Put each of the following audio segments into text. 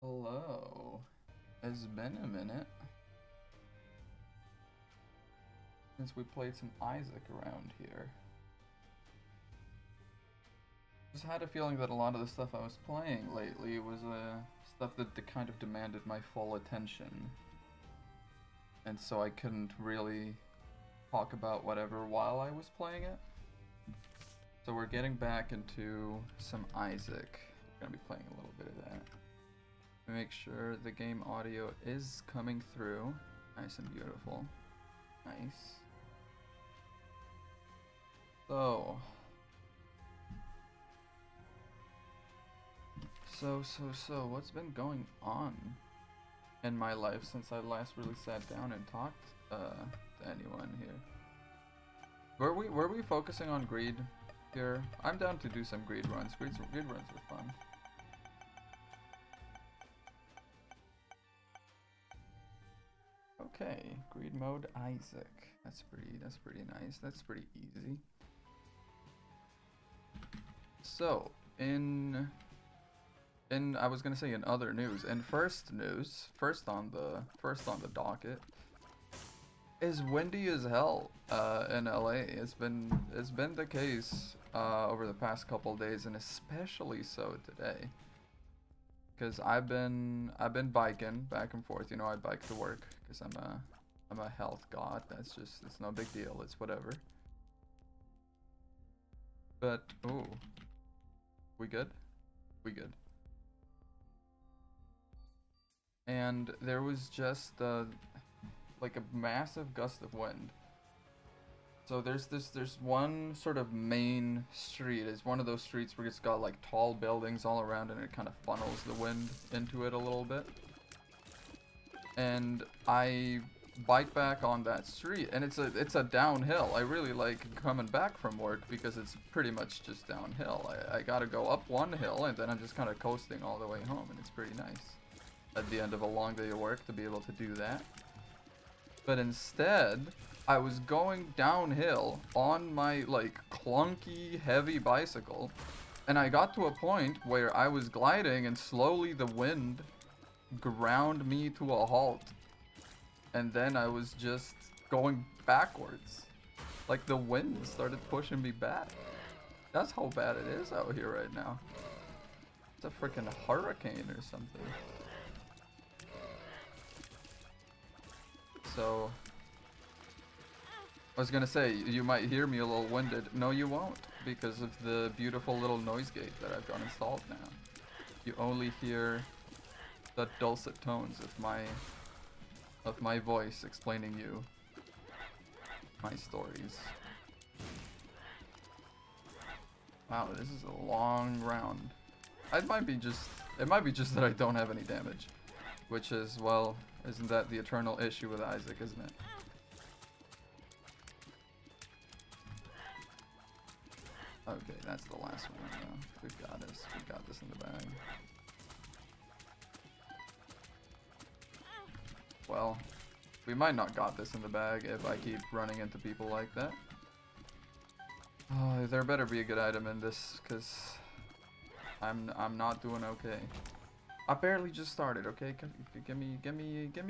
Hello. It's been a minute since we played some Isaac around here. Just had a feeling that a lot of the stuff I was playing lately was stuff that kind of demanded my full attention. And so I couldn't really talk about whatever while I was playing it. So we're getting back into some Isaac. We're gonna be playing a little bit of that. Make sure the game audio is coming through. Nice and beautiful. Nice. So, what's been going on in my life since I last really sat down and talked to anyone here? Were we focusing on greed here? I'm down to do some greed runs. Greed runs are fun. Okay, greed mode Isaac. That's pretty nice. That's pretty easy. So, in I was gonna say in other news, in first on the docket is windy as hell in LA. It's been the case over the past couple days, and especially so today. Because I've been biking back and forth. You know, I bike to work because I'm a health god. It's no big deal. It's whatever. But ooh, we good? We good. And there was just like a massive gust of wind. So there's one sort of main street. It's one of those streets where it's got like tall buildings all around, and it kind of funnels the wind into it a little bit. And I bike back on that street, and it's a downhill. I really like coming back from work because it's pretty much just downhill. I gotta go up one hill, and then I'm just kind of coasting all the way home, and it's pretty nice at the end of a long day of work to be able to do that. But instead, I was going downhill on my like clunky heavy bicycle, and I got to a point where I was gliding and slowly the wind ground me to a halt, and then I was just going backwards. Like the wind started pushing me back. That's how bad it is out here right now. It's a freaking hurricane or something. So I was gonna say, you might hear me a little winded. No, you won't, because of the beautiful little noise gate that I've got installed now. You only hear the dulcet tones of my voice explaining you my stories. Wow, this is a long round. It might be just that I don't have any damage, which is, well, isn't that the eternal issue with Isaac, isn't it? Okay, that's the last one now. We've got this. We've got this in the bag. Well, we might not got this in the bag if I keep running into people like that. Oh, there better be a good item in this, cause I'm not doing okay. I barely just started, okay? Give me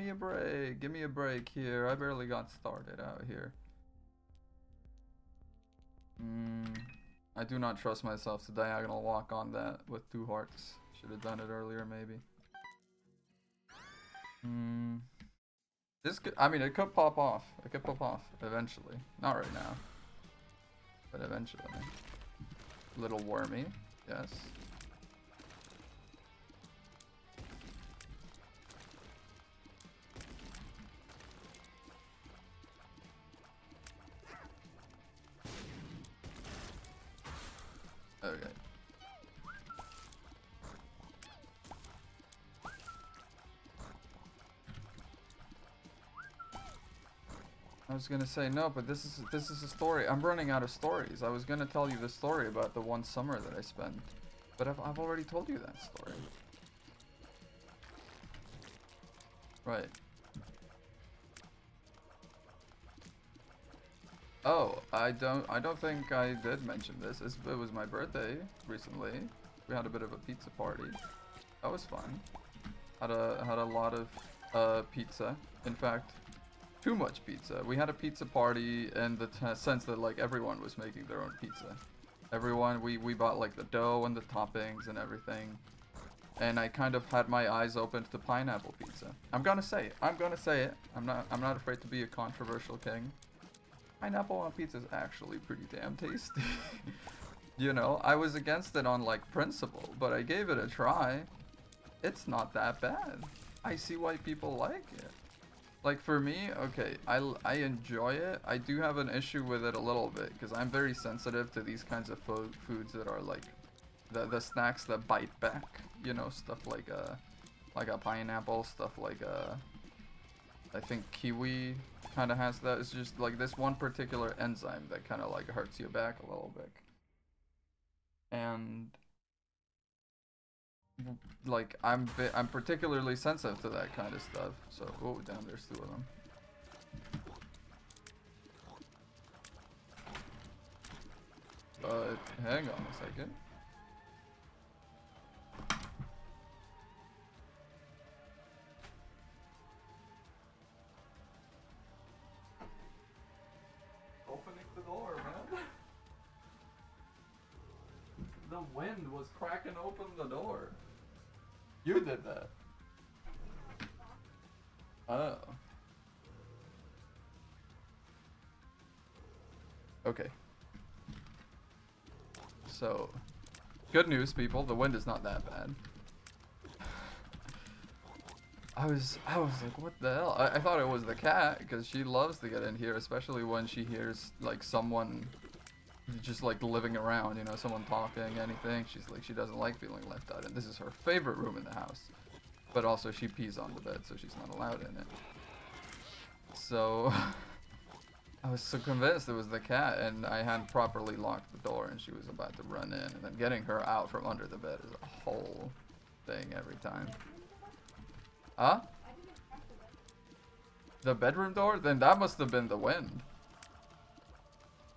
a break. Give me a break here. I barely got started out here. I do not trust myself to diagonal walk on that with 2 hearts. Should have done it earlier, maybe. This could, I mean, it could pop off. It could pop off eventually. Not right now, but eventually. Little wormy, yes. Okay. I was gonna say no, but this is a story. I'm running out of stories. I was gonna tell you the story about the one summer that I spent, but I've already told you that story. Right. Oh, I don't think I did mention this. It was my birthday recently. We had a bit of a pizza party. That was fun. Had a lot of pizza. In fact, too much pizza. We had a pizza party in the sense that like everyone was making their own pizza. Everyone, we bought like the dough and the toppings and everything. And I kind of had my eyes open to pineapple pizza. I'm gonna say it. I'm not afraid to be a controversial king. Pineapple on pizza is actually pretty damn tasty. You know, I was against it on like principle, but I gave it a try. It's not that bad. I see why people like it. Like for me, okay, I enjoy it. I do have an issue with it a little bit because I'm very sensitive to these kinds of foods that are like the snacks that bite back. You know, stuff like a pineapple, stuff like I think kiwi kind of has that. It's just like this one particular enzyme that kind of like hurts you back a little bit. And like I'm particularly sensitive to that kind of stuff. So oh damn, there's two of them. But hang on a second. Opening the door, man. The wind was cracking open the door. You did that. Oh. Okay. So, good news, people. The wind is not that bad. I was like, what the hell? I thought it was the cat because she loves to get in here, especially when she hears like someone just like living around, you know, someone talking, anything. She's like, she doesn't like feeling left out, and this is her favorite room in the house. But also she pees on the bed, so she's not allowed in it. So I was so convinced it was the cat, and I hadn't properly locked the door, and she was about to run in, and then getting her out from under the bed is a whole thing every time. Huh? The bedroom door? Then that must have been the wind.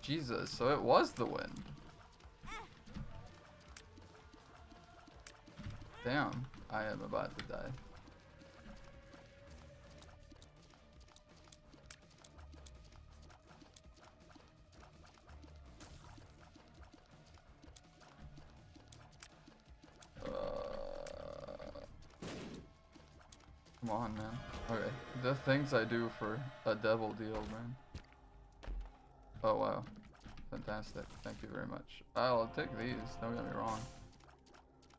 Jesus, so it was the wind. Damn, I am about to die. Come on, man. Okay, the things I do for a devil deal, man. Oh wow, fantastic. Thank you very much. I'll take these, don't get me wrong.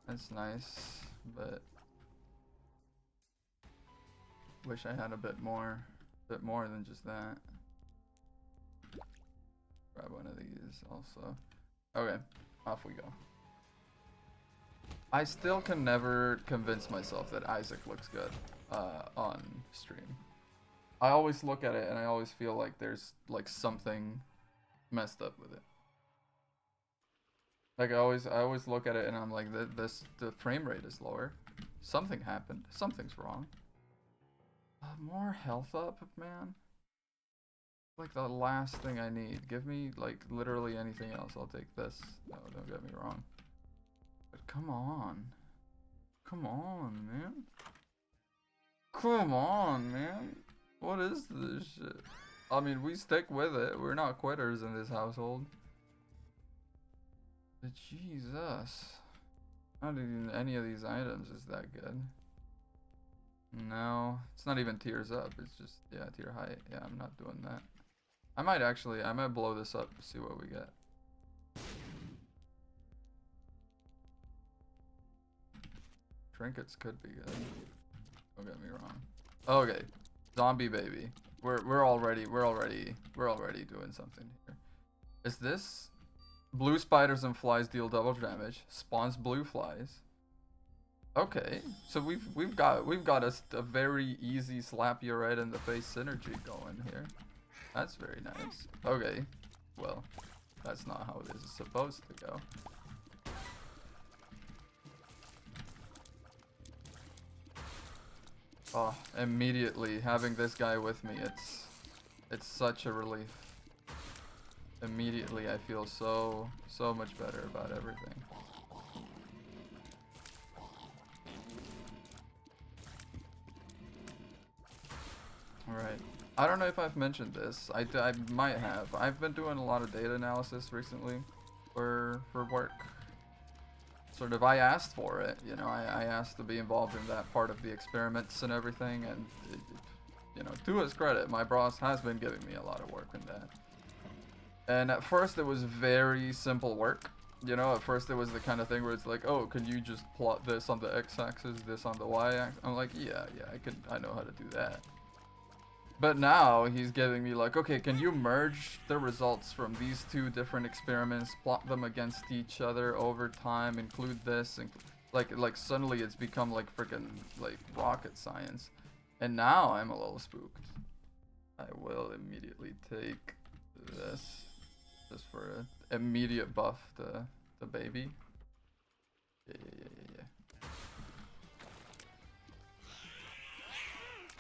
That's nice, but wish I had a bit more than just that. Grab one of these also. Okay, off we go. I still can never convince myself that Isaac looks good on stream. I always look at it and I always feel like there's like something messed up with it. Like I always look at it and I'm like, the frame rate is lower. Something happened. Something's wrong. More health up, man. Like the last thing I need. Give me like literally anything else. I'll take this. No, don't get me wrong. But come on. Come on, man. Come on, man. What is this shit? I mean, we stick with it. We're not quitters in this household. But Jesus. Not even any of these items is that good. No. It's not even tiers up. It's just, yeah, tier height. Yeah, I'm not doing that. I might blow this up to see what we get. Trinkets could be good. Don't get me wrong. Okay, zombie baby. We're already doing something here. Is this blue spiders and flies deal double damage? Spawns blue flies. Okay, so we've got a very easy slap you right in the face synergy going here. That's very nice. Okay, well, that's not how this is supposed to go. Oh, immediately having this guy with me, it's such a relief. Immediately I feel so much better about everything. Right. I don't know if I've mentioned this. I might have. I've been doing a lot of data analysis recently for work. Sort of, I asked for it, you know, I asked to be involved in that part of the experiments and everything, and, you know, to his credit, my boss has been giving me a lot of work in that. And at first it was very simple work. You know, at first it was the kind of thing where it's like, oh, can you just plot this on the x-axis, this on the y-axis? I'm like, yeah, I know how to do that. But now he's giving me like, okay, can you merge the results from these two different experiments, plot them against each other over time, include this, and like suddenly it's become like freaking like rocket science. And now I'm a little spooked. I will immediately take this just for an immediate buff to the baby. Yeah.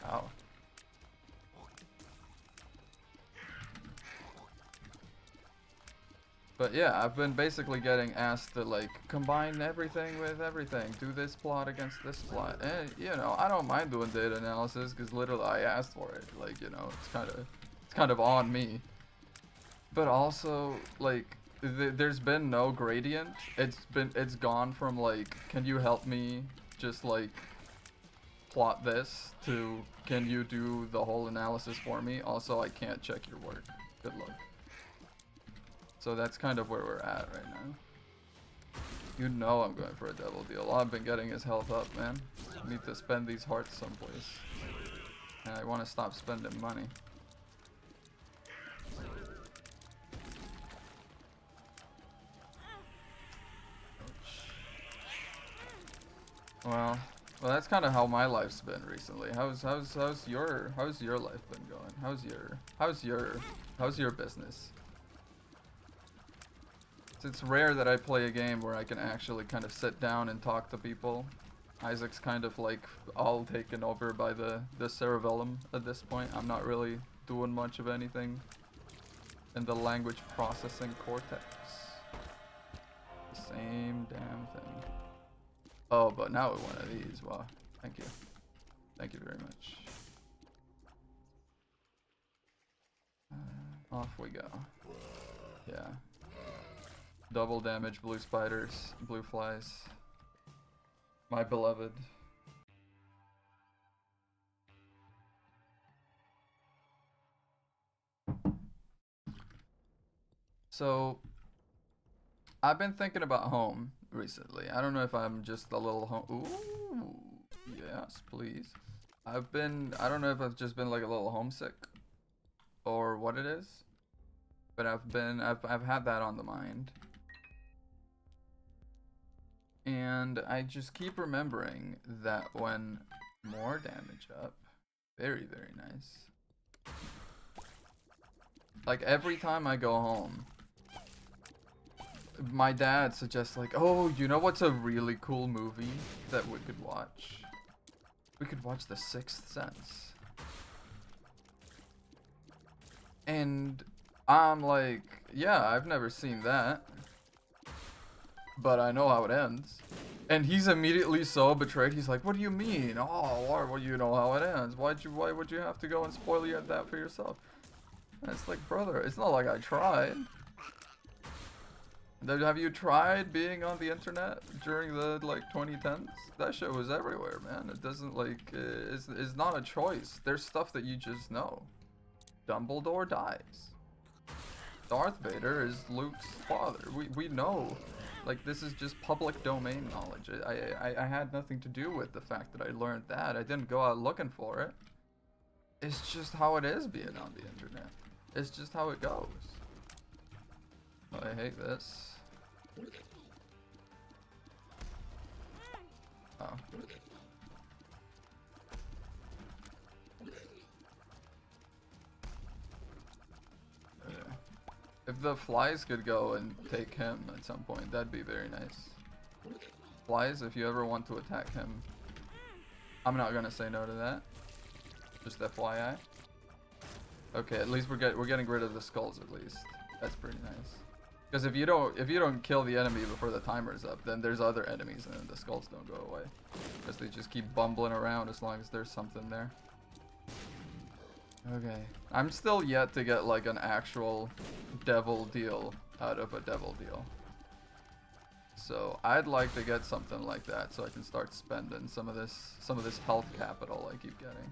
Ow. But yeah, I've been basically getting asked to like combine everything with everything, do this plot against this plot, and you know, I don't mind doing data analysis because literally I asked for it. Like, you know, it's kind of on me. But also, like, there's been no gradient. It's gone from like, can you help me just like plot this, to can you do the whole analysis for me? Also, I can't check your work. Good luck. So that's kind of where we're at right now. You know I'm going for a double deal. All I've been getting is health up, man. I need to spend these hearts someplace. And I want to stop spending money. Well, that's kind of how my life's been recently. How's your life been going? How's your business? It's rare that I play a game where I can actually kind of sit down and talk to people. Isaac's kind of like all taken over by the cerebellum at this point. I'm not really doing much of anything in the language processing cortex. The same damn thing. Oh, but now with one of these. Wow. Thank you. Thank you very much. Off we go. Yeah. Double damage, blue spiders, blue flies. My beloved. So, I've been thinking about home recently. I don't know if I'm just a little home. Ooh, yes, please. I don't know if I've just been like a little homesick or what it is, but I've had that on the mind. And I just keep remembering that when more damage up, very, very nice. Like every time I go home, my dad suggests like, oh, you know what's a really cool movie that we could watch? We could watch The Sixth Sense. And I'm like, yeah, I've never seen that, but I know how it ends. And he's immediately so betrayed. He's like, what do you mean? Oh, well, you know how it ends. Why would you have to go and spoil that for yourself? And it's like, brother, it's not like I tried. Have you tried being on the internet during the like 2010s? That shit was everywhere, man. It doesn't like, it's not a choice. There's stuff that you just know. Dumbledore dies. Darth Vader is Luke's father. We know. Like, this is just public domain knowledge. I had nothing to do with the fact that I learned that. I didn't go out looking for it. It's just how it is being on the internet. It's just how it goes. Oh, I hate this. Oh. If the flies could go and take him at some point, that'd be very nice. Flies, if you ever want to attack him, I'm not gonna say no to that. Just FYI. Okay, at least we're getting rid of the skulls at least. That's pretty nice. Because if you don't kill the enemy before the timer's up, then there's other enemies and then the skulls don't go away. Because they just keep bumbling around as long as there's something there. Okay. I'm still yet to get like an actual devil deal out of a devil deal. So I'd like to get something like that so I can start spending some of this health capital I keep getting.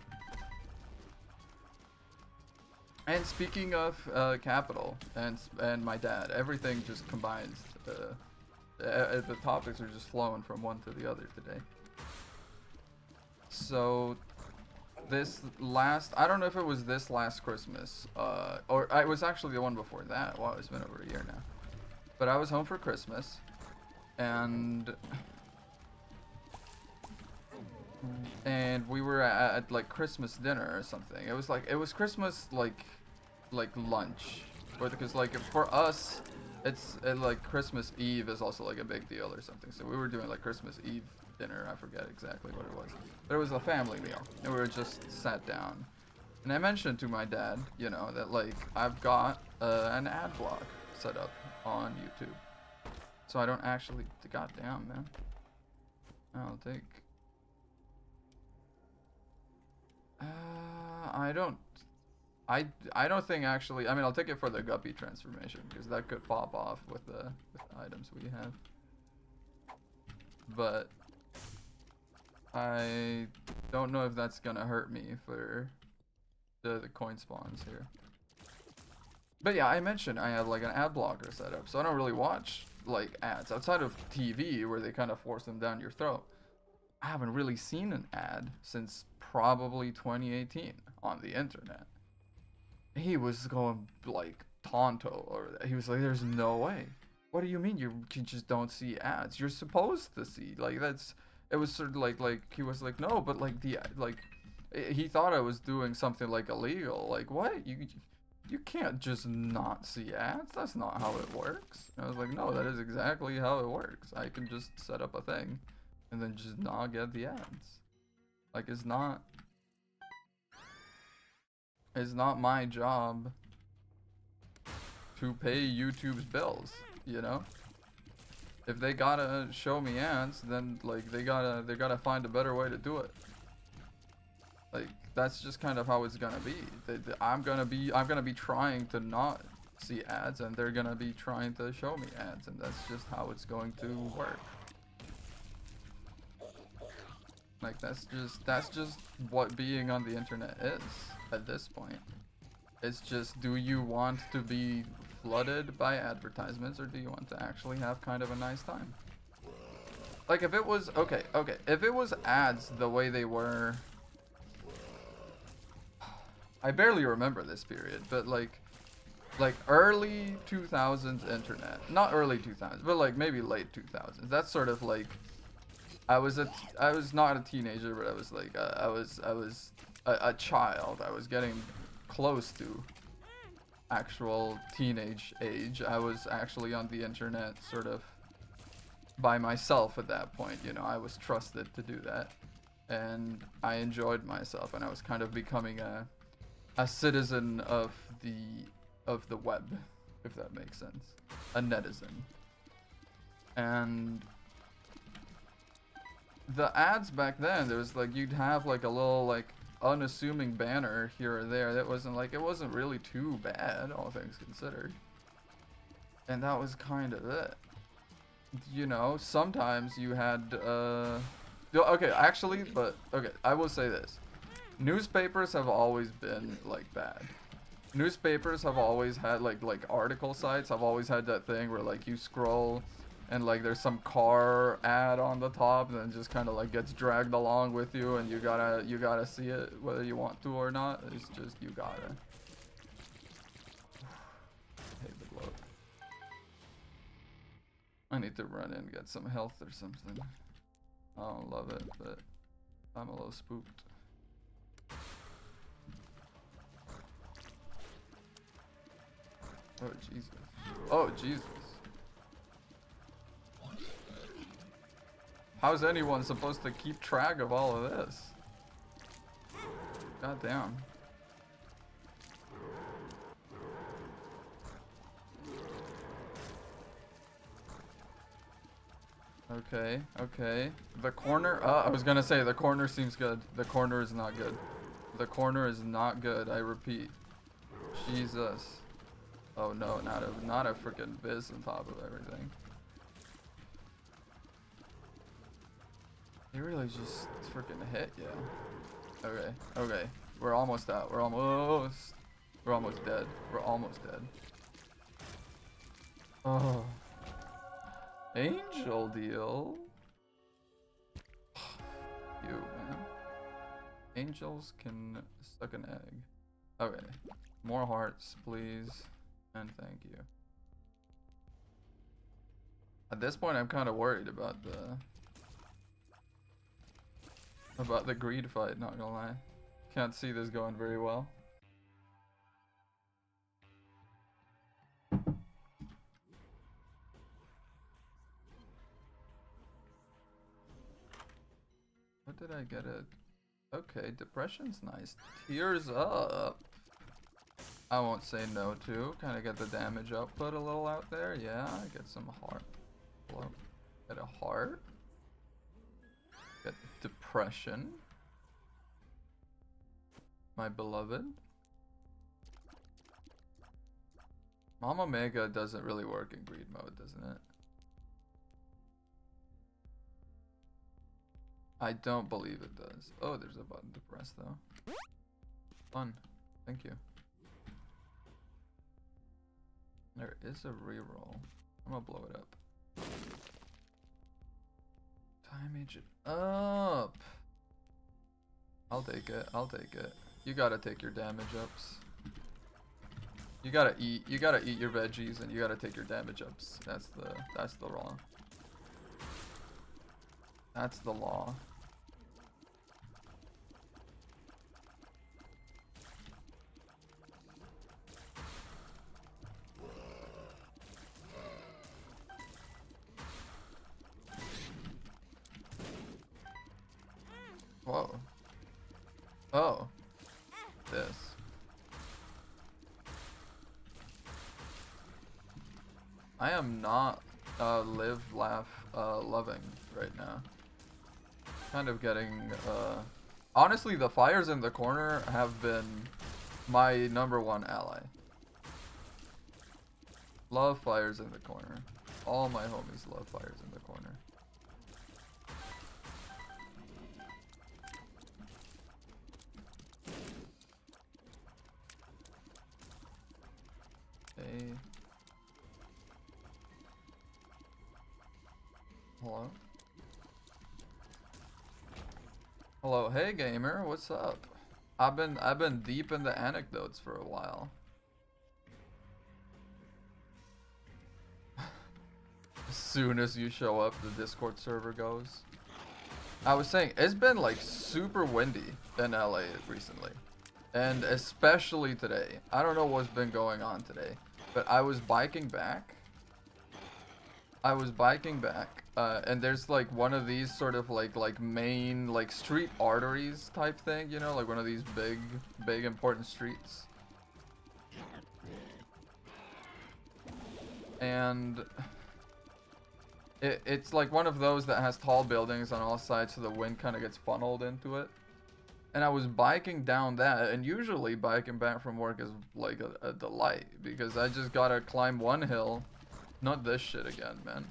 And speaking of capital and my dad, everything just combines. The topics are just flowing from one to the other today. So this last, I don't know if it was this last Christmas, or it was actually the one before that. Wow, it's been over a year now. But I was home for Christmas, and we were at like Christmas dinner or something. It was Christmas like lunch, because like for us, it's like Christmas Eve is also like a big deal or something. So we were doing like Christmas Eve dinner. I forget exactly what it was, but it was a family meal, and we were just sat down. And I mentioned to my dad, you know, that like I've got an ad block set up on YouTube, so I don't actually. Goddamn, man. I'll take. I don't think actually. I mean, I'll take it for the guppy transformation because that could pop off with the items we have. But I don't know if that's gonna hurt me for the coin spawns here. But yeah, I mentioned I had like an ad blocker set up, so I don't really watch like ads outside of TV where they kind of force them down your throat. I haven't really seen an ad since probably 2018 on the internet. He was going like tonto over that. He was like, "There's no way. What do you mean you just don't see ads? You're supposed to see like that's." It was sort of like he was like, "No, but like he thought I was doing something like illegal. Like what? You can't just not see ads. That's not how it works." And I was like, "No, that is exactly how it works. I can just set up a thing and then just not get the ads. Like it's not my job to pay YouTube's bills, you know? If they gotta show me ads, then like they gotta find a better way to do it. Like that's just kind of how it's gonna be. I'm gonna be trying to not see ads, and they're gonna be trying to show me ads, and that's just how it's going to work. Like that's just what being on the internet is at this point. It's just, do you want to be flooded by advertisements, or do you want to actually have kind of a nice time? Like if it was okay, if it was ads the way they were, I barely remember this period, but like early 2000s internet, not early 2000s, but like maybe late 2000s. That's sort of like I was not a teenager, but I was like I was a child. I was getting close to actual teenage age. I was actually on the internet sort of by myself at that point, you know. I was trusted to do that, and I enjoyed myself, and I was kind of becoming a citizen of the web, if that makes sense, a netizen. And the ads back then, there was like, you'd have like a little like unassuming banner here or there that wasn't like, it wasn't really too bad, all things considered, and that was kind of it, you know. Sometimes you had okay, actually, but okay, I will say this: newspapers have always been like bad. Newspapers have always had like article sites have always had that thing where like you scroll and like there's some car ad on the top and then just kind of like gets dragged along with you, and you gotta see it whether you want to or not. It's just, you gotta. I hate the gloat. I need to run in and get some health or something. I don't love it, but I'm a little spooked. Oh Jesus. Oh Jesus. How's anyone supposed to keep track of all of this? God damn. Okay. The corner, I was gonna say the corner seems good. The corner is not good. The corner is not good, I repeat. Jesus. Oh no, not a freaking Viz on top of everything. He really just freaking hit, yeah. Okay, okay. We're almost out. We're almost dead. We're almost dead. Oh. Angel deal. You, man. Angels can suck an egg. Okay. More hearts, please. And thank you. At this point, I'm kind of worried about the greed fight, not gonna lie. Can't see this going very well. What did I get it? Okay, depression's nice. Tears up. I won't say no to. Kind of get the damage output a little out there. Yeah, get some heart. Hello. Get a heart. Get depression. My beloved. Mama Mega doesn't really work in greed mode, doesn't it? I don't believe it does. Oh, there's a button to press though. Fun. Thank you. There is a reroll. I'm gonna blow it up. Damage it up. I'll take it. I'll take it. You gotta take your damage ups. You gotta eat your veggies and you gotta take your damage ups. That's the law. That's the law. Whoa. Oh. This. I am not live, laugh, loving right now. Kind of getting, honestly, the fires in the corner have been my #1 ally. Love fires in the corner. All my homies love fires in the corner. Hey. Hello? Hello, hey gamer, what's up? I've been deep in the anecdotes for a while. As soon as you show up, the Discord server goes. I was saying, it's been like super windy in LA recently. And especially today. I don't know what's been going on today. But I was biking back. And there's like one of these sort of like main like street arteries type thing, you know, like one of these big important streets. And it's like one of those that has tall buildings on all sides, so the wind kind of gets funneled into it. And I was biking down that, and usually biking back from work is like a delight, because I just gotta climb one hill. Not this shit again, man.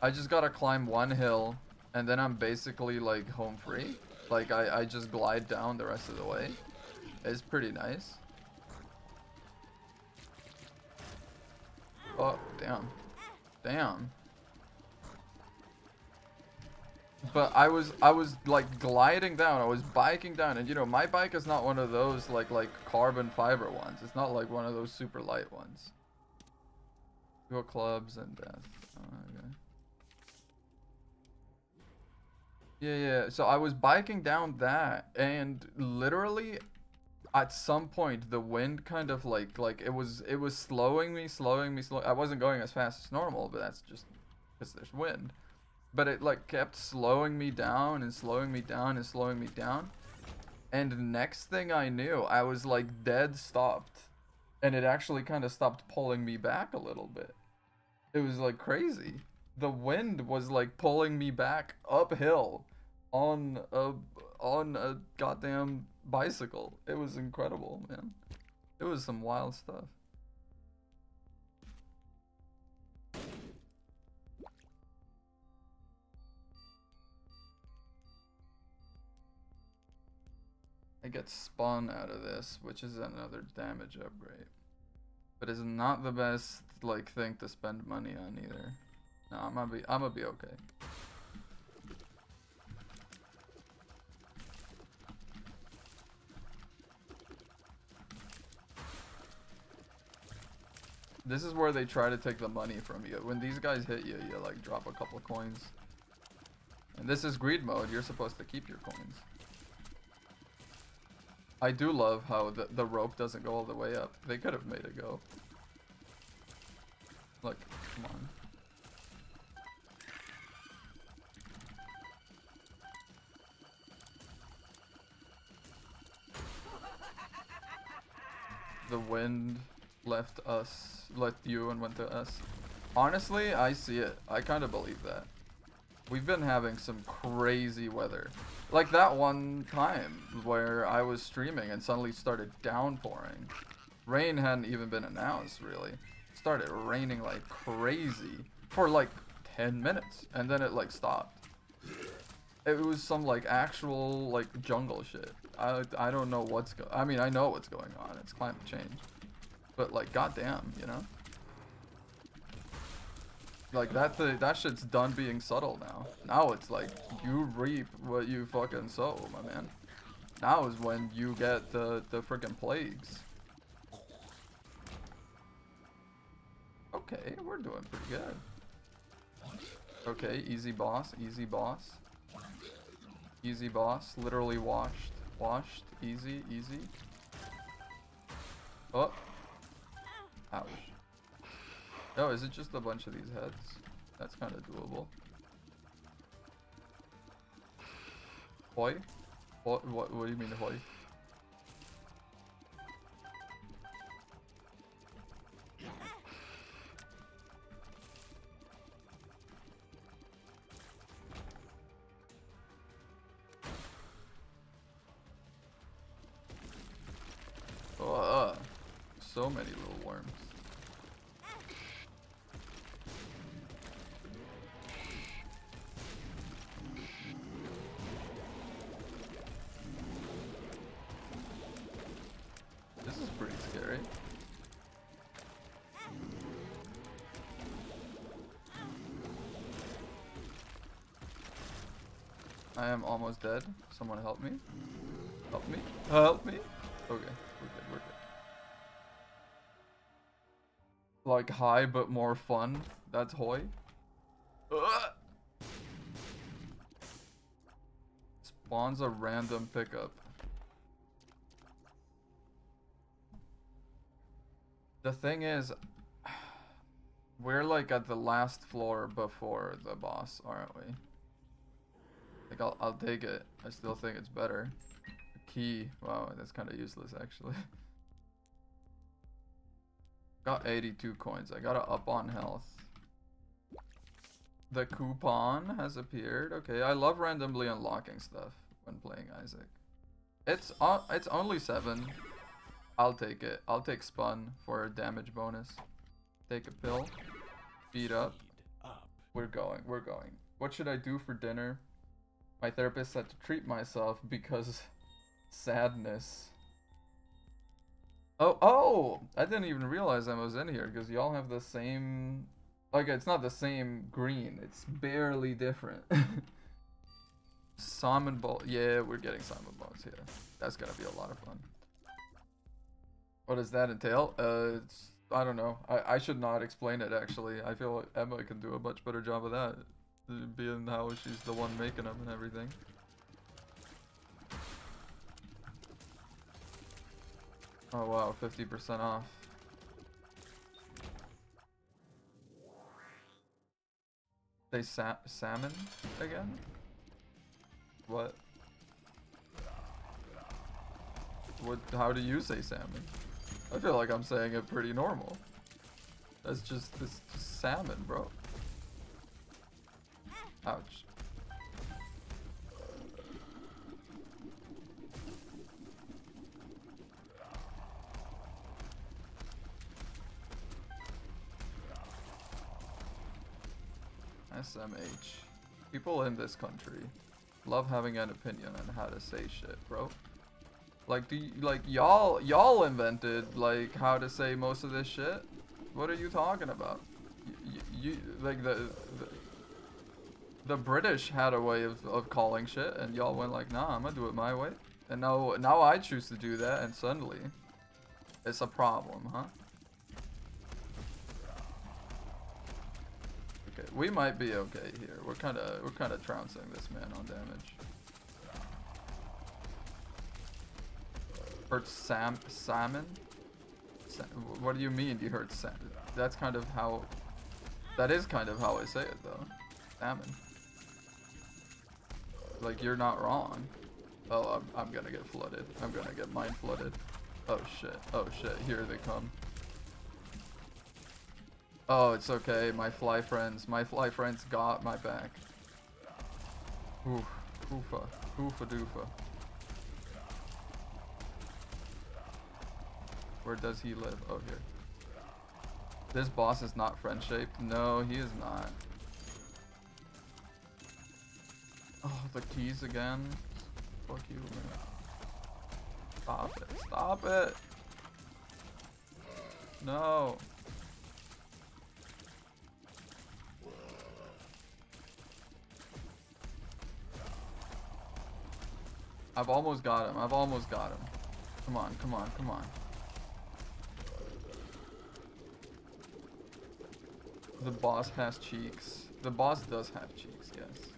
I just gotta climb one hill, and then I'm basically like home free. Like I just glide down the rest of the way. It's pretty nice. Oh, damn. Damn. But I was like gliding down. I was biking down, and you know, my bike is not one of those like carbon fiber ones. It's not like one of those super light ones. Go clubs and death. Oh, okay. Yeah. So I was biking down that, and literally at some point the wind kind of like it was slowing me. I wasn't going as fast as normal, but that's just because there's wind. But it like kept slowing me down and slowing me down and slowing me down. And next thing I knew, I was like dead stopped. And it actually kind of stopped pulling me back a little bit. It was like crazy. The wind was like pulling me back uphill on a goddamn bicycle. It was incredible, man. It was some wild stuff. I get spun out of this, which is another damage upgrade. But it's not the best like thing to spend money on either. No, I'm gonna be okay. This is where they try to take the money from you. When these guys hit you, you like drop a couple coins. And this is greed mode, you're supposed to keep your coins. I do love how the rope doesn't go all the way up. They could have made it go. Look, come on. The wind left you and went to us. Honestly, I see it. I kind of believe that. We've been having some crazy weather. Like that one time where I was streaming and suddenly started downpouring. Rain hadn't even been announced, really. It started raining like crazy for like 10 minutes and then it like stopped. It was some like actual like jungle shit. I don't know what's I mean, I know what's going on. It's climate change. But like goddamn, you know? Like that shit's done being subtle now. Now it's like you reap what you fucking sow, my man. Now is when you get the freaking plagues. Okay, we're doing pretty good. Okay, easy boss, easy boss. Easy boss, literally washed, easy, easy. Oh. Ouch. Oh, is it just a bunch of these heads? That's kind of doable. Hoi? What do you mean hoi? Oh, so many little worms. This is pretty scary. I am almost dead. Someone help me. Help me. Help me. Okay, we're good, we're good. Like high but more fun. That's hoi. Ugh! Spawns a random pickup. The thing is, we're like at the last floor before the boss, aren't we? Like I'll take it. I still think it's better. A key. Wow, that's kind of useless actually. Got 82 coins. I gotta up on health. The coupon has appeared. Okay, I love randomly unlocking stuff when playing Isaac. It's only 7. I'll take it. I'll take spun for a damage bonus. Take a pill. Speed up. We're going. We're going. What should I do for dinner? My therapist said to treat myself because sadness. Oh! I didn't even realize I was in here because y'all have the same... Okay, it's not the same green. It's barely different. Salmon ball. Yeah, we're getting salmon balls here. That's gonna be a lot of fun. What does that entail? It's... I don't know. I should not explain it, actually. I feel like Emma can do a much better job of that. Being how she's the one making them and everything. Oh wow, 50% off. Say salmon again? What? What? How do you say salmon? I feel like I'm saying it pretty normal. That's just this salmon, bro. Ouch. SMH. People in this country love having an opinion on how to say shit, bro. Like, y'all invented like how to say most of this shit. What are you talking about? You like the British had a way of calling shit, and y'all went like, nah, I'm gonna do it my way. And now I choose to do that, and suddenly it's a problem, huh? Okay, we might be okay here. We're kind of trouncing this man on damage. Hurt salmon? What do you mean you hurt salmon? That's kind of how. That is kind of how I say it though. Salmon. Like, you're not wrong. Oh, I'm gonna get flooded. I'm gonna get mind flooded. Oh shit. Oh shit. Here they come. Oh, it's okay. My fly friends got my back. Oof. Oofa. Oofa doofa. Where does he live? Oh, here. This boss is not friend-shaped. No, he is not. Oh, the keys again. Fuck you, man. Stop it. Stop it. No. I've almost got him. I've almost got him. Come on, come on, come on. The boss has cheeks. The boss does have cheeks, yes.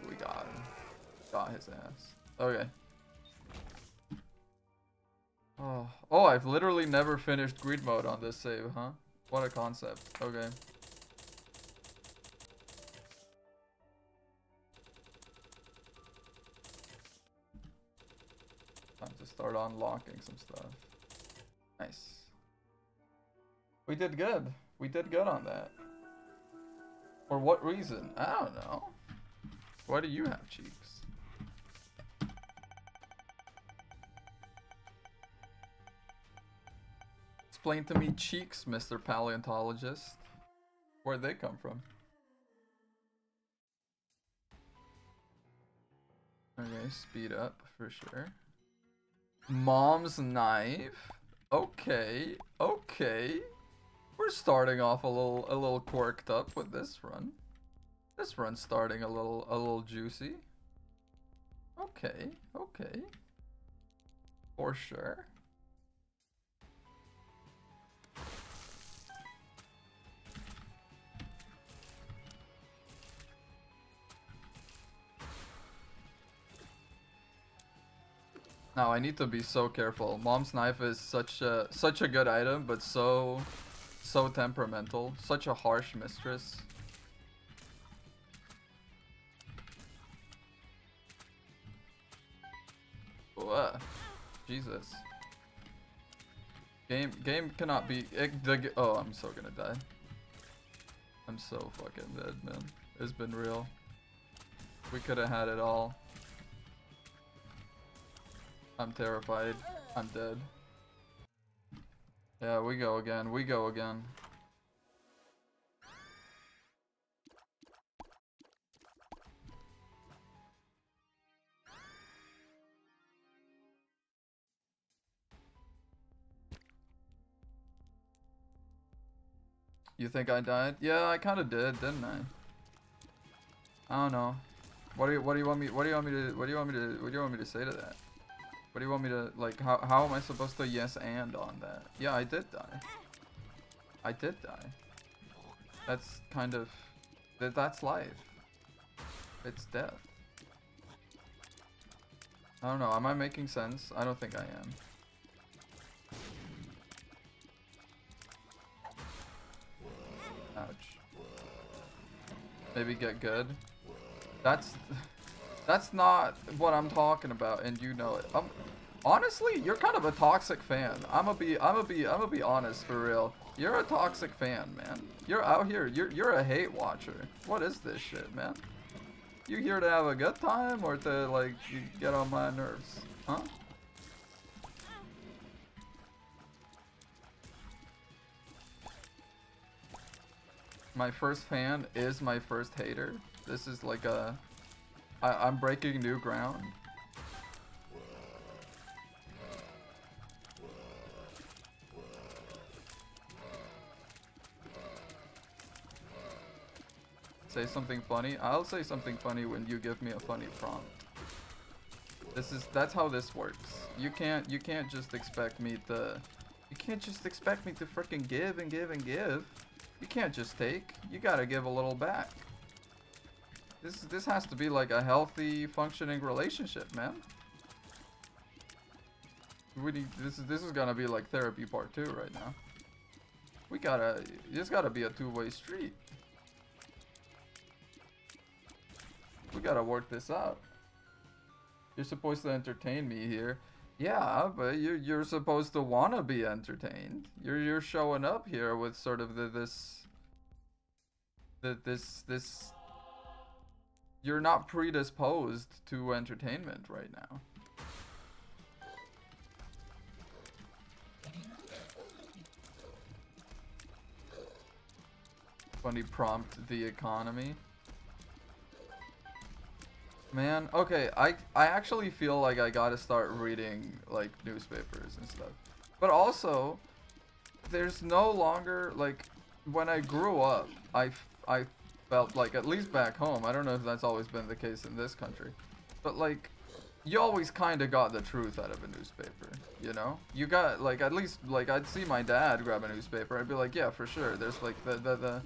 We got him. Got his ass. Okay. Oh, I've literally never finished greed mode on this save, huh? What a concept. Okay. Time to start unlocking some stuff. Nice. We did good. We did good on that. For what reason? I don't know. Why do you have cheeks? Explain to me cheeks, Mr. Paleontologist. Where'd they come from? Okay, speed up for sure. Mom's knife. Okay, okay. We're starting off a little quirked up with this run. This run's starting a little juicy. Okay, okay. For sure. Now I need to be so careful. Mom's knife is such a good item, but so temperamental. Such a harsh mistress. Whoa. Jesus. Game cannot be. Oh, I'm so gonna die. I'm so fucking dead, man. It's been real. We could have had it all. I'm terrified. I'm dead. Yeah, we go again. We go again. You think I died? Yeah, I kind of did, didn't I? I don't know. What do you want me to say to that? What do you want me to, like, how am I supposed to yes and on that? Yeah, I did die. I did die. That's kind of, that's life. It's death. I don't know, am I making sense? I don't think I am. Ouch. Maybe get good. That's not what I'm talking about, and you know it. Honestly, you're kind of a toxic fan. I'ma be honest for real. You're a toxic fan, man. You're out here. You're a hate watcher. What is this shit, man? You here to have a good time or to like get on my nerves, huh? My first fan is my first hater. This is like a... I'm breaking new ground. Say something funny. I'll say something funny when you give me a funny prompt. That's how this works. You can't just expect me to freaking give and give and give. You can't just take. You gotta give a little back. This has to be like a healthy, functioning relationship, man. This is gonna be like therapy part 2 right now. This gotta be a two-way street. We gotta work this out. You're supposed to entertain me here. Yeah, but you're supposed to wanna be entertained. You're showing up here with sort of this. You're not predisposed to entertainment right now. Funny prompt, the economy. Man, okay, I actually feel like I gotta start reading, like, newspapers and stuff. But also, there's no longer, like, when I grew up, I felt like, at least back home, I don't know if that's always been the case in this country, but, like, you always kind of got the truth out of a newspaper, you know? You got, like, at least, like, I'd see my dad grab a newspaper, I'd be like, yeah, for sure, there's, like, the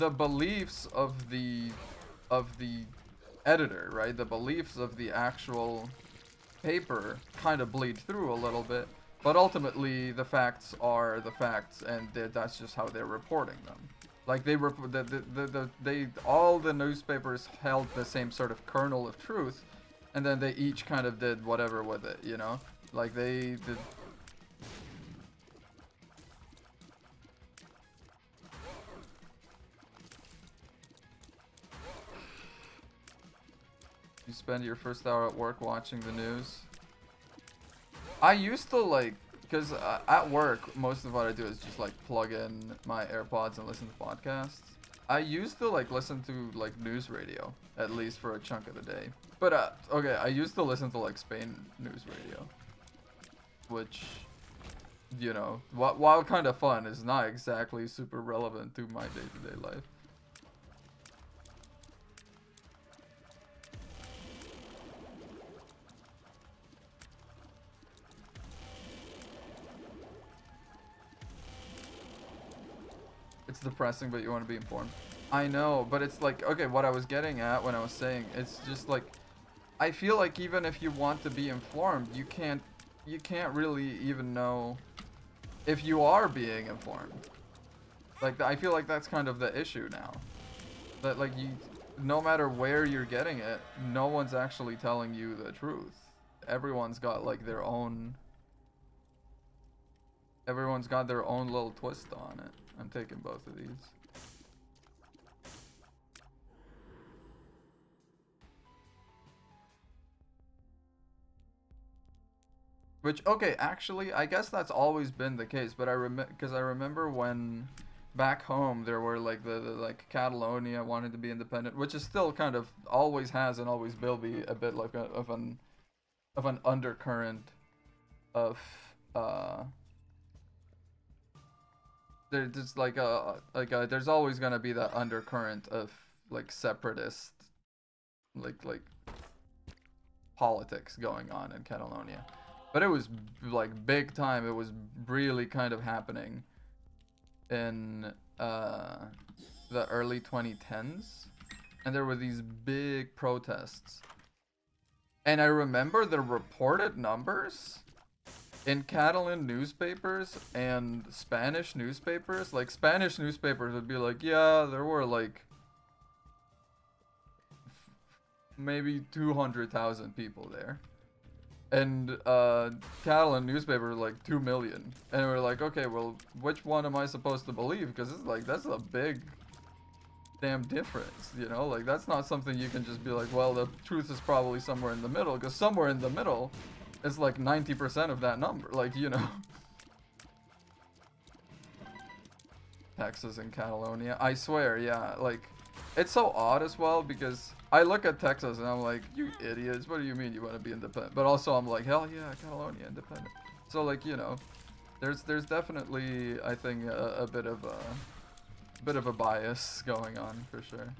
beliefs of the editor, right? The beliefs of the actual paper kind of bleed through a little bit, but ultimately the facts are the facts, and that's just how they're reporting them. Like all the newspapers held the same sort of kernel of truth, and then they each kind of did whatever with it, you know? Like they did. You spend your first hour at work watching the news. I used to, like, because at work, most of what I do is just, like, plug in my AirPods and listen to podcasts. I used to, like, listen to, like, news radio, at least for a chunk of the day. But, okay, I used to listen to, like, Spain news radio. Which, you know, while kind of fun, is not exactly super relevant to my day-to-day life. It's depressing, but you want to be informed. I know, but it's like, okay, what I was getting at when I was saying, it's just like, I feel like even if you want to be informed, you can't really even know if you are being informed. Like, I feel like that's kind of the issue now. That, like, no matter where you're getting it, no one's actually telling you the truth. Everyone's got, like, their own little twist on it. I'm taking both of these. Which, okay, actually, I guess that's always been the case, but I remember when back home there were like like Catalonia wanted to be independent, which is still kind of always has and always will be a bit like of an undercurrent of there's like there's always gonna be that undercurrent of like separatist like politics going on in Catalonia. But it was like big time. It was really kind of happening in the early 2010s, and there were these big protests. And I remember the reported numbers in Catalan newspapers and Spanish newspapers. Like Spanish newspapers would be like, yeah, there were like maybe 200,000 people there. And Catalan newspaper like 2 million, and we're like, okay, well, which one am I supposed to believe? Because it's like, that's a big damn difference, you know? Like, that's not something you can just be like, well, the truth is probably somewhere in the middle, because somewhere in the middle is like 90% of that number, like, you know. Texas and Catalonia. I swear, yeah. Like, it's so odd as well because I look at Texas and I'm like, you idiots, what do you mean you want to be independent? But also I'm like, hell yeah, Catalonia independent. So like, you know, there's definitely, I think, a bit of a bias going on for sure.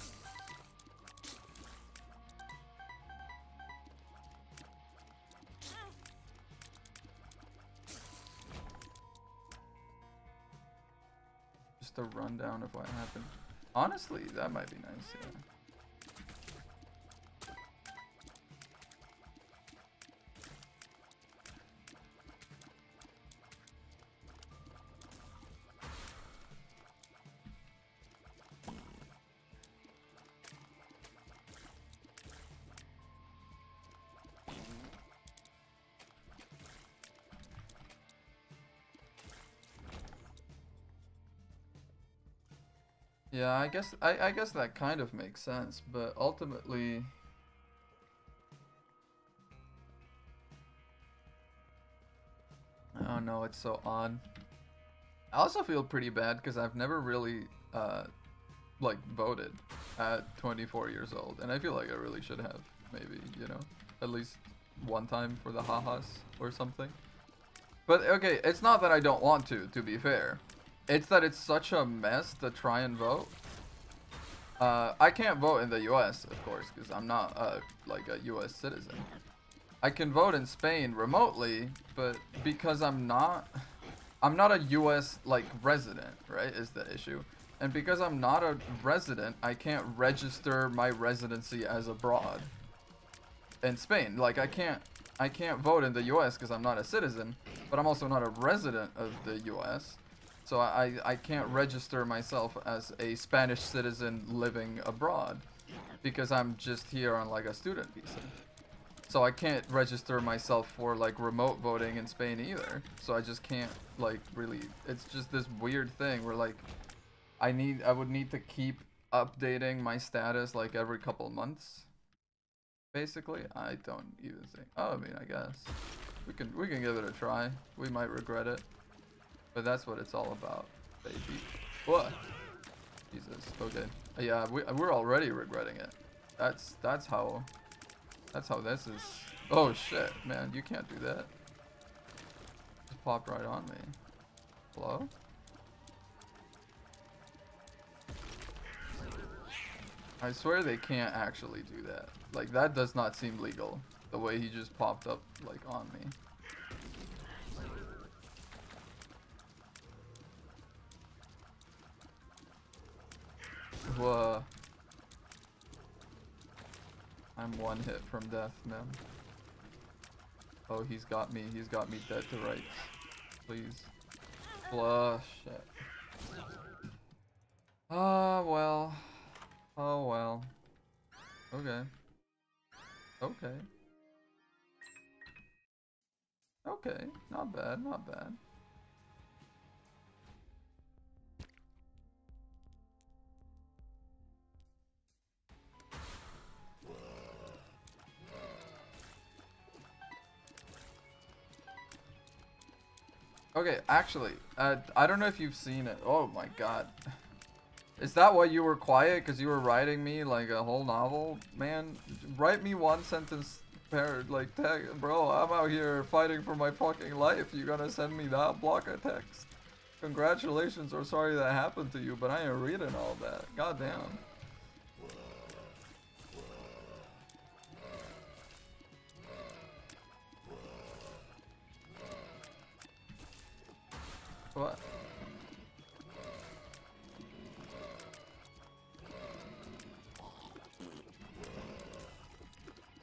Just a rundown of what happened. Honestly, that might be nice, yeah. Yeah, I guess that kind of makes sense, but ultimately I don't know, it's so odd. I also feel pretty bad because I've never really like voted at 24 years old, and I feel like I really should have, maybe, you know, at least one time for the ha-has or something. But okay, it's not that I don't want to be fair. It's that it's such a mess to try and vote. I can't vote in the US, of course, because I'm not like a US citizen. I can vote in Spain remotely, but because I'm not a US like resident, right, is the issue. And because I'm not a resident, I can't register my residency as abroad in Spain. Like I can't vote in the US because I'm not a citizen, but I'm also not a resident of the US. So I can't register myself as a Spanish citizen living abroad because I'm just here on like a student visa. So I can't register myself for like remote voting in Spain either. So I just can't like really, it's just this weird thing where like I would need to keep updating my status like every couple of months. Basically, I don't even think. Oh, I mean, I guess we can give it a try. We might regret it. But that's what it's all about, baby. What? Jesus. Okay. Yeah, we're already regretting it. That's how this is. Oh shit, man! You can't do that. Just popped right on me. Hello? I swear they can't actually do that. Like that does not seem legal. The way he just popped up like on me. Whoa. I'm one hit from death, man. Oh, he's got me dead to rights. Please. Blah, shit. Ah, well. Oh, well. Okay. Okay. Okay. Not bad, not bad. Okay, actually, I don't know if you've seen it. Oh my god. Is that why you were quiet? Because you were writing me like a whole novel? Man, write me one sentence paired, like, tag, bro, I'm out here fighting for my fucking life. You gonna send me that block of text? Congratulations, or sorry that happened to you, but I ain't reading all that. God damn. What?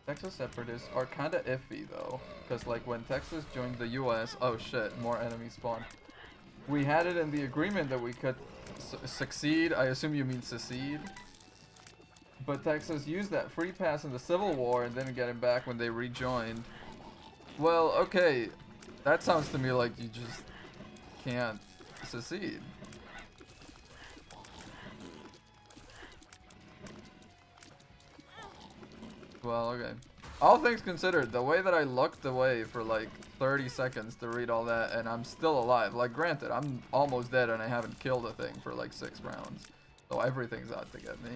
Texas separatists are kinda iffy though, because like when Texas joined the US, oh shit, more enemies spawn. We had it in the agreement that we could succeed, I assume you mean secede. But Texas used that free pass in the Civil War and didn't get it back when they rejoined. Well, okay, that sounds to me like you just can't secede. Well, okay. All things considered, the way that I looked away for like 30 seconds to read all that and I'm still alive. Like, granted, I'm almost dead and I haven't killed a thing for like 6 rounds. So everything's out to get me.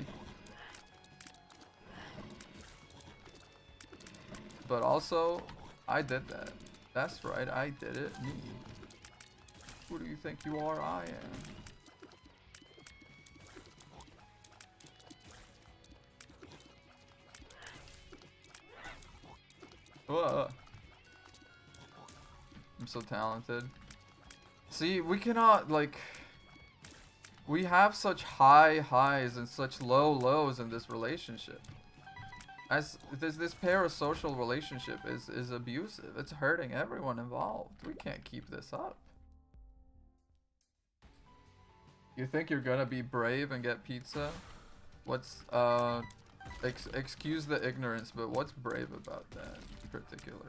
But also, I did that. That's right, I did it, me. Who do you think you are? I am. Whoa. I'm so talented. See, we cannot, like... We have such high highs and such low lows in this relationship. As this parasocial relationship is abusive. It's hurting everyone involved. We can't keep this up. You think you're gonna be brave and get pizza? What's excuse the ignorance, but what's brave about that particularly?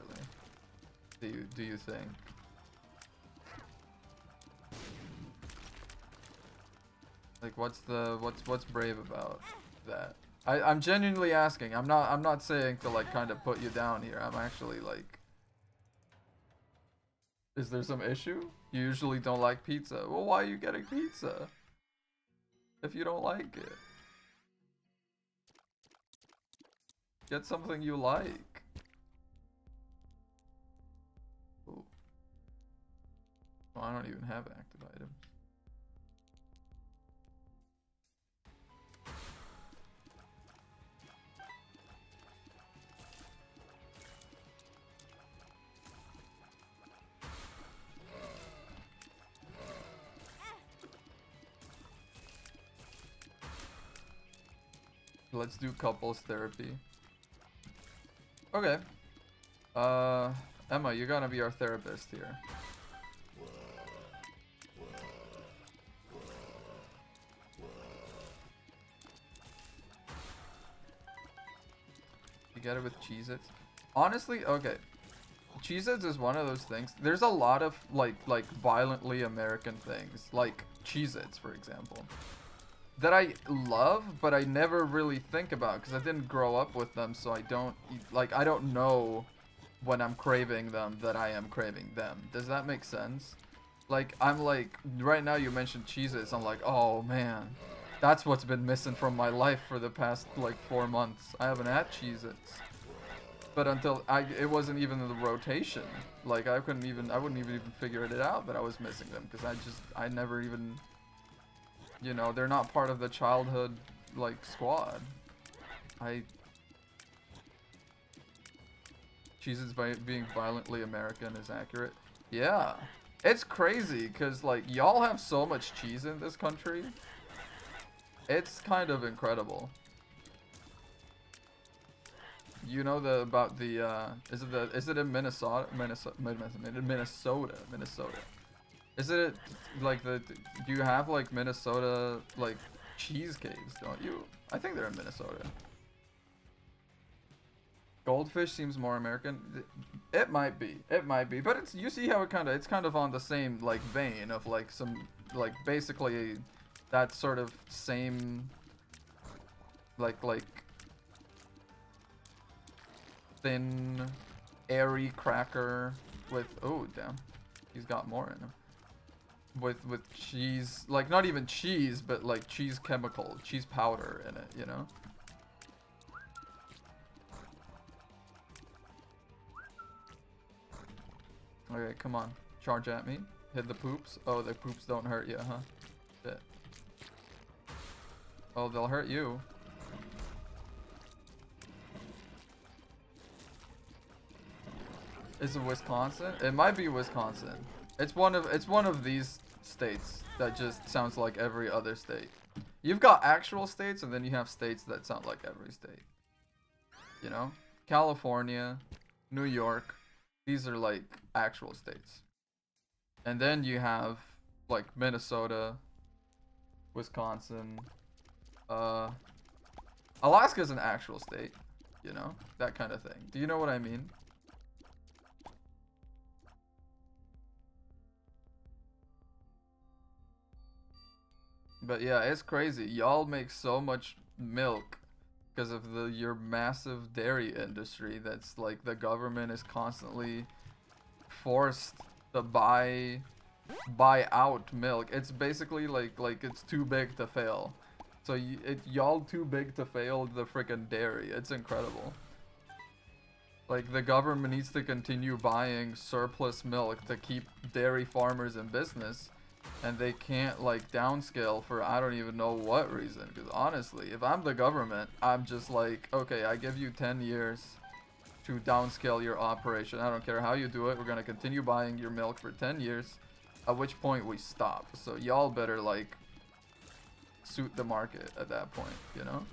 Do you think? Like what's brave about that? I'm genuinely asking. I'm not saying to like kind of put you down here. I'm actually like, is there some issue? You usually don't like pizza. Well, why are you getting pizza if you don't like it? Get something you like. Ooh. Well, I don't even have active items. Let's do couples therapy. Okay. Emma, you're gonna be our therapist here. You get it with Cheez-Its? Honestly, okay. Cheez-Its is one of those things. There's a lot of like violently American things, like Cheez-Its, for example, that I love, but I never really think about because I didn't grow up with them, so I don't I don't know when I'm craving them that I am craving them. Does that make sense? Like, I'm like, right now you mentioned Cheez-Its, I'm like, oh man, that's what's been missing from my life for the past like 4 months. I haven't had Cheez-Its. But until it wasn't even in the rotation. Like I wouldn't even figure it out that I was missing them because I never even, you know, they're not part of the childhood like squad. Cheez-Its being violently American is accurate. Yeah, it's crazy because like y'all have so much cheese in this country. It's kind of incredible. You know about the is it in Minnesota? Minnesota. Is it like do you have like Minnesota like cheese caves, don't you? I think they're in Minnesota. Goldfish seems more American. It might be, but it's, you see how it's kind of on the same like vein of like some like basically that sort of same like thin, airy cracker with, oh damn, he's got more in him. With cheese, like not even cheese, but like cheese chemical, cheese powder in it, you know? Okay, come on, charge at me. Hit the poops. Oh, the poops don't hurt you, huh? Shit. Oh, they'll hurt you. Is it Wisconsin? It might be Wisconsin. It's one of these states that just sounds like every other state. You've got actual states, and then you have states that sound like every state. You know? California, New York, these are like actual states. And then you have like Minnesota, Wisconsin, Alaska's an actual state, you know? That kind of thing. Do you know what I mean? But yeah, it's crazy. Y'all make so much milk because of your massive dairy industry. That's like the government is constantly forced to buy out milk. It's basically like it's too big to fail. So y'all too big to fail the freaking dairy. It's incredible. Like, the government needs to continue buying surplus milk to keep dairy farmers in business, and they can't like downscale for I don't even know what reason. Because honestly, if I'm the government, I'm just like, okay, I give you 10 years to downscale your operation. I don't care how you do it. We're gonna continue buying your milk for 10 years, at which point we stop. So y'all better like suit the market at that point, you know?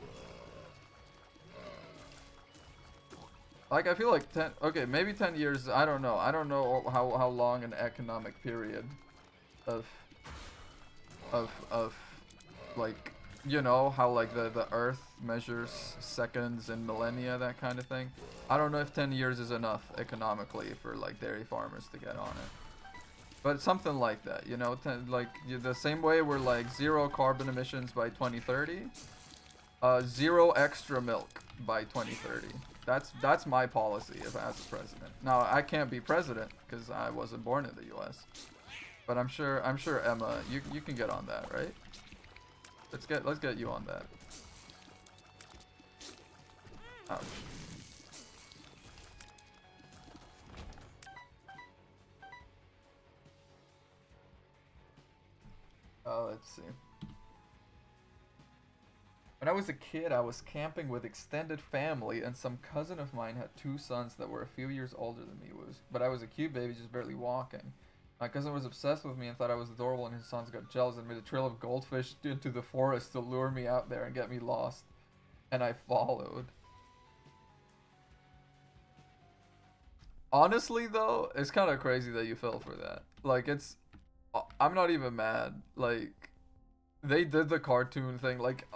Like, I feel like okay, maybe 10 years, I don't know. I don't know how long an economic period of like, you know, how like the earth measures seconds and millennia, that kind of thing. I don't know if 10 years is enough economically for like dairy farmers to get on it. But something like that, you know, the same way we're like 0 carbon emissions by 2030, 0 extra milk by 2030. That's my policy as a president. Now, I can't be president because I wasn't born in the U.S. But I'm sure Emma, you can get on that, right? Let's get you on that. Ouch. Let's see. When I was a kid, I was camping with extended family, and some cousin of mine had 2 sons that were a few years older than me. But I was a cute baby, just barely walking. My cousin was obsessed with me and thought I was adorable, and his sons got jealous and made a trail of goldfish into the forest to lure me out there and get me lost. And I followed. Honestly, though, it's kind of crazy that you fell for that. Like, I'm not even mad. Like, they did the cartoon thing. Like,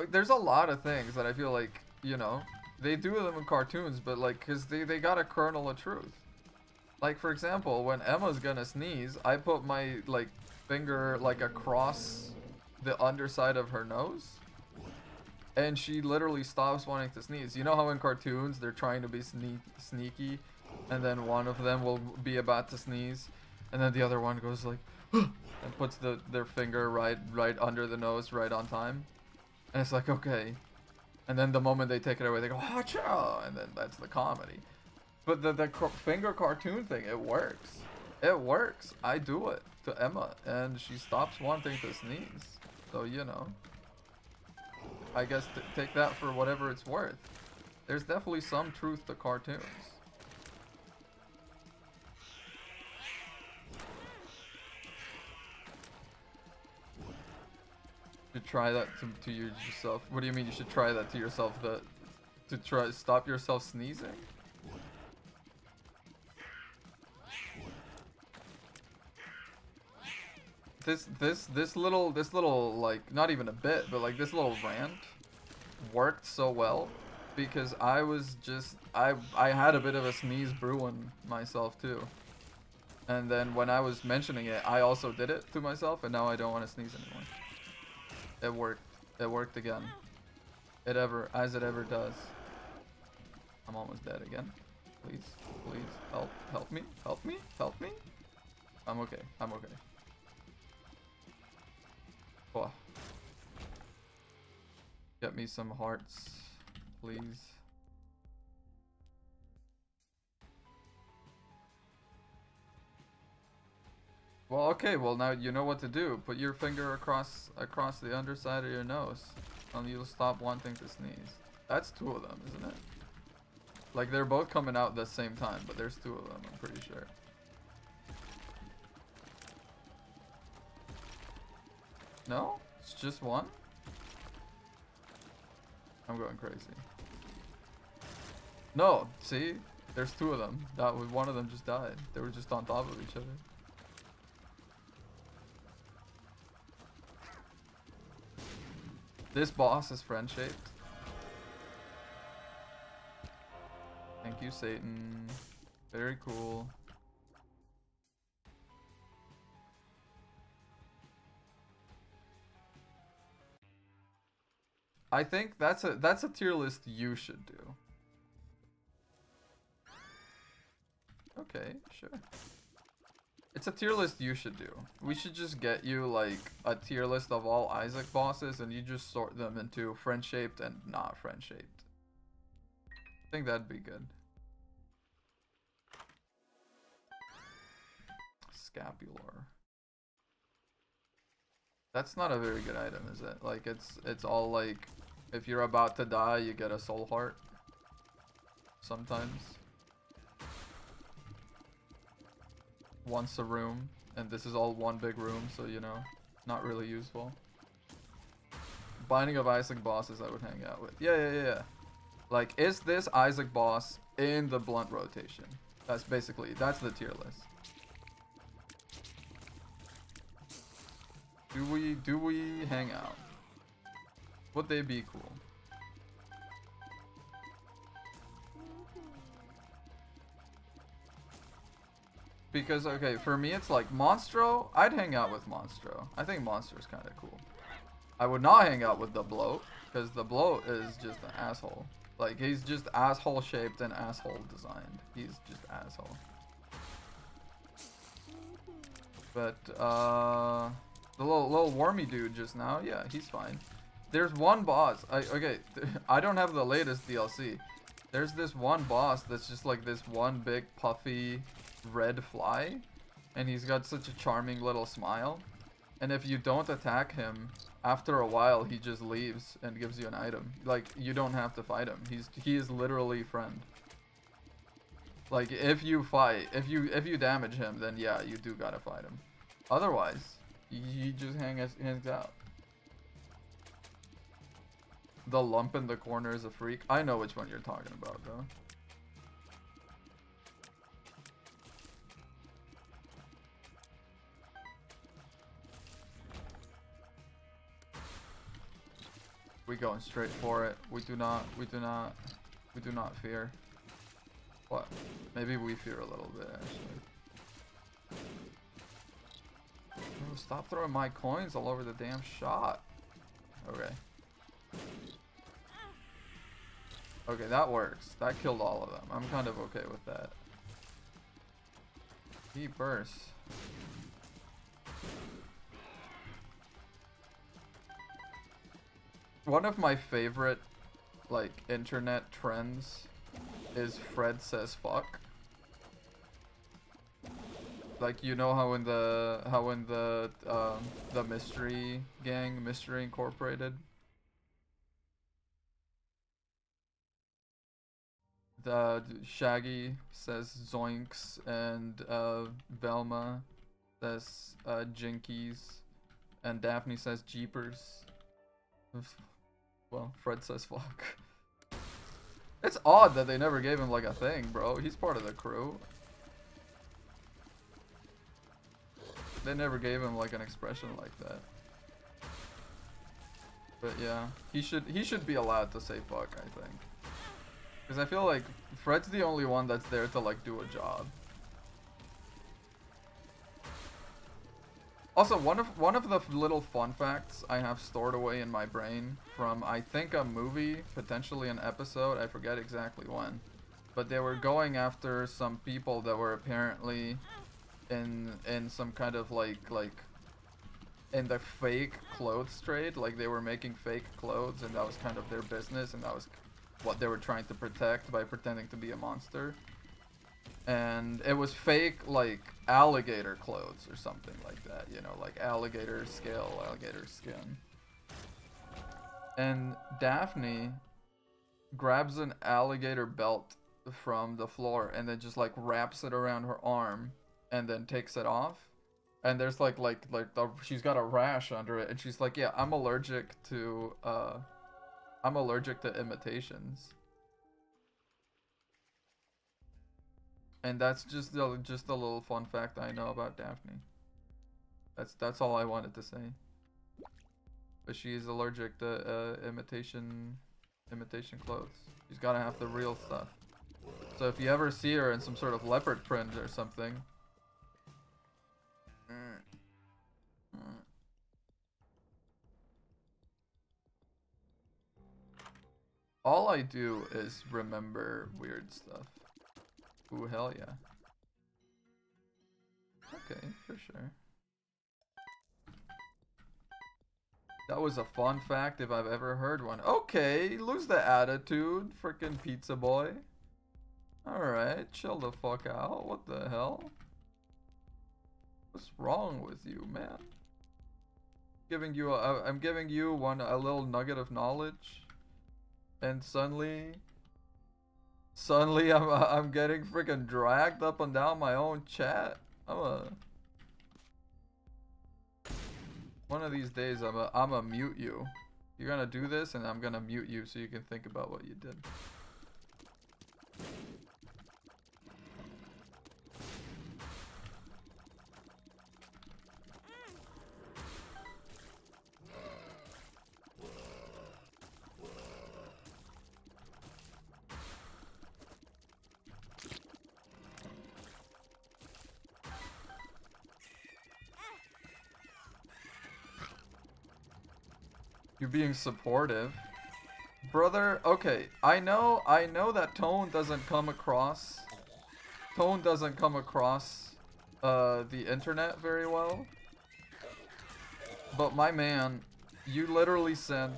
there's a lot of things that I feel like, you know, they do them in cartoons, but like, cause they got a kernel of truth. Like, for example, when Emma's gonna sneeze, I put my like finger like across the underside of her nose, and she literally stops wanting to sneeze. You know how in cartoons they're trying to be sneaky, and then one of them will be about to sneeze, and then the other one goes like and puts their finger right under the nose, right on time, and it's like, okay, and then the moment they take it away, they go hacha, and then that's the comedy. But the finger cartoon thing, it works. It works. I do it to Emma, and she stops wanting to sneeze. So, you know, I guess take that for whatever it's worth. There's definitely some truth to cartoons. You should try that to yourself. What do you mean you should try that to yourself? To try stop yourself sneezing? This little like, not even a bit, but like this little rant worked so well because I was just I had a bit of a sneeze brewing myself too. And then when I was mentioning it, I also did it to myself, and now I don't want to sneeze anymore. It worked. It worked again. As it ever does. I'm almost dead again. Please, help me, help me, help me. I'm okay. I'm okay. Oh. Get me some hearts, please. Well, okay, well now you know what to do. Put your finger across the underside of your nose, and you'll stop wanting to sneeze. That's 2 of them, isn't it? Like, they're both coming out at the same time, but there's 2 of them, I'm pretty sure. No? It's just 1? I'm going crazy. No, see? There's 2 of them. That was, one of them just died. They were just on top of each other. This boss is friend-shaped. Thank you, Satan. Very cool. I think that's a tier list you should do. Okay, sure. It's a tier list you should do. We should just get you like a tier list of all Isaac bosses and you just sort them into friend-shaped and not friend-shaped. I think that'd be good. Scapular. That's not a very good item, is it? Like it's all like if you're about to die, you get a soul heart. Sometimes. Once a room, and this is all one big room, so you know, not really useful. Binding of Isaac bosses I would hang out with. Yeah. Like, is this Isaac boss in the blunt rotation? That's the tier list. Do we hang out? Would they be cool? Because, okay, for me it's like Monstro, I'd hang out with Monstro. I think Monstro's kind of cool. I would not hang out with the Bloat, because the Bloat is just an asshole. Like, he's just asshole shaped and asshole designed. He's just asshole. But, the little wormy dude just now, yeah, he's fine. There's one boss, okay, I don't have the latest DLC. There's this one boss that's just like this one big puffy red fly, and he's got such a charming little smile, and if you don't attack him, after a while he just leaves and gives you an item. Like, you don't have to fight him. He is literally friend. Like, if you fight, if you damage him, then yeah, you do gotta fight him. Otherwise, he just hangs out. The lump in the corner is a freak. I know which one you're talking about, though. We going straight for it. We do not fear. What? Maybe we fear a little bit, actually. Oh, stop throwing my coins all over the damn shot. Okay. Okay, that works. That killed all of them. I'm kind of okay with that. He bursts. One of my favorite, like, internet trends is Fred says fuck. Like, you know how in the Mystery Gang, Mystery Incorporated, the Shaggy says zoinks and Velma says jinkies and Daphne says jeepers. Well, Fred says fuck. It's odd that they never gave him like a thing, bro. He's part of the crew. They never gave him like an expression like that. But yeah, he should be allowed to say fuck, I think. Because I feel like Fred's the only one that's there to like do a job. Also, one of the little fun facts I have stored away in my brain from, I think, a movie, potentially an episode, I forget exactly when, but they were going after some people that were apparently in some kind of like in the fake clothes trade. Like, they were making fake clothes, and that was kind of their business, and that was what they were trying to protect by pretending to be a monster. And it was fake, like, alligator clothes or something like that, you know, like alligator scale, alligator skin. And Daphne grabs an alligator belt from the floor and then just like wraps it around her arm and then takes it off. And there's she's got a rash under it, and she's like, yeah, I'm allergic to imitations. And that's just a little fun fact I know about Daphne. That's all I wanted to say. But she's allergic to imitation clothes. She's gotta have the real stuff. So if you ever see her in some sort of leopard print or something, All I do is remember weird stuff. Ooh, hell yeah. Okay, for sure. That was a fun fact if I've ever heard one. Okay, lose the attitude, frickin' pizza boy. Alright, chill the fuck out. What the hell? What's wrong with you, man? I'm giving you a little nugget of knowledge, and suddenly I'm getting freaking dragged up and down my own chat. One of these days I'ma mute you. You're gonna do this, and I'm gonna mute you so you can think about what you did. You're being supportive. Brother, okay, I know that tone doesn't come across the internet very well. But my man, you literally sent,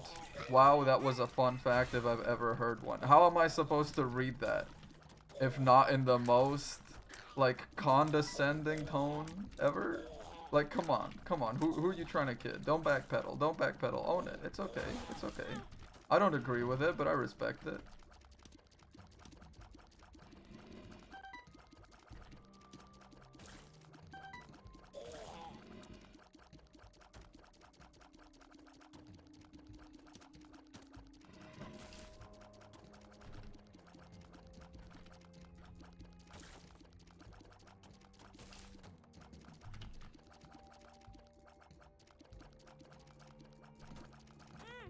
wow, that was a fun fact if I've ever heard one. How am I supposed to read that? If not in the most, like, condescending tone ever? Like, come on. Who are you trying to kid? Don't backpedal. Own it. It's okay. I don't agree with it, but I respect it.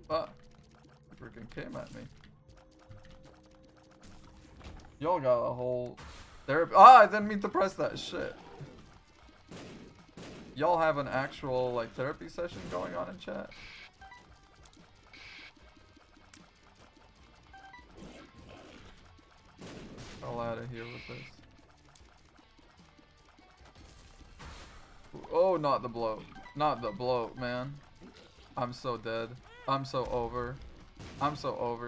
Fuck. Freaking came at me. Y'all got a whole therapy. Ah, I didn't mean to press that shit. Y'all have an actual, like, therapy session going on in chat? Hell out of here with this. Oh, not the bloat. Not the bloat, man. I'm so dead. I'm so over,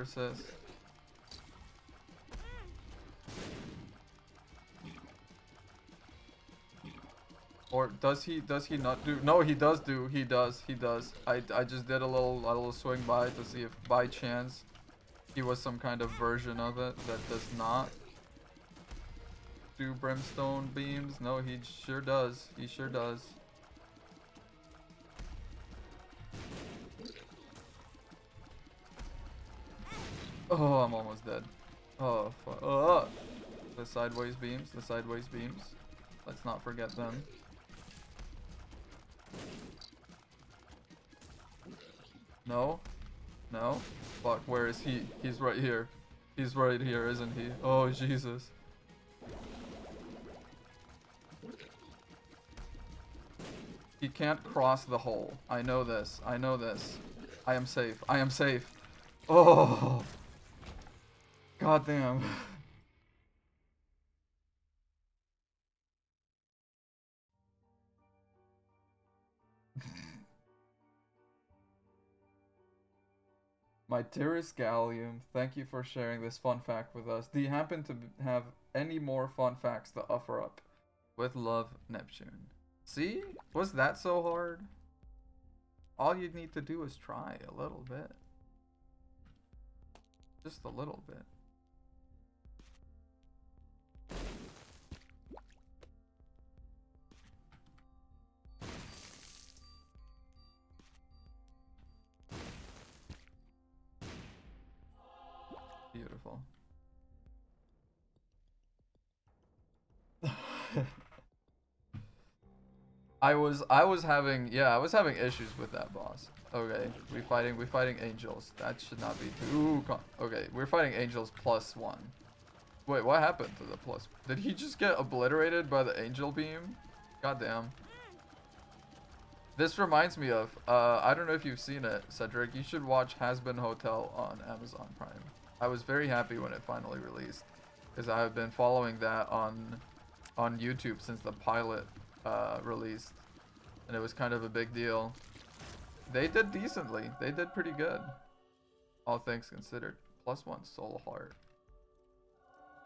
sis. Or does he not do? No, he does do. He does. I just did a little swing by to see if by chance he was some kind of version of it that does not do brimstone beams. No, he sure does. He sure does. Oh, I'm almost dead. Oh, fuck. The sideways beams. Let's not forget them. No. Fuck, where is he? He's right here. He's right here, isn't he? Oh, Jesus. He can't cross the hole. I know this. I am safe. Oh. God damn. My dearest Gallium, thank you for sharing this fun fact with us. Do you happen to have any more fun facts to offer up? With love, Neptune. See? Was that so hard? All you need to do is try a little bit. Just a little bit. Beautiful. I was having issues with that boss. Okay, we fighting angels. That should not be too okay, we're fighting angels +1. Wait, what happened to the plus? Did he just get obliterated by the angel beam? Goddamn. This reminds me of I don't know if you've seen it, Cedric. You should watch Has Been Hotel on Amazon Prime. I was very happy when it finally released, because I have been following that on YouTube since the pilot released, and it was kind of a big deal. They did decently. They did pretty good, all things considered. +1 soul heart.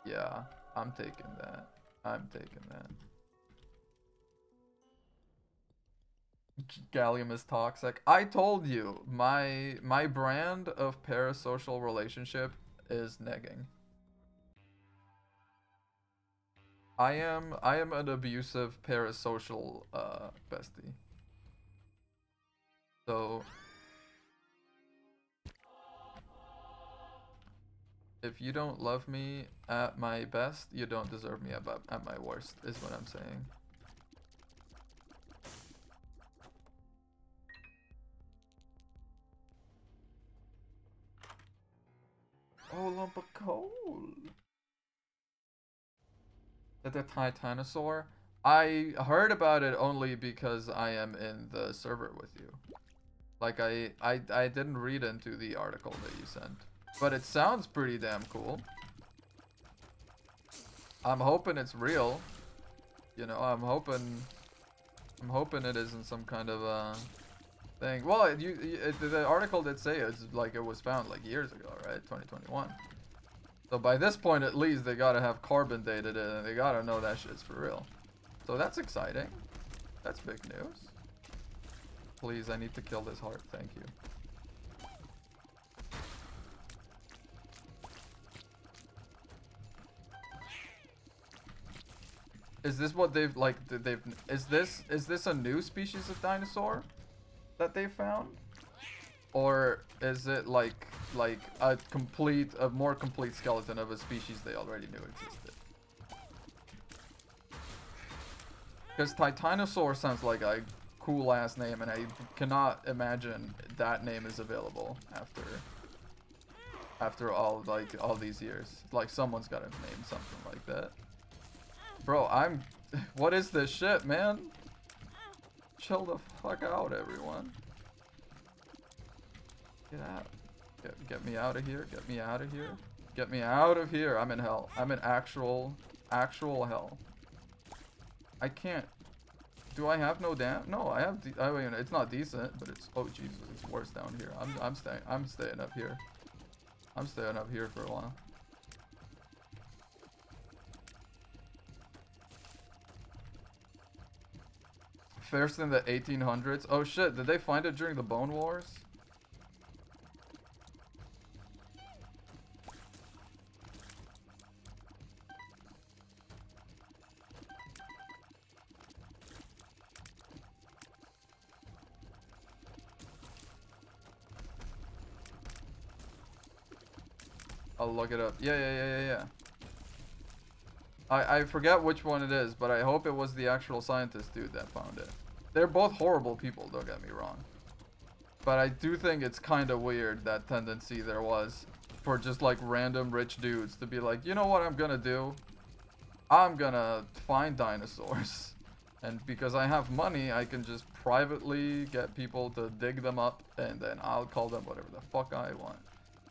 Yeah, I'm taking that. I'm taking that. Gallium is toxic. I told you, my brand of parasocial relationship is negging. I am an abusive parasocial bestie. So if you don't love me at my best, you don't deserve me at my worst, is what I'm saying. Oh, lump of coal. The Titanosaur? I heard about it only because I am in the server with you. Like, I didn't read into the article that you sent. But it sounds pretty damn cool. I'm hoping it's real. You know, I'm hoping it isn't some kind of thing. Well, the article did say it's like it was found like years ago, right? 2021. So by this point, at least, they gotta have carbon dated it, and they gotta know that shit's for real. So that's exciting. That's big news. Please, I need to kill this heart. Thank you. Is this what they've like? Is this a new species of dinosaur that they found, or is it like a more complete skeleton of a species they already knew existed? Because Titanosaur sounds like a cool ass name, and I cannot imagine that name is available after all these years. Like, someone's got to name something like that. Bro, what is this shit, man? Chill the fuck out, everyone. Get out. Get me out of here. Get me out of here. Get me out of here. I'm in hell. I'm in actual hell. I can't. Do I have no damn? No, I have. I mean, it's not decent, but it's. Oh Jesus, it's worse down here. I'm staying up here. I'm staying up here for a while. First in the 1800s. Oh shit! Did they find it during the Bone Wars? I'll look it up. Yeah. I forget which one it is, but I hope it was the actual scientist dude that found it. They're both horrible people, don't get me wrong. But I do think it's kind of weird, that tendency there was for just like random rich dudes to be like, you know what I'm gonna do? I'm gonna find dinosaurs. And because I have money, I can just privately get people to dig them up, and then I'll call them whatever the fuck I want.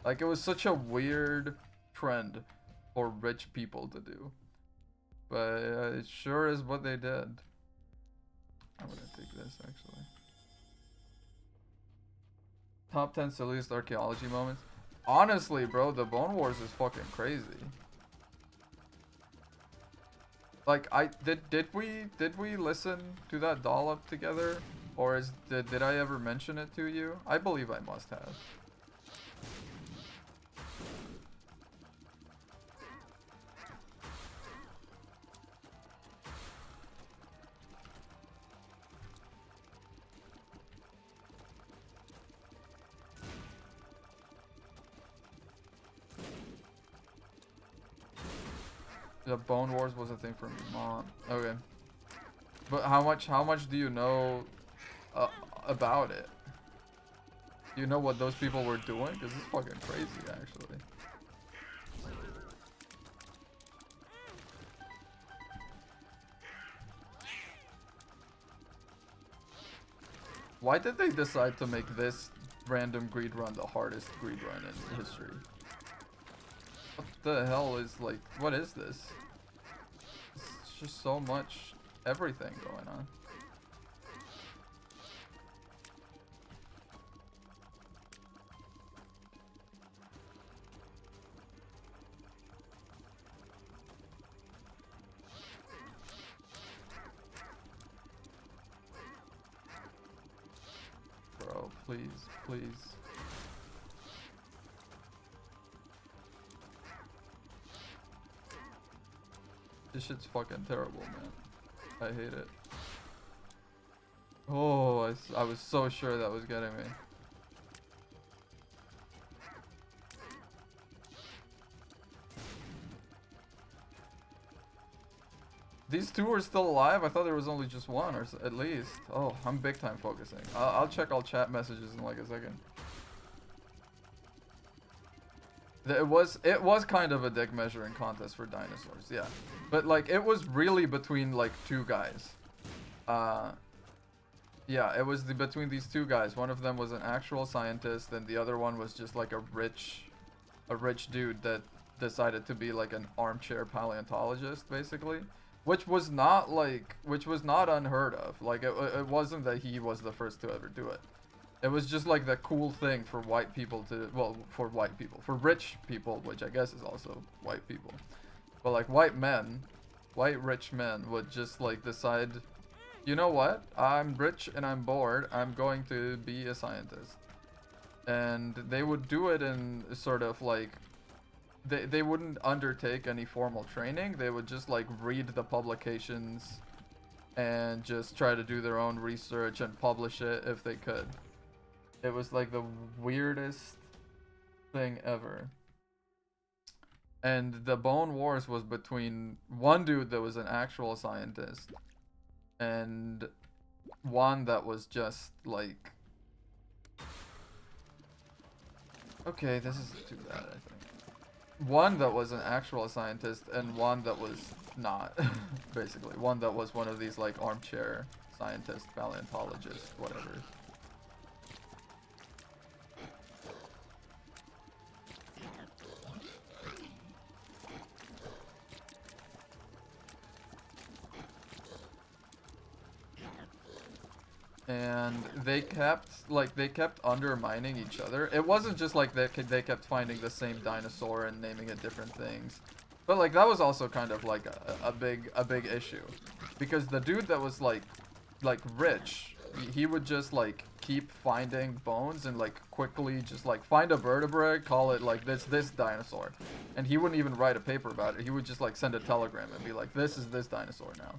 Like, it was such a weird trend for rich people to do. But it sure is what they did. I'm gonna take this, actually. Top 10 silliest archaeology moments. Honestly, bro, the Bone Wars is fucking crazy. Like, did we listen to that dollop together? Or did I ever mention it to you? I believe I must have. The Bone Wars was a thing for mom. Okay. But how much do you know about it? Do you know what those people were doing? Because it's fucking crazy, actually. Why did they decide to make this random greed run the hardest greed run in history? the hell is like, what is this? It's just so much everything going on. Bro, please, please. This shit's fucking terrible, man. I hate it. Oh, I was so sure that was getting me. These two are still alive? I thought there was only just one, or at least. Oh, I'm big time focusing. I'll check all chat messages in like a second. It was kind of a dick measuring contest for dinosaurs, yeah. But like it was really between like two guys. Yeah, it was between these two guys. One of them was an actual scientist, and the other one was just like a rich dude that decided to be like an armchair paleontologist, basically. Which was not unheard of. Like it wasn't that he was the first to ever do it. It was just like the cool thing for white people to, well, for rich people, which I guess is also white people. But like white rich men would just like decide, you know what? I'm rich and I'm bored. I'm going to be a scientist. And they would do it in sort of like, they wouldn't undertake any formal training. They would just like read the publications and just try to do their own research and publish it if they could. It was like the weirdest thing ever. And the Bone Wars was between one dude that was an actual scientist and one that was just like, okay, this is too bad, I think. One that was an actual scientist and one that was not, basically. One that was one of these like armchair scientist, paleontologist, whatever. And they kept undermining each other. It wasn't just like they kept finding the same dinosaur and naming it different things, but like that was also kind of like a big issue, because the dude that was like rich, he would just like keep finding bones and like quickly just like find a vertebrate, call it like this dinosaur, and he wouldn't even write a paper about it. He would just like send a telegram and be like, this is this dinosaur now.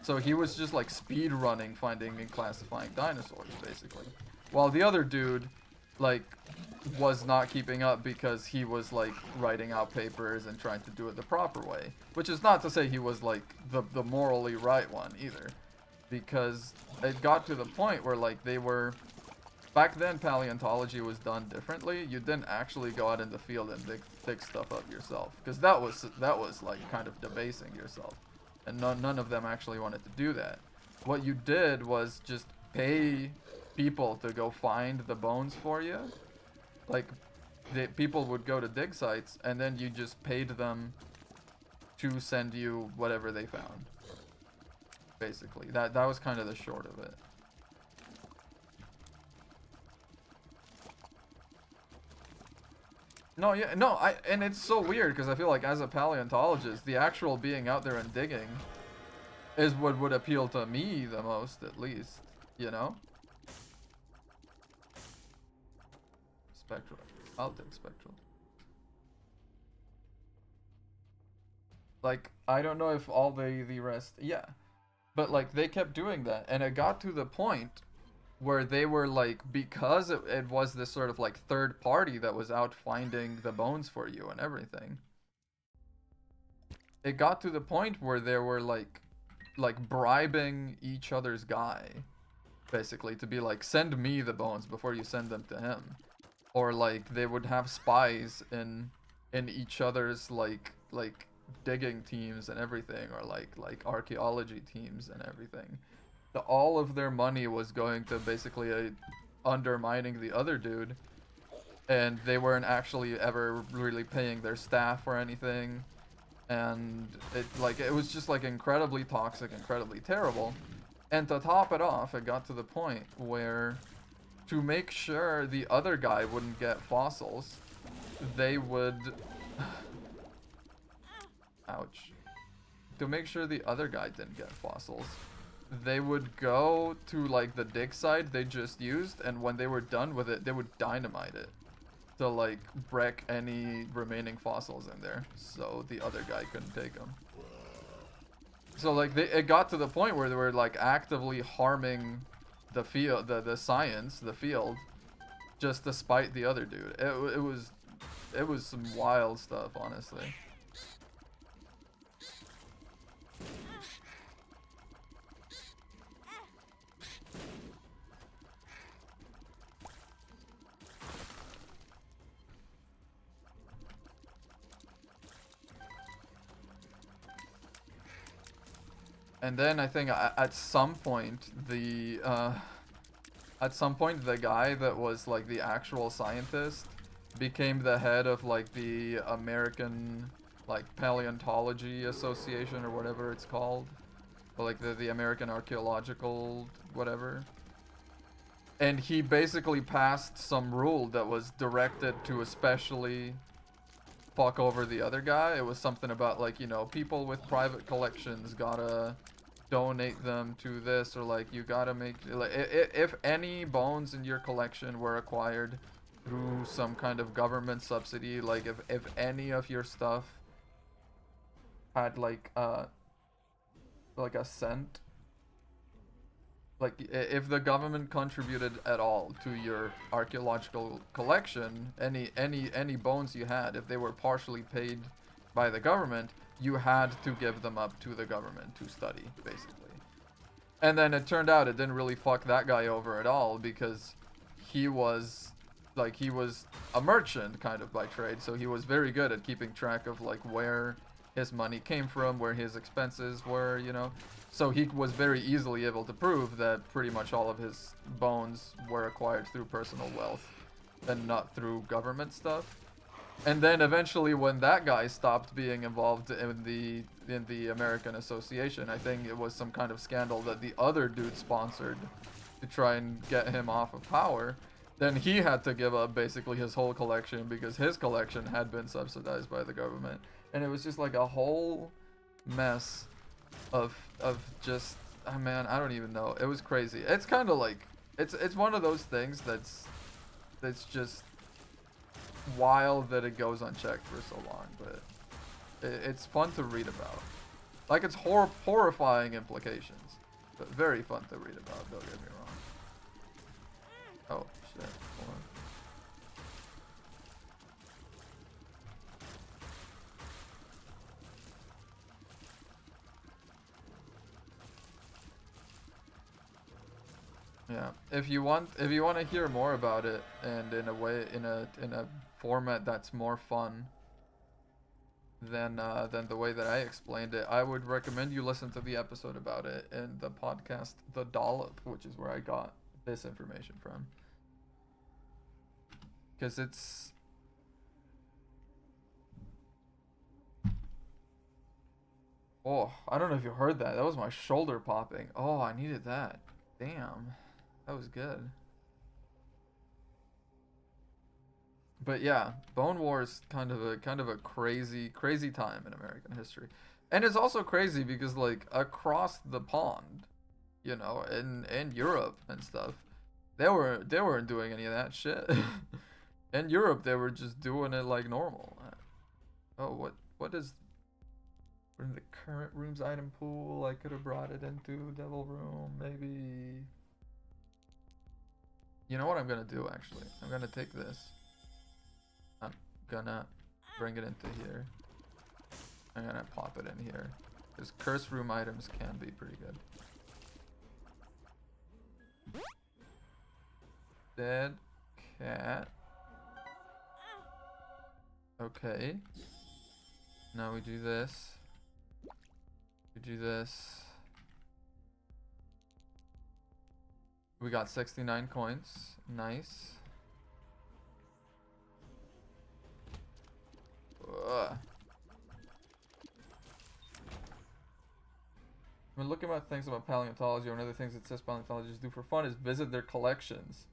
So he was just like speed running, finding and classifying dinosaurs, basically. While the other dude, like, was not keeping up because he was like writing out papers and trying to do it the proper way. Which is not to say he was like the morally right one either. Because it got to the point where like they were, back then paleontology was done differently. You didn't actually go out in the field and dig stuff up yourself. Because that was like kind of debasing yourself. And none of them actually wanted to do that. What you did was just pay people to go find the bones for you. Like, people would go to dig sites, and then you just paid them to send you whatever they found. Basically, that was kind of the short of it. No, yeah, no, and it's so weird because I feel like as a paleontologist, the actual being out there and digging is what would appeal to me the most, at least, you know? Spectral. I'll take spectral. Like, I don't know if all the rest, yeah. But like, they kept doing that, and it got to the point where they were like, because it was this sort of like third party that was out finding the bones for you and everything. It got to the point where they were like bribing each other's guy, basically, to be like, send me the bones before you send them to him. Or like they would have spies in each other's like digging teams and everything, or like archaeology teams and everything. All of their money was going to basically undermining the other dude, and they weren't actually ever really paying their staff or anything, and it was just like incredibly toxic, incredibly terrible. And to top it off, it got to the point where, to make sure the other guy wouldn't get fossils, they would ouch. To make sure the other guy didn't get fossils, they would go to like the dig site they just used, and when they were done with it, they would dynamite it to like wreck any remaining fossils in there, so the other guy couldn't take them. So like it got to the point where they were like actively harming the field, the science, the field, just to spite the other dude. It was some wild stuff, honestly. And then I think at some point the guy that was like the actual scientist became the head of like the American like Paleontology Association or whatever it's called, or like the American Archaeological whatever. And he basically passed some rule that was directed to especially fuck over the other guy. It was something about like, you know, people with private collections gotta donate them to this, or like you gotta make like if any bones in your collection were acquired through some kind of government subsidy, like if any of your stuff had like a cent, like if the government contributed at all to your archaeological collection, any bones you had, if they were partially paid by the government, you had to give them up to the government to study, basically. And then it turned out it didn't really fuck that guy over at all, because he was a merchant kind of by trade, so he was very good at keeping track of like where his money came from, where his expenses were, you know. So he was very easily able to prove that pretty much all of his bones were acquired through personal wealth and not through government stuff. And then eventually when that guy stopped being involved in the American Association, I think it was some kind of scandal that the other dude sponsored to try and get him off of power, then he had to give up basically his whole collection because his collection had been subsidized by the government. And it was just like a whole mess of just, oh man, I don't even know. It was crazy. It's kind of like, it's one of those things that's just wild that it goes unchecked for so long, but it's fun to read about. Like, it's horrifying implications, but very fun to read about, don't get me wrong. Oh shit, hold on. Yeah, if you want to hear more about it, and in a way, in a format that's more fun than the way that I explained it, I would recommend you listen to the episode about it in the podcast The Dollop, which is where I got this information from. Because it's... Oh, I don't know if you heard that. That was my shoulder popping. Oh, I needed that. Damn. That was good. But yeah, Bone War is kind of a crazy time in American history. And it's also crazy because like across the pond, you know, in Europe and stuff, they weren't doing any of that shit. In Europe they were just doing it like normal. Oh, what is in the current room's item pool? I could have brought it into Devil Room, maybe. You know what I'm gonna do actually? I'm gonna take this. I'm gonna bring it into here. I'm gonna pop it in here. Because curse room items can be pretty good. Dead cat. Okay. Now we do this. We do this. We got 69 coins. Nice. Ugh. When looking at things about paleontology, one of the things it says paleontologists do for fun is visit their collections.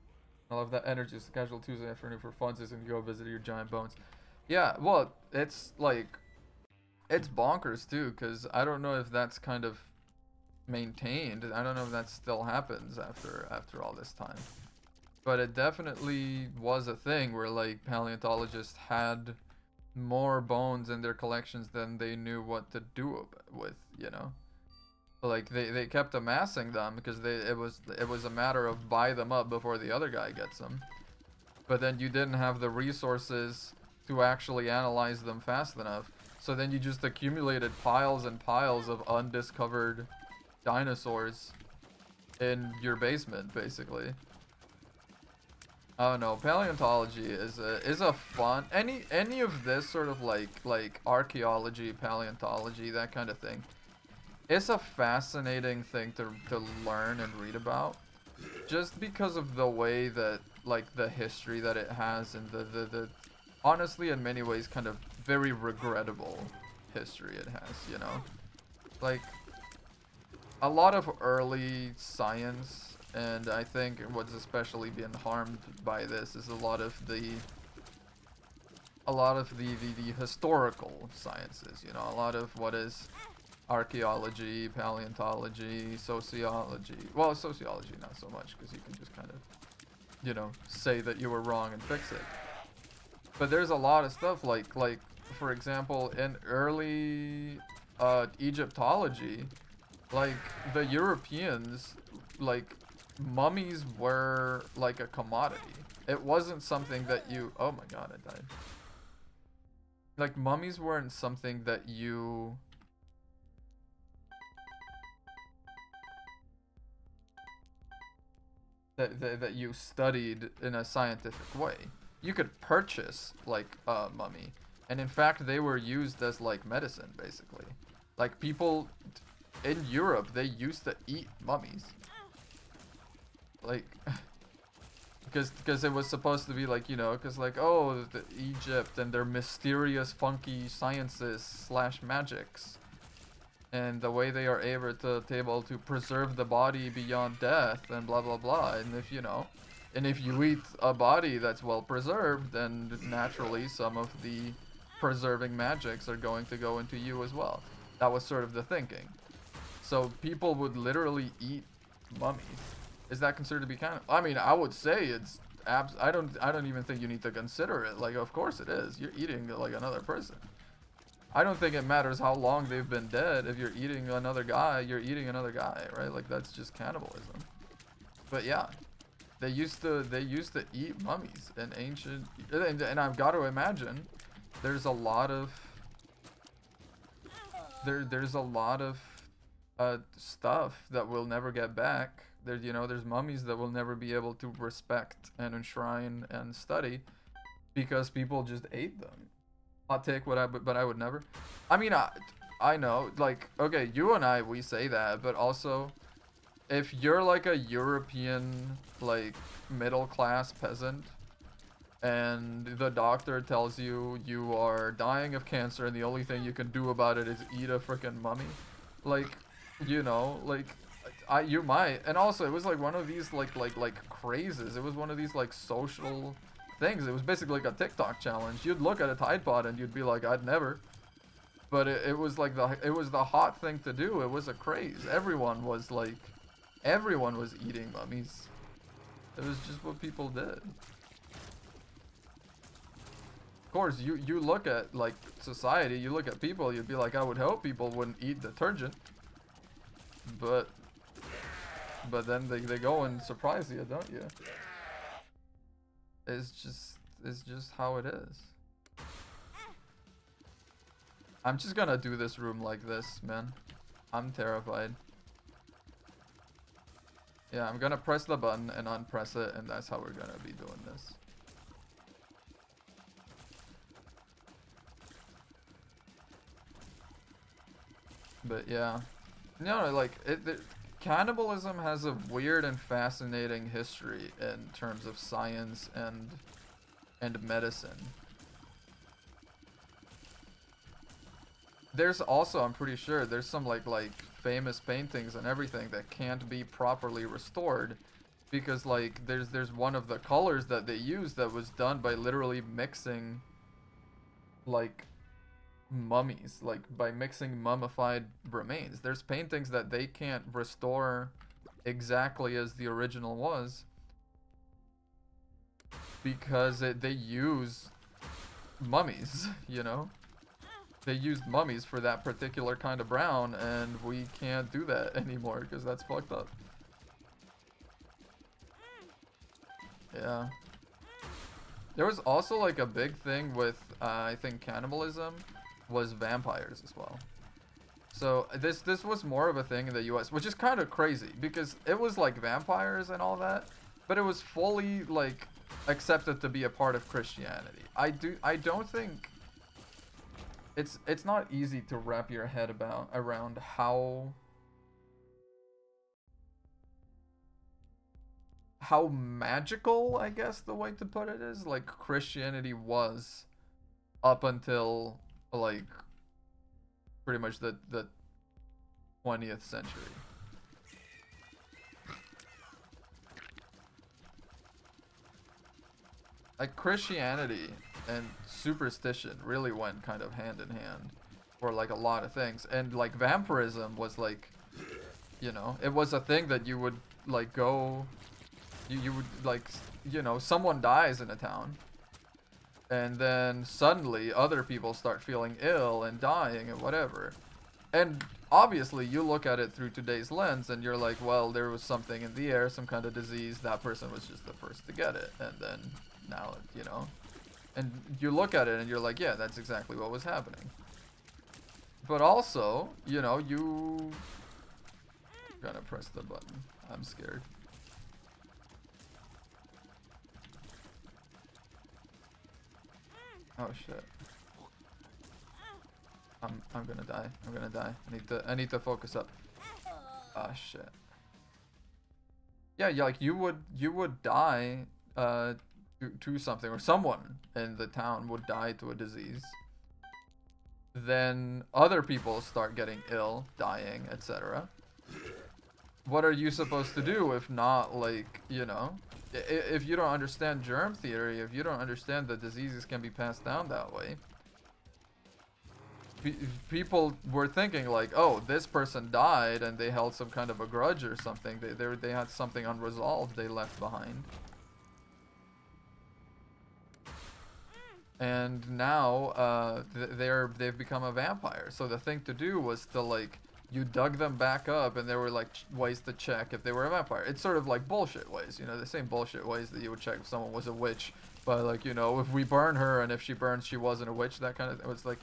I love that energy. It's a casual Tuesday afternoon for fun, and you go visit your giant bones. Yeah, well, it's like, it's bonkers too, because I don't know if that's kind of maintained. I don't know if that still happens after all this time. But it definitely was a thing where like paleontologists had more bones in their collections than they knew what to do with, you know. Like they kept amassing them because it was a matter of buy them up before the other guy gets them. But then you didn't have the resources to actually analyze them fast enough. So then you just accumulated piles and piles of undiscovered dinosaurs in your basement, basically. Oh no, paleontology is a fun, any of this sort of like archaeology, paleontology, that kind of thing. It's a fascinating thing to learn and read about, just because of the way that like the history that it has and the honestly in many ways kind of very regrettable history it has, you know. Like a lot of early science, and I think what's especially been harmed by this is a lot of the historical sciences, you know, a lot of what is archaeology, paleontology, sociology. Well, sociology not so much, because you can just kind of, you know, say that you were wrong and fix it. But there's a lot of stuff like for example, in early Egyptology, like the Europeans, like mummies were like a commodity. It wasn't something that you, oh my god, I died. Like mummies weren't something that you that you studied in a scientific way. You could purchase like a mummy, and in fact they were used as like medicine, basically. Like people in Europe, they used to eat mummies, like because it was supposed to be like, you know, because like, oh, Egypt and their mysterious funky sciences slash magics, and the way they are able to preserve the body beyond death and blah blah blah. And if you know, and if you eat a body that's well preserved, then naturally some of the preserving magics are going to go into you as well. That was sort of the thinking. So people would literally eat mummies. Is that considered to be kind of? I mean, I would say it's I don't even think you need to consider it. Like, of course it is. You're eating like another person. I don't think it matters how long they've been dead. If you're eating another guy, you're eating another guy, right? Like that's just cannibalism. But yeah, they used to eat mummies in ancient, and I've got to imagine there's a lot of there's a lot of stuff that we'll never get back. There's, you know, there's mummies that we'll never be able to respect and enshrine and study because people just ate them. Hot take, but I would never. I mean, I know, like, okay, you and I, we say that, but also, if you're like a European, like, middle-class peasant, and the doctor tells you you are dying of cancer and the only thing you can do about it is eat a freaking mummy, like, you know, like, you might. And also, it was like one of these like crazes. It was one of these like social things. It was basically like a TikTok challenge. You'd look at a Tide Pod and you'd be like, I'd never. But it was like it was the hot thing to do. It was a craze. Everyone was eating mummies. It was just what people did. Of course, you look at like society, you look at people, you'd be like, I would hope people wouldn't eat detergent. But then they go and surprise you, don't you? It's just how it is. I'm just gonna do this room like this, man. I'm terrified. Yeah, I'm gonna press the button and unpress it, and that's how we're gonna be doing this. But yeah, no, like cannibalism has a weird and fascinating history in terms of science and medicine. There's also, I'm pretty sure, there's some like famous paintings and everything that can't be properly restored because like there's one of the colors that they used that was done by literally mixing like mummies, like by mixing mummified remains. There's paintings that they can't restore exactly as the original was because they use mummies, you know? They used mummies for that particular kind of brown, and we can't do that anymore because that's fucked up. Yeah. There was also like a big thing with, I think cannibalism was vampires as well. So this was more of a thing in the US, which is kind of crazy because it was like vampires and all that, but it was fully like accepted to be a part of Christianity. I don't think it's not easy to wrap your head around how magical, I guess the way to put it is, like Christianity was up until like pretty much the 20th century. Like Christianity and superstition really went kind of hand in hand for like a lot of things, and like vampirism was like, you know, it was a thing that you would like go, you would like, you know, someone dies in a town and then suddenly other people start feeling ill and dying and whatever, and obviously you look at it through today's lens and you're like, well, there was something in the air, some kind of disease, that person was just the first to get it, and then now, you know, and you look at it and you're like, yeah, that's exactly what was happening. But also, you know, you gotta press the button. I'm scared. Oh shit. I'm gonna die. I'm gonna die. I need to focus up. Ah shit. Yeah, like you would die to something, or someone in the town would die to a disease. Then other people start getting ill, dying, etc. What are you supposed to do if not, like, you know, if you don't understand germ theory, if you don't understand that diseases can be passed down that way? People were thinking like, oh, this person died and they held some kind of a grudge or something. They had something unresolved they left behind. And now they've become a vampire. So the thing to do was to, like, you dug them back up, and there were like ways to check if they were a vampire. It's sort of like bullshit ways, you know, the same bullshit ways that you would check if someone was a witch. But like, you know, if we burn her and if she burns, she wasn't a witch. That kind of, it was like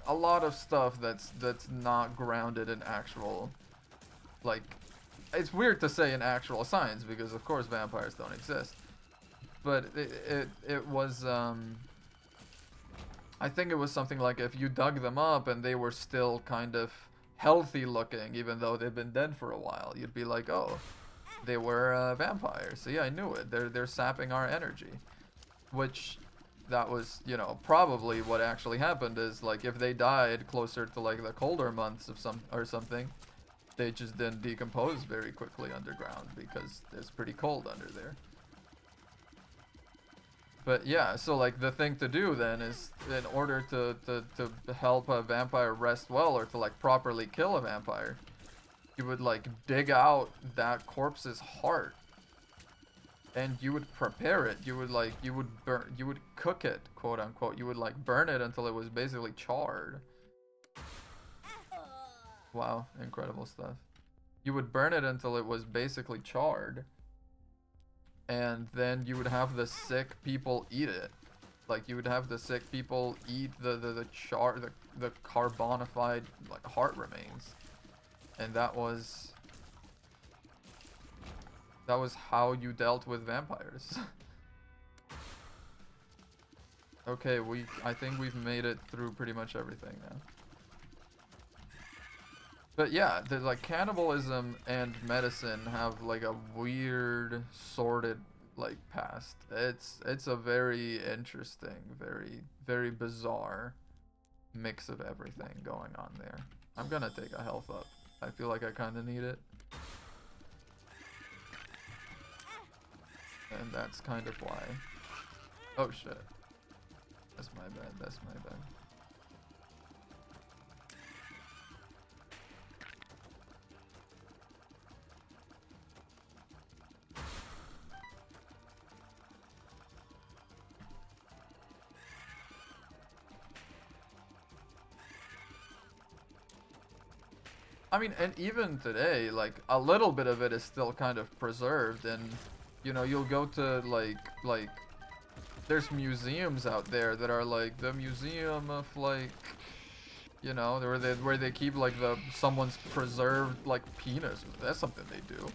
a lot of stuff that's not grounded in actual, like, it's weird to say in actual science because of course vampires don't exist. But it was I think it was something like if you dug them up and they were still kind of healthy looking, even though they've been dead for a while, you'd be like, oh, they were vampires. So yeah, I knew it. They're sapping our energy, which that was, you know, probably what actually happened is, like, if they died closer to like the colder months of something, they just didn't decompose very quickly underground because it's pretty cold under there. But yeah, so like the thing to do then is, in order to help a vampire rest well, or to like properly kill a vampire, you would like dig out that corpse's heart and you would prepare it. You would like, you would cook it, quote unquote. You would like burn it until it was basically charred. Wow, incredible stuff. You would burn it until it was basically charred. And then you would have the sick people eat it. Like, you would have the sick people eat the carbonified, like, heart remains. And that was how you dealt with vampires. Okay, I think we've made it through pretty much everything now. But yeah, there's like cannibalism and medicine have like a weird, sordid, like, past. It's a very interesting, very bizarre mix of everything going on there. I'm gonna take a health up. I feel like I kind of need it. And that's kind of why. Oh shit. That's my bad, that's my bad. I mean, and even today, like, a little bit of it is still kind of preserved, and, you know, you'll go to, like, there's museums out there that are, like, the museum of, like, you know, where they keep, like, someone's preserved, like, penis. That's something they do,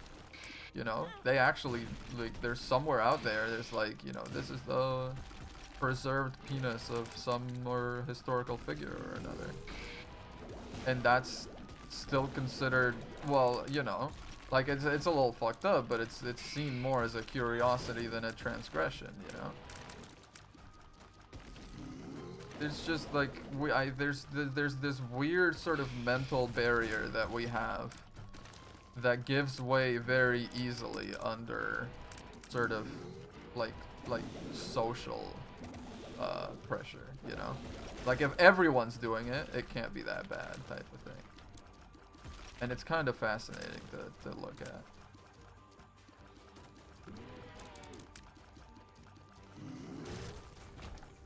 you know? They actually, like, there's somewhere out there, there's, like, you know, this is the preserved penis of some or historical figure or another. And that's still considered, well, you know, like it's a little fucked up, but it's seen more as a curiosity than a transgression, you know. It's just like there's this weird sort of mental barrier that we have that gives way very easily under sort of like social pressure, you know. Like if everyone's doing it, it can't be that bad type of thing. And it's kind of fascinating to look at.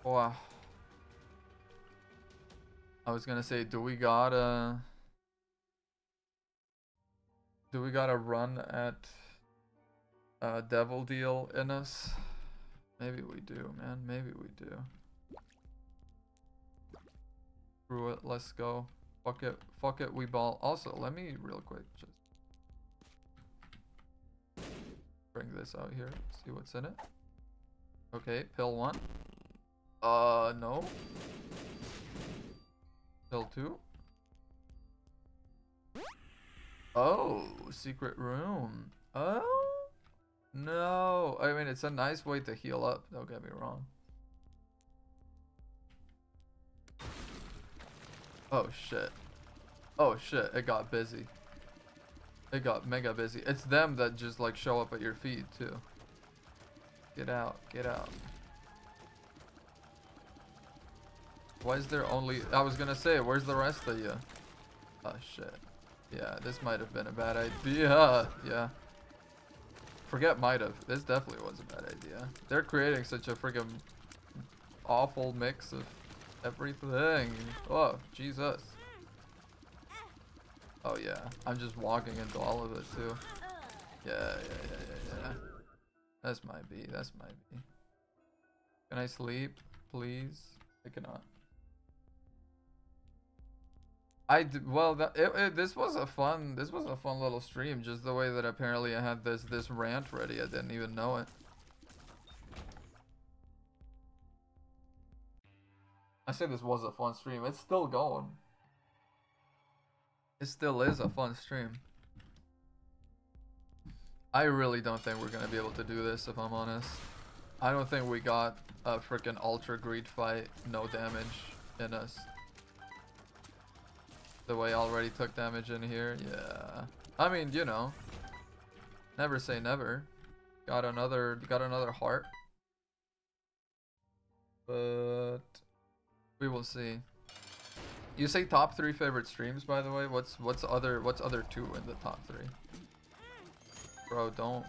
Wow. I was gonna say, do we gotta run at Devil Deal in us? Maybe we do, man. Maybe we do. Screw it, let's go. Fuck it, we ball. Also, let me real quick just bring this out here, see what's in it. Okay, pill 1. No. Pill 2. Oh, secret room. Oh, no. I mean, it's a nice way to heal up, don't get me wrong. Oh shit. Oh shit, it got busy. It got mega busy. It's them that just like show up at your feed too. Get out, get out. Why is there only, I was gonna say, where's the rest of you? Oh shit. Yeah, this might have been a bad idea. Yeah. Forget might have. This definitely was a bad idea. They're creating such a freaking awful mix of everything. Oh, Jesus. Oh yeah, I'm just walking into all of it too. Yeah. That's my B, that's my B. Can I sleep, please? I cannot. Well, this was a fun little stream, just the way that apparently I had this rant ready, I didn't even know it. I said this was a fun stream. It's still going. It still is a fun stream. I really don't think we're gonna be able to do this, if I'm honest. I don't think we got a freaking ultra greed fight, no damage in us. The way I already took damage in here, yeah. I mean, you know, never say never. Got another heart, but we will see. You say top 3 favorite streams, by the way. What's other 2 in the top 3? Bro, don't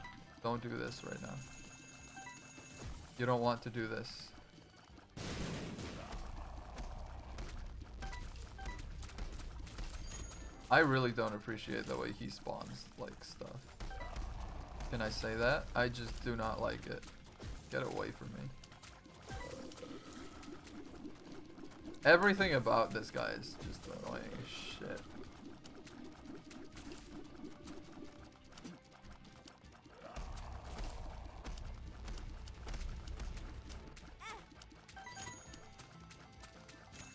do this right now. You don't want to do this. I really don't appreciate the way he spawns like stuff. Can I say that? I just do not like it. Get away from me. Everything about this guy is just annoying as shit.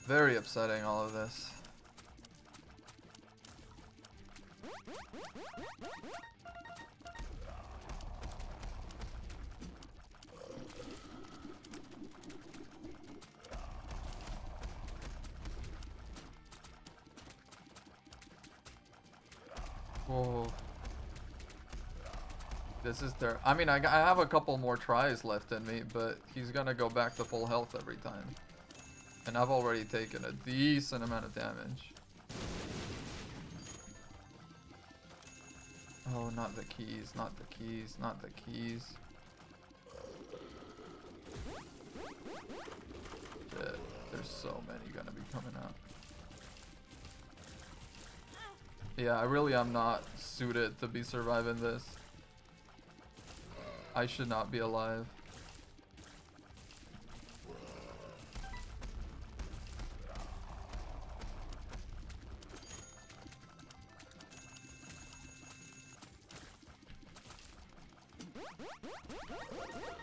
Very upsetting, all of this. This is there. I mean, I have a couple more tries left in me, but he's gonna go back to full health every time. And I've already taken a decent amount of damage. Oh, not the keys, not the keys, not the keys. Shit, there's so many gonna be coming out. Yeah, I really am not suited to be surviving this. I should not be alive.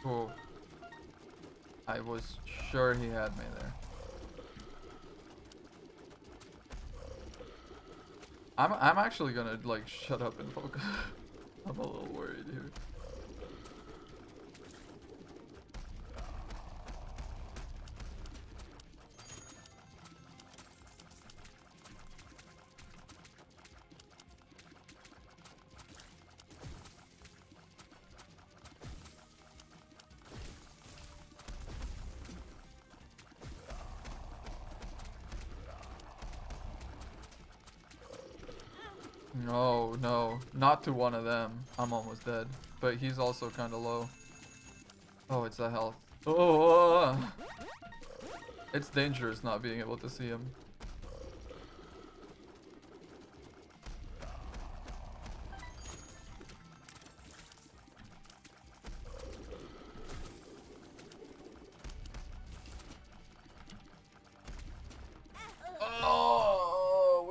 Oh. I was sure he had me there. I'm actually gonna like shut up and focus. I'm a little worried here. No, no, not to one of them. I'm almost dead, but he's also kind of low. Oh, it's the health. Oh, it's dangerous not being able to see him.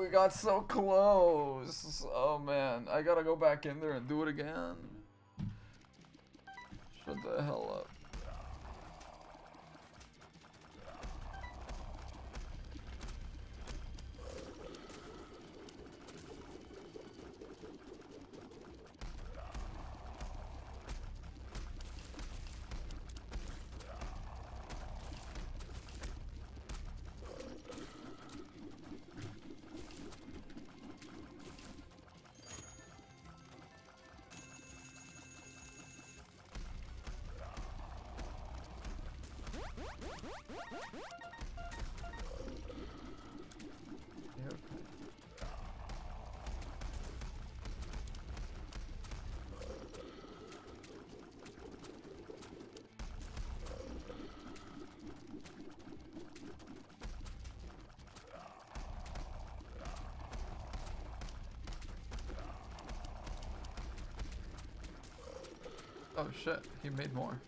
Got so close. Oh man, I gotta go back in there and do it again. Shut the hell up. Oh shit, he made more.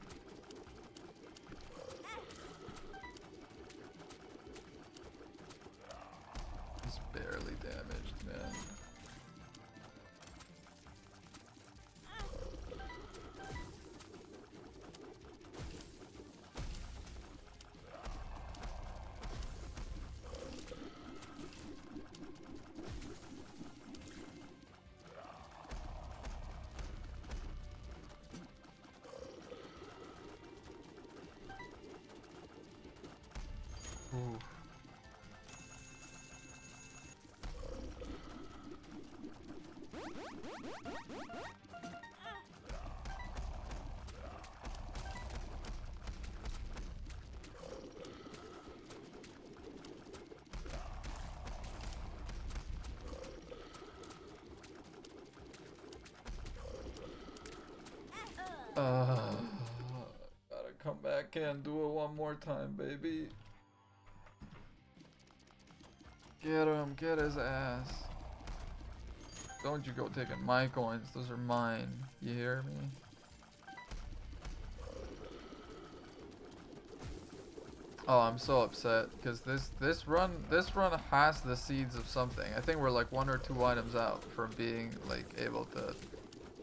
He's barely damaged, man. Ooh. Gotta come back and do it one more time, baby. Get him, get his ass. Don't you go taking my coins, those are mine. You hear me? Oh, I'm so upset because this run has the seeds of something. I think we're like 1 or 2 items out from being like able to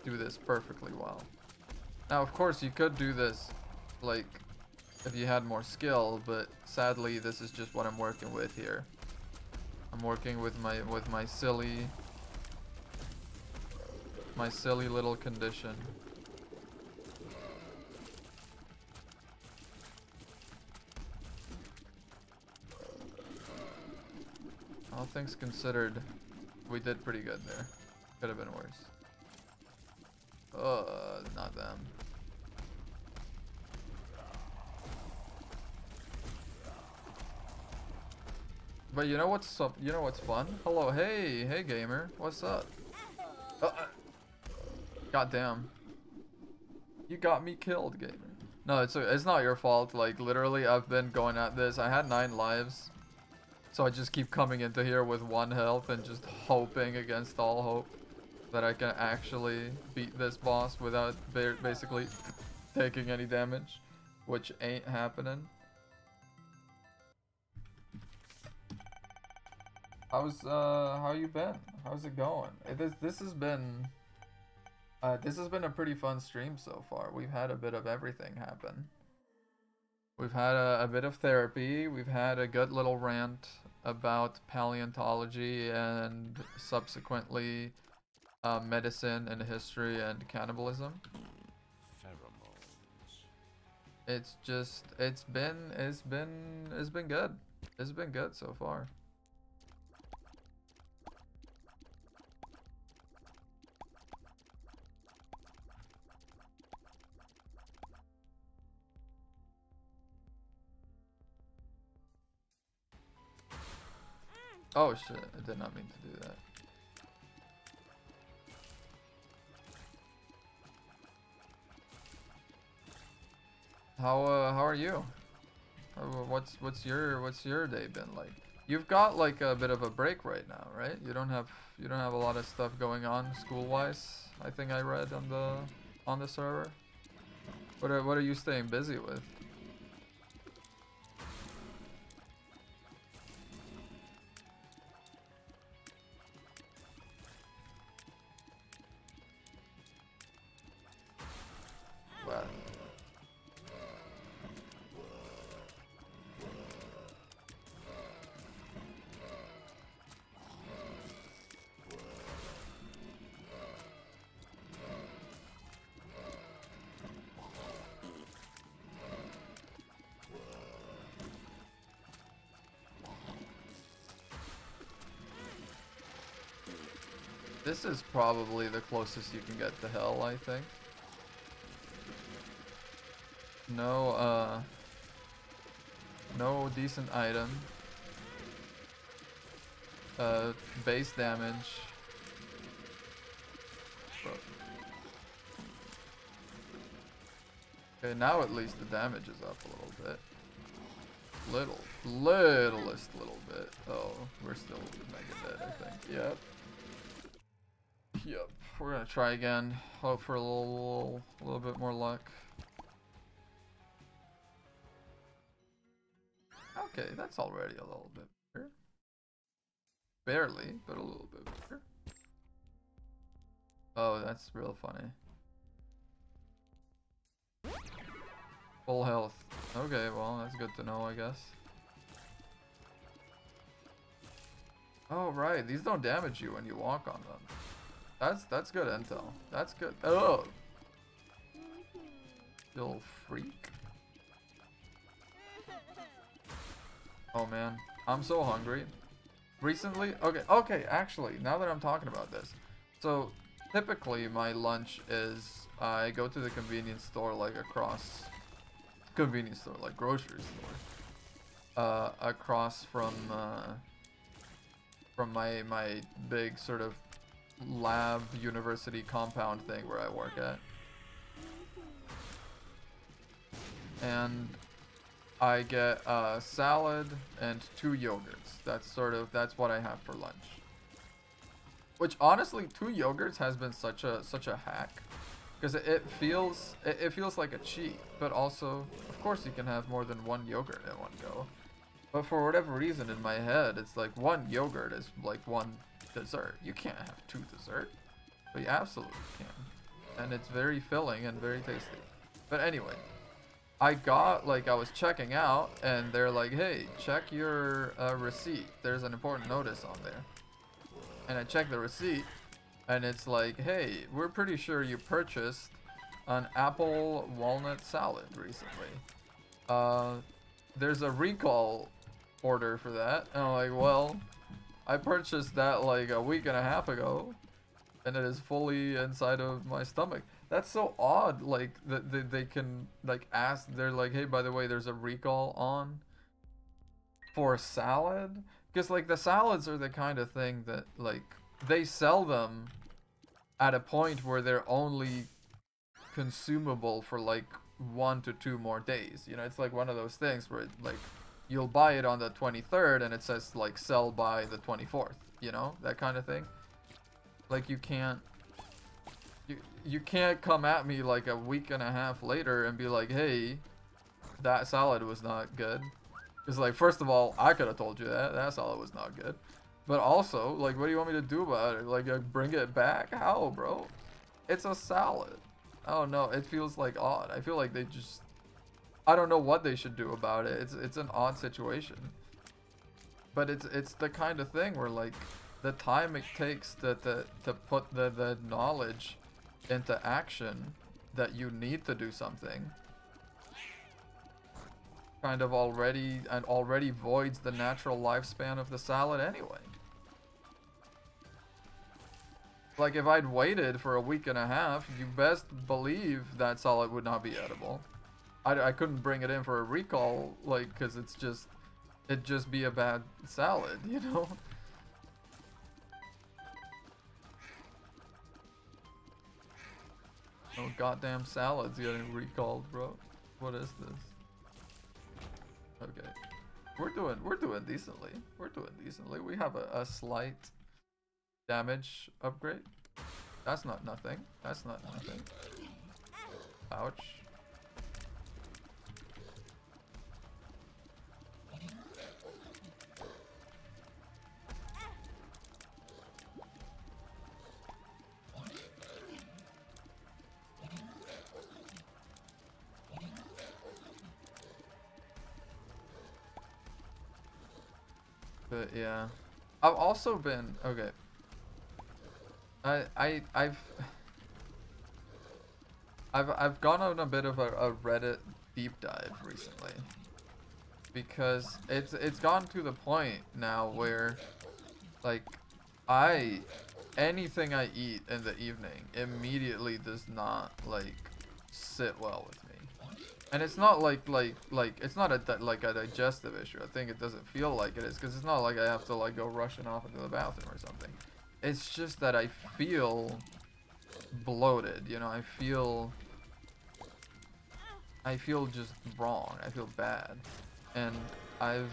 do this perfectly well. Now, of course, you could do this like if you had more skill, but sadly, this is just what I'm working with here. I'm working with my silly little condition. All things considered, we did pretty good there. Could have been worse. But you know what's up? You know what's fun? Hello, hey gamer, what's up? Goddamn, you got me killed, gamer. No, it's not your fault. Like literally, I've been going at this. I had 9 lives, so I just keep coming into here with 1 health and just hoping against all hope that I can actually beat this boss without basically taking any damage, which ain't happening. How you been? How's it going? This has been a pretty fun stream so far. We've had a bit of everything happen. We've had a bit of therapy. We've had a good little rant about paleontology and subsequently medicine and history and cannibalism. It's been good. It's been good so far. Oh shit, I did not mean to do that. How are you? What's your day been like? You've got like a bit of a break right now, right? You don't have a lot of stuff going on school-wise. I think I read on the server. What are you staying busy with? Well, this is probably the closest you can get to hell, I think. No, no decent item. Base damage. Okay, now at least the damage is up a little bit. Littlest little bit. Oh, we're still mega dead, I think. Yep. Yep. We're gonna try again. Hope for a little bit more luck. Okay, that's already a little bit better. Barely, but a little bit better. Oh, that's real funny. Full health. Okay, well, that's good to know, I guess. Oh, right. These don't damage you when you walk on them. That's good intel. That's good. Oh! You little freak. Oh man, I'm so hungry. Recently, okay, actually, now that I'm talking about this, so typically my lunch is I go to the convenience store, like grocery store, across from my big sort of lab university compound thing where I work at, and I get a salad and 2 yogurts. That's what I have for lunch. Which honestly, 2 yogurts has been such a hack, because it feels like a cheat, but also of course you can have more than 1 yogurt in one go. But for whatever reason in my head, it's like 1 yogurt is like 1 dessert. You can't have 2 dessert, but you absolutely can, and it's very filling and very tasty. But anyway. I was checking out, and they're like, hey, check your receipt. There's an important notice on there. And I checked the receipt, and it's like, hey, we're pretty sure you purchased an apple walnut salad recently. There's a recall order for that. And I'm like, well, I purchased that like a week and a half ago, and it is fully inside of my stomach. That's so odd, like, that they can, like, ask, they're like, hey, by the way, there's a recall on for salad? Because, like, the salads are the kind of thing that, like, they sell them at a point where they're only consumable for, like, 1 to 2 more days. You know, it's like one of those things where, like, you'll buy it on the 23rd and it says, like, sell by the 24th. You know, that kind of thing. Like, you can't come at me, like, a week and a half later and be like, hey, that salad was not good. Because, like, first of all, I could have told you that salad was not good. But also, like, what do you want me to do about it? Like, bring it back? How, bro? It's a salad. I don't know. It feels, like, odd. I feel like they just... I don't know what they should do about it. It's an odd situation. But it's the kind of thing where, like, the time it takes to put the knowledge into action that you need to do something kind of already voids the natural lifespan of the salad anyway. Like, if I'd waited for a week and a half, you best believe that salad would not be edible. I couldn't bring it in for a recall, like, because it'd just be a bad salad, you know? No goddamn salads getting recalled, bro. What is this? Okay. We're doing decently. We're doing decently. We have a slight damage upgrade. That's not nothing. That's not nothing. Ouch. But yeah, I've also been okay. I've gone on a bit of a Reddit deep dive recently because it's gone to the point now where, like, anything I eat in the evening immediately does not, like, sit well with me. And it's not like it's not a digestive issue. I think it doesn't feel like it is, because it's not like I have to, like, go rushing off into the bathroom or something. It's just that I feel bloated, you know. I feel just wrong. I feel bad. And I've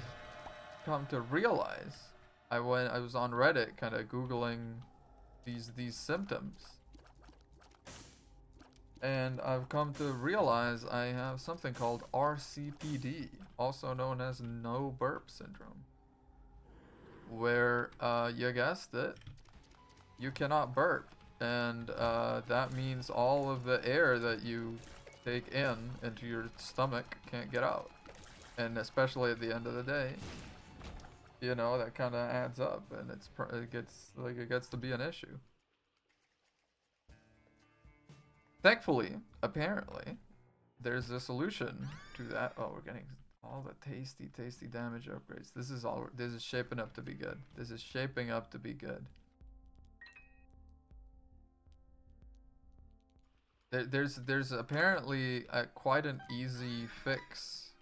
come to realize, I was on Reddit kind of googling these symptoms. And I've come to realize I have something called RCPD, also known as no burp syndrome, where, you guessed it, you cannot burp. And that means all of the air that you take into your stomach can't get out. And especially at the end of the day, you know, that kind of adds up, and it gets to be an issue. Thankfully, apparently, there's a solution to that. Oh, we're getting all the tasty damage upgrades. This is shaping up to be good. This is shaping up to be good. There's apparently quite an easy fix.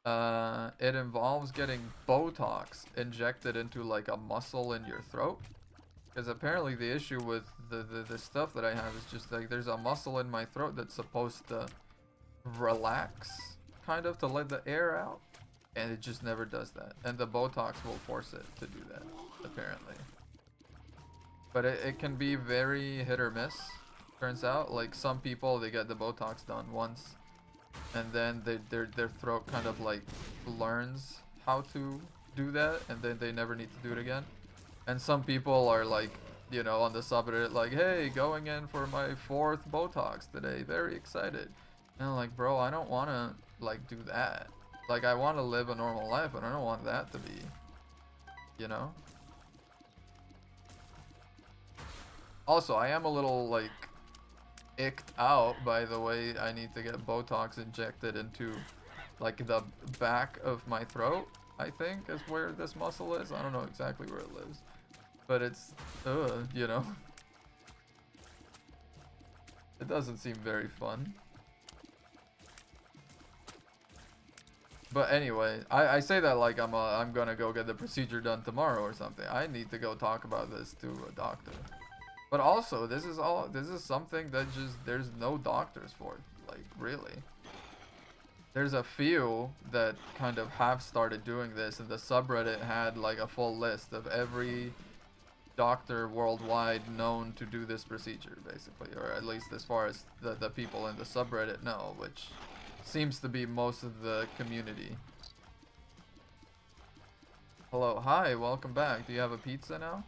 It involves getting Botox injected into, like, a muscle in your throat. Because apparently the issue with the stuff that I have is just, like, there's a muscle in my throat that's supposed to relax, kind of, to let the air out. And it just never does that. And the Botox will force it to do that, apparently. But it can be very hit or miss, turns out. Like, some people, they get the Botox done once, and then their throat kind of, like, learns how to do that, and then they never need to do it again. And some people are, like, you know, on the subreddit, like, hey, going in for my 4th Botox today, very excited. And I'm like, bro, I don't want to, like, do that. Like, I want to live a normal life, but I don't want that to be, you know? Also, I am a little, like, icked out by the way I need to get Botox injected into, like, the back of my throat, I think, is where this muscle is. I don't know exactly where it lives. But it's, you know. It doesn't seem very fun. But anyway, I say that like I'm gonna go get the procedure done tomorrow or something. I need to go talk about this to a doctor. But also, this is something that just there's no doctors for, like really. There's a few that kind of have started doing this, and the subreddit had like a full list of every doctor worldwide known to do this procedure, basically, or at least as far as the people in the subreddit know, which seems to be most of the community. Hello, hi, welcome back. Do you have a pizza now?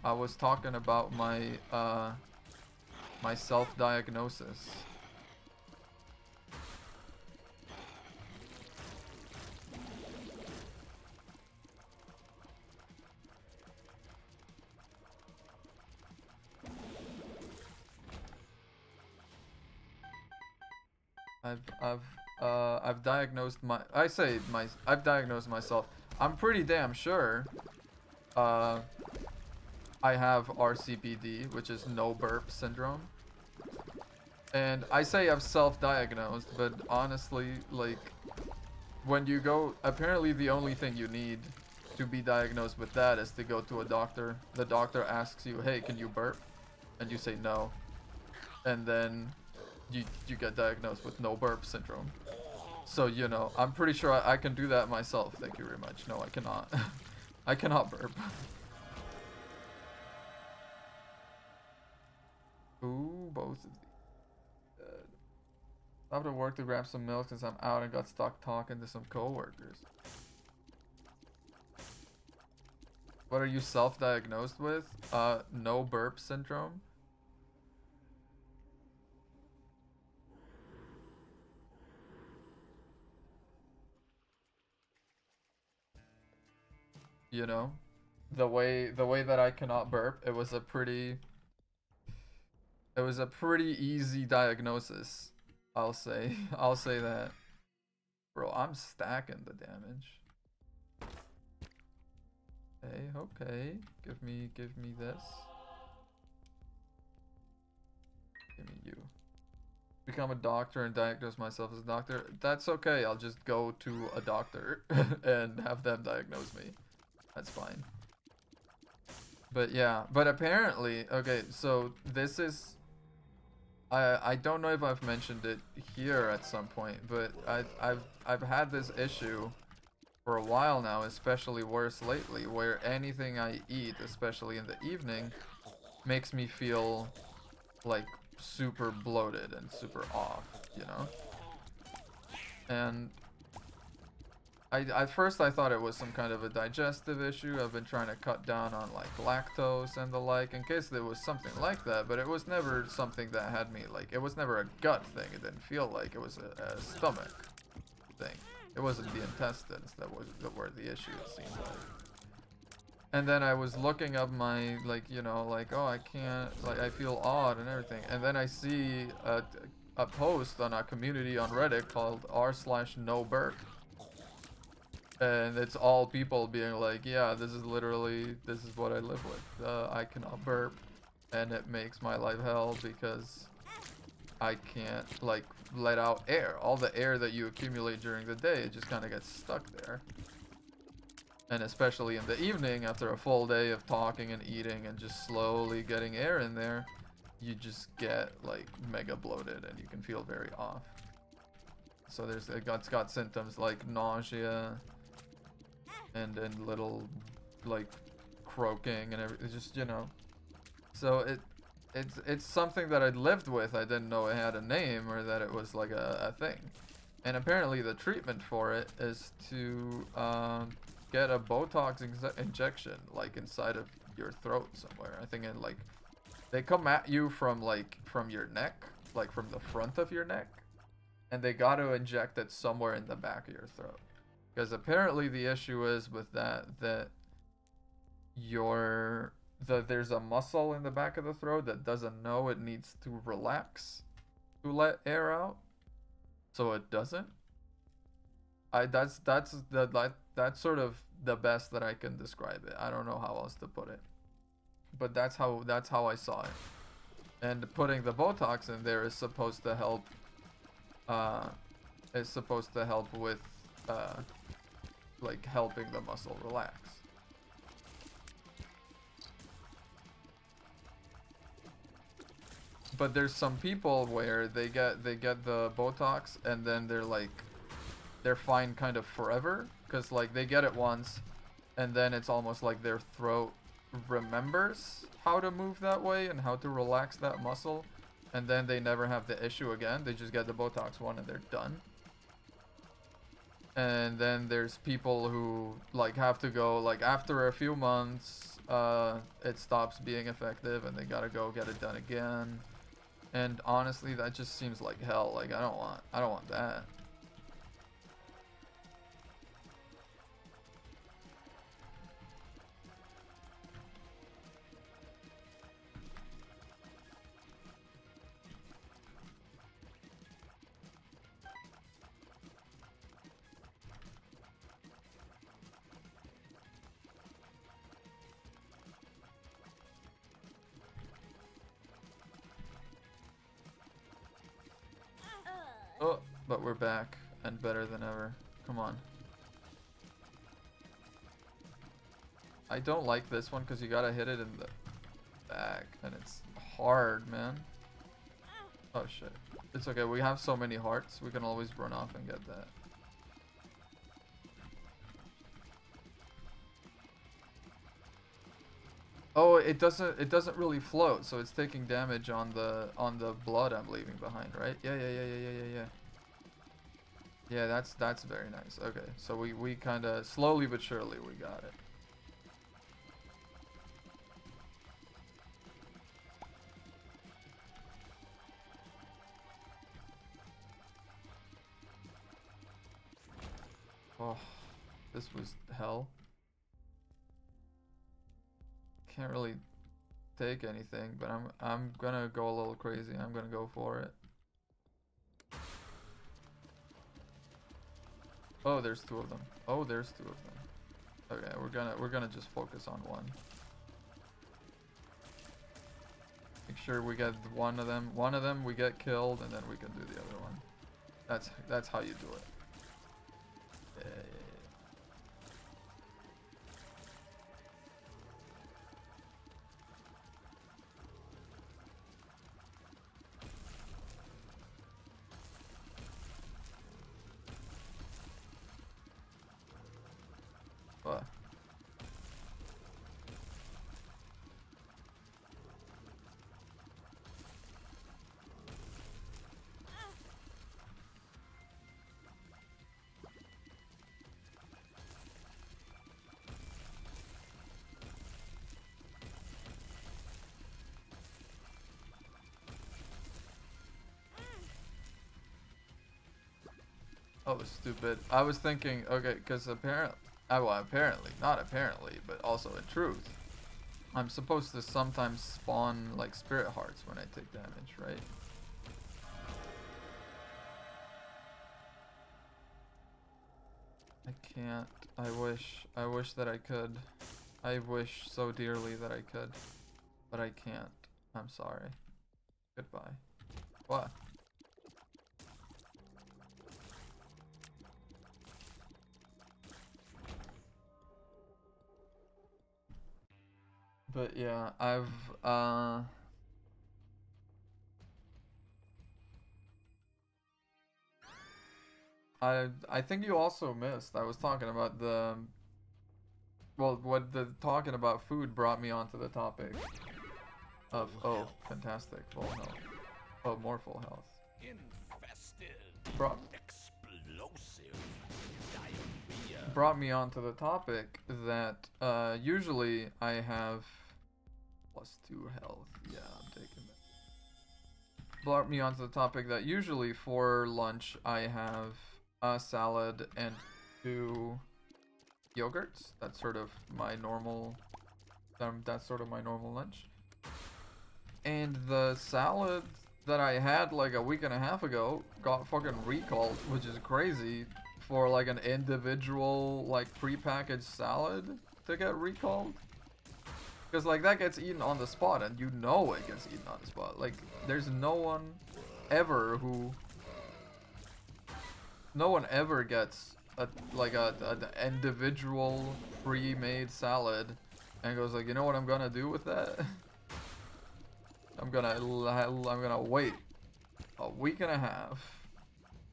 I was talking about my my self-diagnosis. I've diagnosed I've diagnosed myself. I'm pretty damn sure I have RCPD, which is no burp syndrome. And I say I've self-diagnosed, but honestly, like, when you go, apparently the only thing you need to be diagnosed with that is to go to a doctor. The doctor asks you, hey, can you burp? And you say no. And then you get diagnosed with no burp syndrome. So, you know, I'm pretty sure I can do that myself. Thank you very much. No, I cannot. I cannot burp. Ooh, both of these. I have to work to grab some milk since I'm out and got stuck talking to some coworkers. What are you self-diagnosed with? No burp syndrome. You know, the way that I cannot burp, it was a pretty easy diagnosis. I'll say I'll say that. Bro, I'm stacking the damage. Okay. Give me this. Give me you. Become a doctor and diagnose myself as a doctor. That's okay. I'll just go to a doctor and have them diagnose me. That's fine. But yeah, but apparently, okay, so this is, I don't know if I've mentioned it here at some point, but I've had this issue for a while now, especially worse lately, where anything I eat, especially in the evening, makes me feel like super bloated and super off, you know? And at first I thought it was some kind of a digestive issue. I've been trying to cut down on like lactose and the like in case there was something like that, but it was never something that had me like, it was never a gut thing. It didn't feel like it was a stomach thing. It wasn't the intestines that were the issue, it seemed like. And then I was looking up my, like, you know, like, oh, I can't, like, I feel odd and everything. And then I see a post on a community on Reddit called r/noburp. And it's all people being like, yeah, this is what I live with. I cannot burp, and it makes my life hell because I can't, like, let out air. All the air that you accumulate during the day, it just kind of gets stuck there. And especially in the evening, after a full day of talking and eating and just slowly getting air in there, you just get, like, mega bloated and you can feel very off. So it's got symptoms like nausea, and little, like, croaking and everything, just, you know. So it's something that I'd lived with. I didn't know it had a name or that it was like a thing. And apparently the treatment for it is to get a Botox injection, like, inside of your throat somewhere. I think like they come at you from your neck, like from the front of your neck, and they got to inject it somewhere in the back of your throat. Because apparently the issue is with that there's a muscle in the back of the throat that doesn't know it needs to relax to let air out, so it doesn't. That's sort of the best that I can describe it. I don't know how else to put it, but that's how I saw it. And putting the Botox in there is supposed to help is supposed to help with like helping the muscle relax. But there's some people where they get the Botox and then they're fine kind of forever, because like they get it once and then it's almost like their throat remembers how to move that way and how to relax that muscle, and then they never have the issue again. They just get the Botox one and they're done. And then there's people who like have to go like after a few months it stops being effective and they gotta go get it done again. And honestly, that just seems like hell. Like I don't want that. Oh, but we're back and better than ever. Come on. I don't like this one because you gotta hit it in the back and it's hard, man. Oh shit. It's okay, we have so many hearts, we can always run off and get that. Oh, it doesn't really float, so it's taking damage on the blood I'm leaving behind, right? Yeah. Yeah, that's very nice. Okay, so we kind of slowly but surely we got it. Oh, this was hell. Can't really take anything, but I'm gonna go a little crazy. I'm gonna go for it. Oh, there's two of them. Oh, there's two of them. Okay, we're gonna just focus on one. Make sure we get one of them. One of them we get killed, and then we can do the other one. That's how you do it. Yeah. What? Oh, stupid. I was thinking, okay, because apparently, well, apparently, not apparently, but also in truth, I'm supposed to sometimes spawn, like, spirit hearts when I take damage, right? I can't. I wish that I could. I wish so dearly that I could, but I can't. I'm sorry. Goodbye. What? But yeah, I think you also missed. I was talking about talking about food brought me onto the topic of fantastic, full health. Oh, more full health. Brought me onto the topic that usually I have +2 health. Yeah, I'm taking that. Brought me onto the topic that usually for lunch I have a salad and 2 yogurts. That's sort of my normal. That's sort of my normal lunch. And the salad that I had like a week and a half ago got fucking recalled, which is crazy for like an individual like prepackaged salad to get recalled. Because like that gets eaten on the spot, and you know it gets eaten on the spot. Like there's no one ever who No one ever gets an individual pre-made salad and goes like, you know what I'm gonna do with that? I'm gonna wait a week and a half,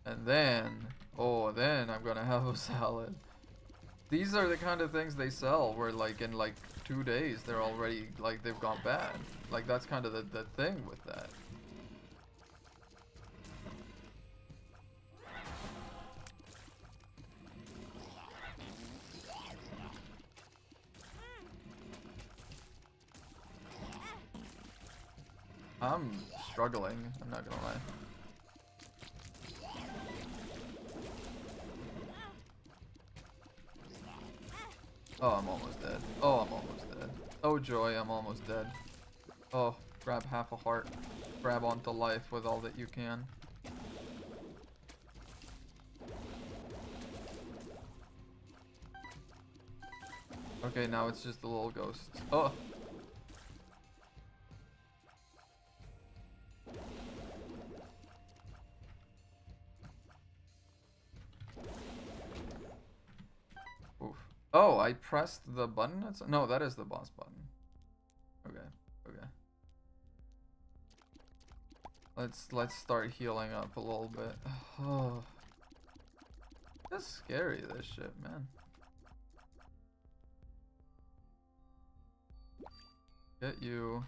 and then, oh, then I'm gonna have a salad. These are the kind of things they sell where like in like 2 days they're already like they've gone bad. Like that's kind of the thing with that. I'm struggling, I'm not gonna lie. Oh, I'm almost dead. Oh, I'm almost dead. Oh joy, I'm almost dead. Oh, grab half a heart. Grab onto life with all that you can. Okay, now it's just the little ghosts. Oh! Oof. Oh, I pressed the button? No, that is the boss button. Okay, okay. Let's start healing up a little bit. Oh. It's scary, this shit, man. Get you.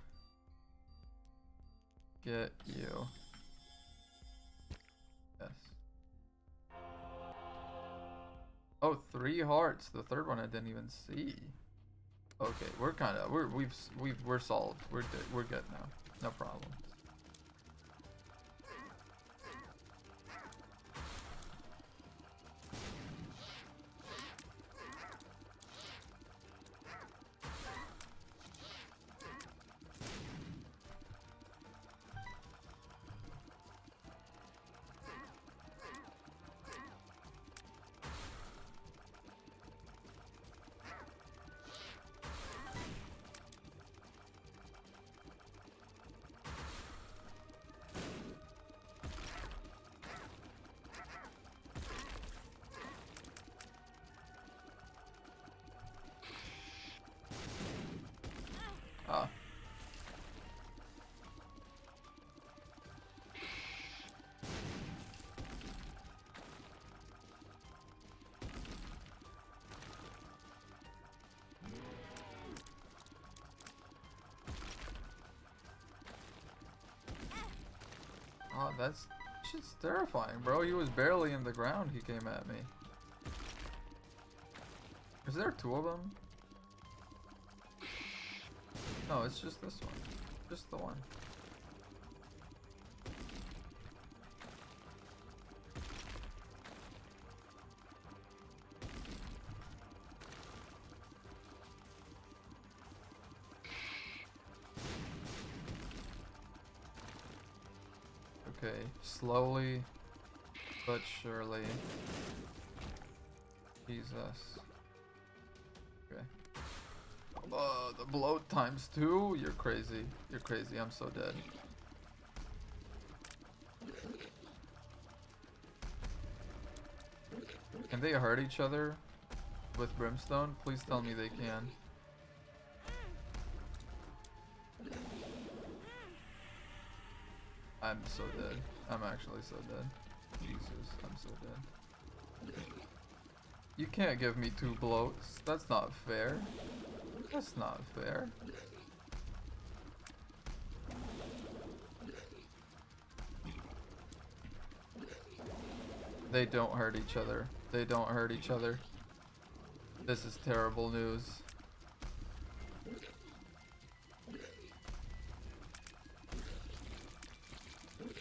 Get you. Yes. Oh, 3 hearts. The third one I didn't even see. Okay, we're solved. We're good now. No problem. Ah. Oh, that's shit's terrifying, bro. He was barely in the ground. He came at me. Is there 2 of them? No, it's just this one. Just the one. Okay, slowly but surely. Jesus. Okay. The bloat times 2? You're crazy. You're crazy. I'm so dead. Can they hurt each other with brimstone? Please tell me they can. I'm so dead. I'm actually so dead. Jesus, I'm so dead. You can't give me 2 bloats. That's not fair. That's not fair. They don't hurt each other. They don't hurt each other. This is terrible news.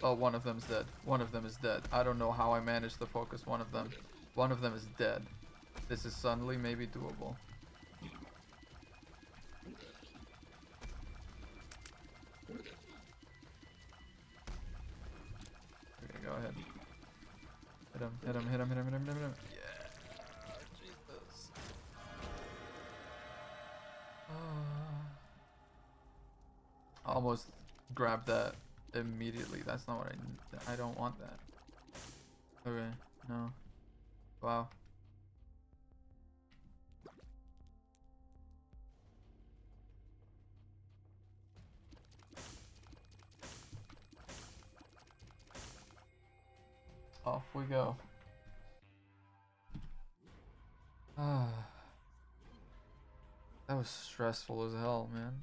Oh, one of them's dead. One of them is dead. I don't know how I managed to focus one of them. One of them is dead. This is suddenly maybe doable. Okay, go ahead. Hit him, hit him, hit him, hit him, hit him, hit him. Yeah, Jesus. Almost grabbed that immediately. That's not what I don't want that. Okay. No. Wow. Off we go. Ah. That was stressful as hell, man.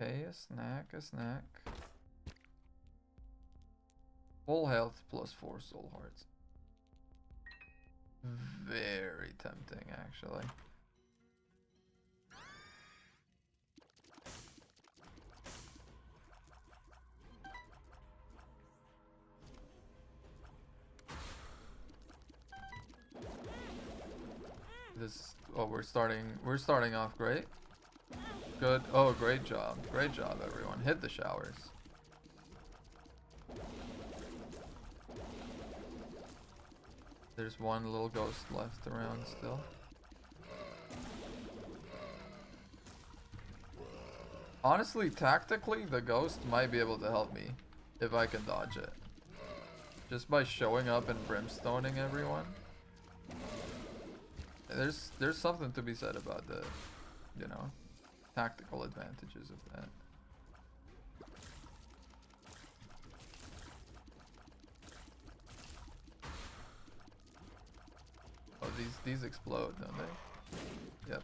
Okay, a snack, a snack. Full health plus 4 soul hearts. Very tempting, actually. This, oh, we're starting off great. Good. Oh, great job. Great job, everyone. Hit the showers. There's one little ghost left around still. Honestly, tactically, the ghost might be able to help me if I can dodge it. Just by showing up and brimstoning everyone. There's something to be said about the, you know, tactical advantages of that. Oh, these explode, don't they? Yep.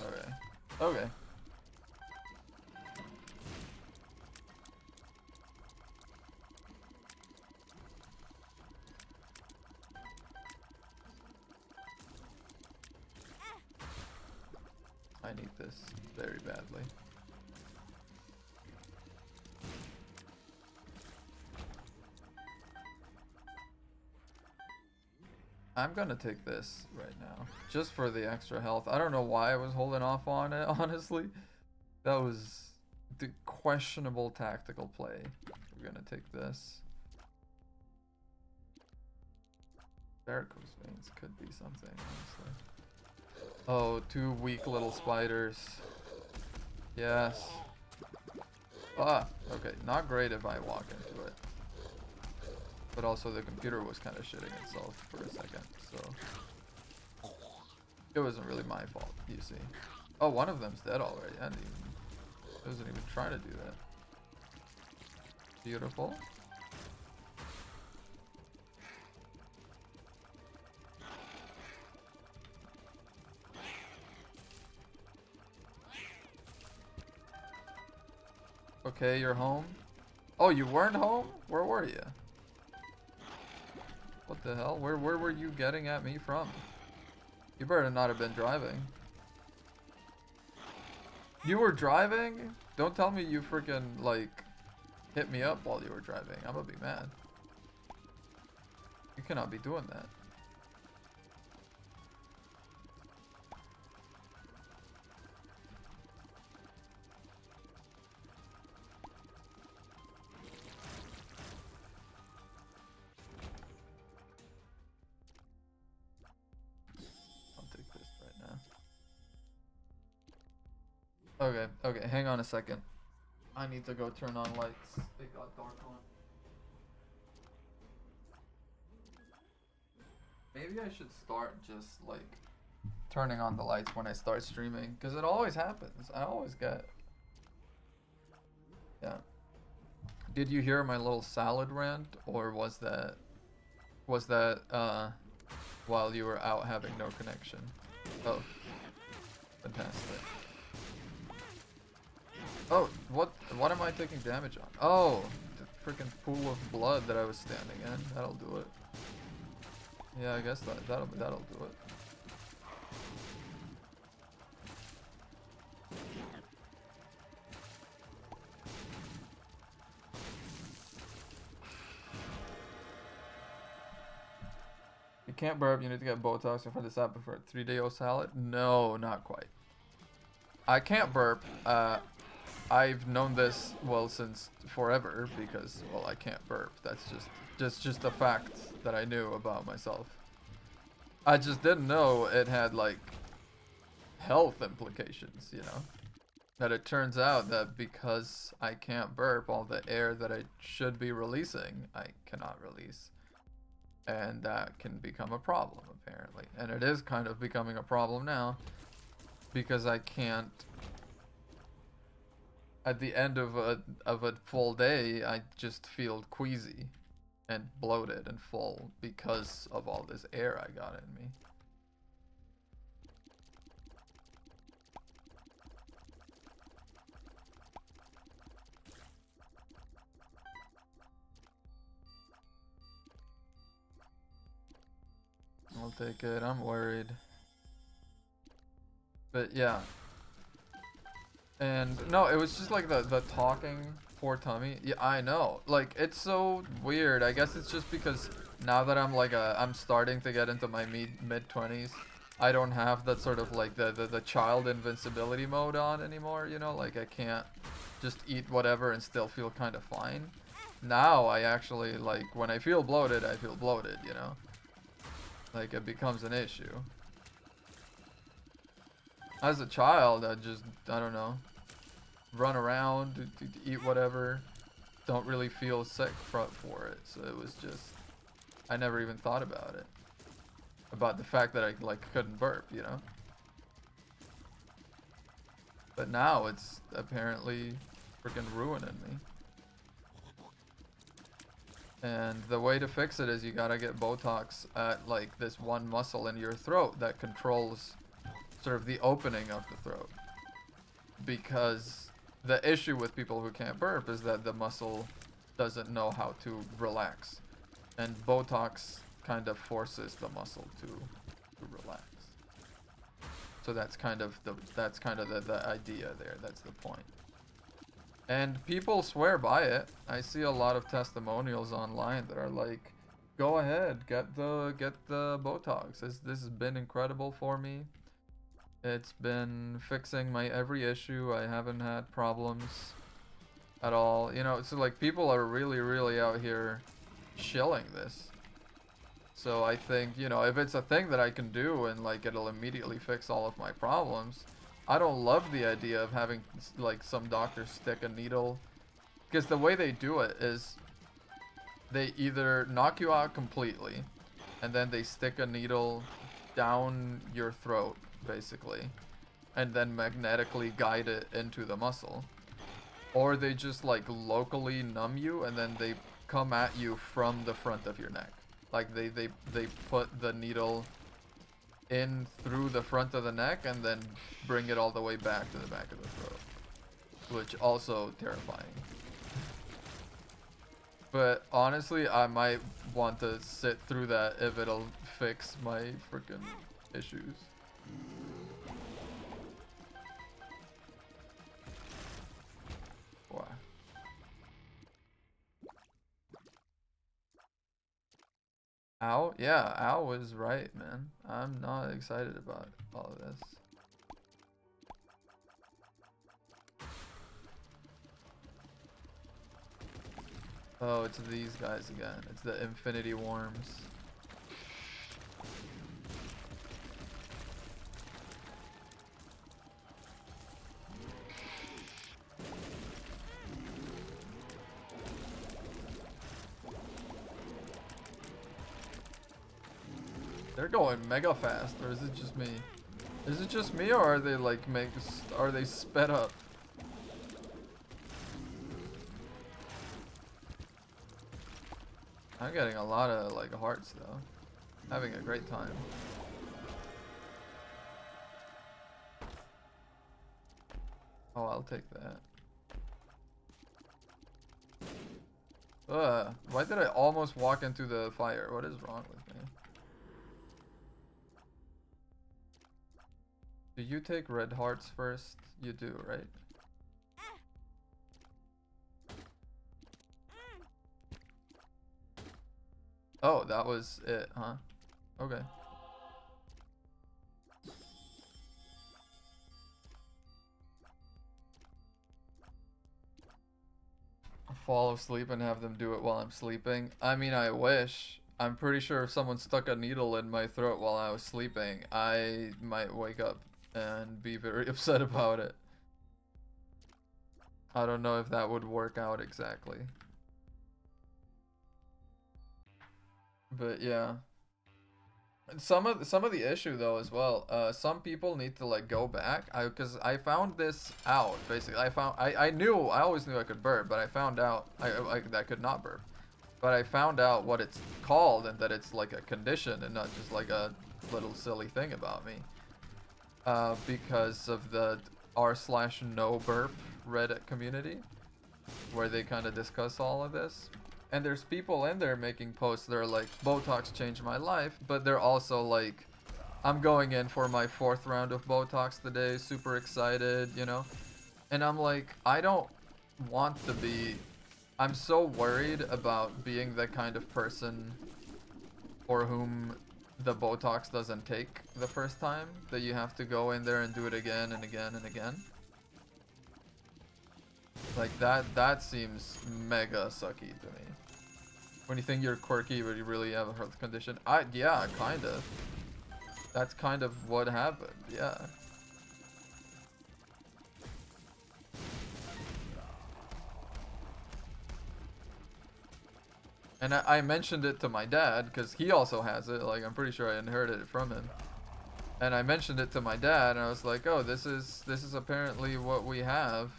Okay. Okay. I need this very badly. I'm gonna take this right now, just for the extra health. I don't know why I was holding off on it, honestly. That was the questionable tactical play. We're gonna take this. Varicose veins could be something, honestly. Oh, 2 weak little spiders. Yes. Ah, okay, not great if I walk into it. But also the computer was kind of shitting itself for a second, so it wasn't really my fault, you see. Oh, one of them's dead already. I wasn't even trying to do that. Beautiful. Okay, you're home. Oh, you weren't home? Where were you? What the hell? Where were you getting at me from? You better not have been driving. You were driving? Don't tell me you freaking, like, hit me up while you were driving. I'm gonna be mad. You cannot be doing that. Okay, okay, hang on a second. I need to go turn on lights. They got dark on. Maybe I should start just like turning on the lights when I start streaming, because it always happens. I always get. Yeah. Did you hear my little salad rant, or was that while you were out having no connection? Oh, fantastic. Oh, what am I taking damage on? Oh, the freaking pool of blood that I was standing in. That'll do it. Yeah, I guess that'll do it. You can't burp, you need to get Botox in front of this app for a 3-day-old salad? No, not quite. I can't burp. I've known this, well, since forever, because, well, I can't burp. That's just a fact that I knew about myself. I just didn't know it had, like, health implications, you know? that it turns out that because I can't burp, all the air that I should be releasing, I cannot release. And that can become a problem, apparently. And it is kind of becoming a problem now, because I can't... At the end of a full day, I just feel queasy and bloated and full because of all this air I got in me. I'll take it. I'm worried. But yeah. And no, it was just like the talking, poor tummy. Yeah, I know. Like, it's so weird. I guess it's just because now that I'm like I'm starting to get into my mid-20s, I don't have that sort of like the child invincibility mode on anymore, you know? Like, I can't just eat whatever and still feel kind of fine. Now I actually, like, when I feel bloated, I feel bloated, you know? Like, it becomes an issue. As a child, I don't know, run around, eat whatever, don't really feel sick for it. So it was just, I never even thought about it. About the fact that I, like, couldn't burp, you know? But now it's apparently freaking ruining me. And the way to fix it is you gotta get Botox at, like, this one muscle in your throat that controls sort of the opening of the throat. Because the issue with people who can't burp is that the muscle doesn't know how to relax. And Botox kind of forces the muscle to relax. So that's kind of the idea there. That's the point. And people swear by it. I see a lot of testimonials online that are like, "Go ahead, get the Botox. This has been incredible for me. It's been fixing my every issue. I haven't had problems at all." You know, so like people are really out here shilling this. So I think, you know, if it's a thing that I can do and like it'll immediately fix all of my problems, I don't love the idea of having like some doctor stick a needle, because the way they do it is they either knock you out completely and then they stick a needle down your throat basically and then magnetically guide it into the muscle, or they just like locally numb you and then they come at you from the front of your neck. Like they put the needle in through the front of the neck and then bring it all the way back to the back of the throat, which also terrifying. But honestly, I might want to sit through that if it'll fix my freaking issues. Wow. Ow? Yeah, Ow was right, man. I'm not excited about all of this. Oh, it's these guys again. It's the Infinity Worms. They're going mega fast, or is it just me? Is it just me, or are they like are they sped up? I'm getting a lot of like hearts though. Having a great time. Oh, I'll take that. Why did I almost walk into the fire? What is wrong with me? Do you take red hearts first? You do, right? Oh, that was it, huh? Okay. Fall asleep and have them do it while I'm sleeping. I mean, I wish. I'm pretty sure if someone stuck a needle in my throat while I was sleeping, I might wake up and be very upset about it. I don't know if that would work out exactly. But yeah. Some of the issue though as well, some people need to like go back. Because I found this out basically. I always knew I could burp, but I found out I could not burp. But I found out what it's called and that it's like a condition and not just like a little silly thing about me. Because of the r/no burp Reddit community, where they kind of discuss all of this. And there's people in there making posts that are like, Botox changed my life, but they're also like, I'm going in for my 4th round of Botox today, super excited, you know? And I'm like, I don't want to be, I'm so worried about being the kind of person for whom the Botox doesn't take the first time, that you have to go in there and do it again and again and again. Like that seems mega sucky to me. When you think you're quirky but you really have a health condition. Yeah, kind of. That's kind of what happened, yeah. And I mentioned it to my dad, because he also has it, like I'm pretty sure I inherited it from him. And I mentioned it to my dad, and I was like, oh, this is apparently what we have.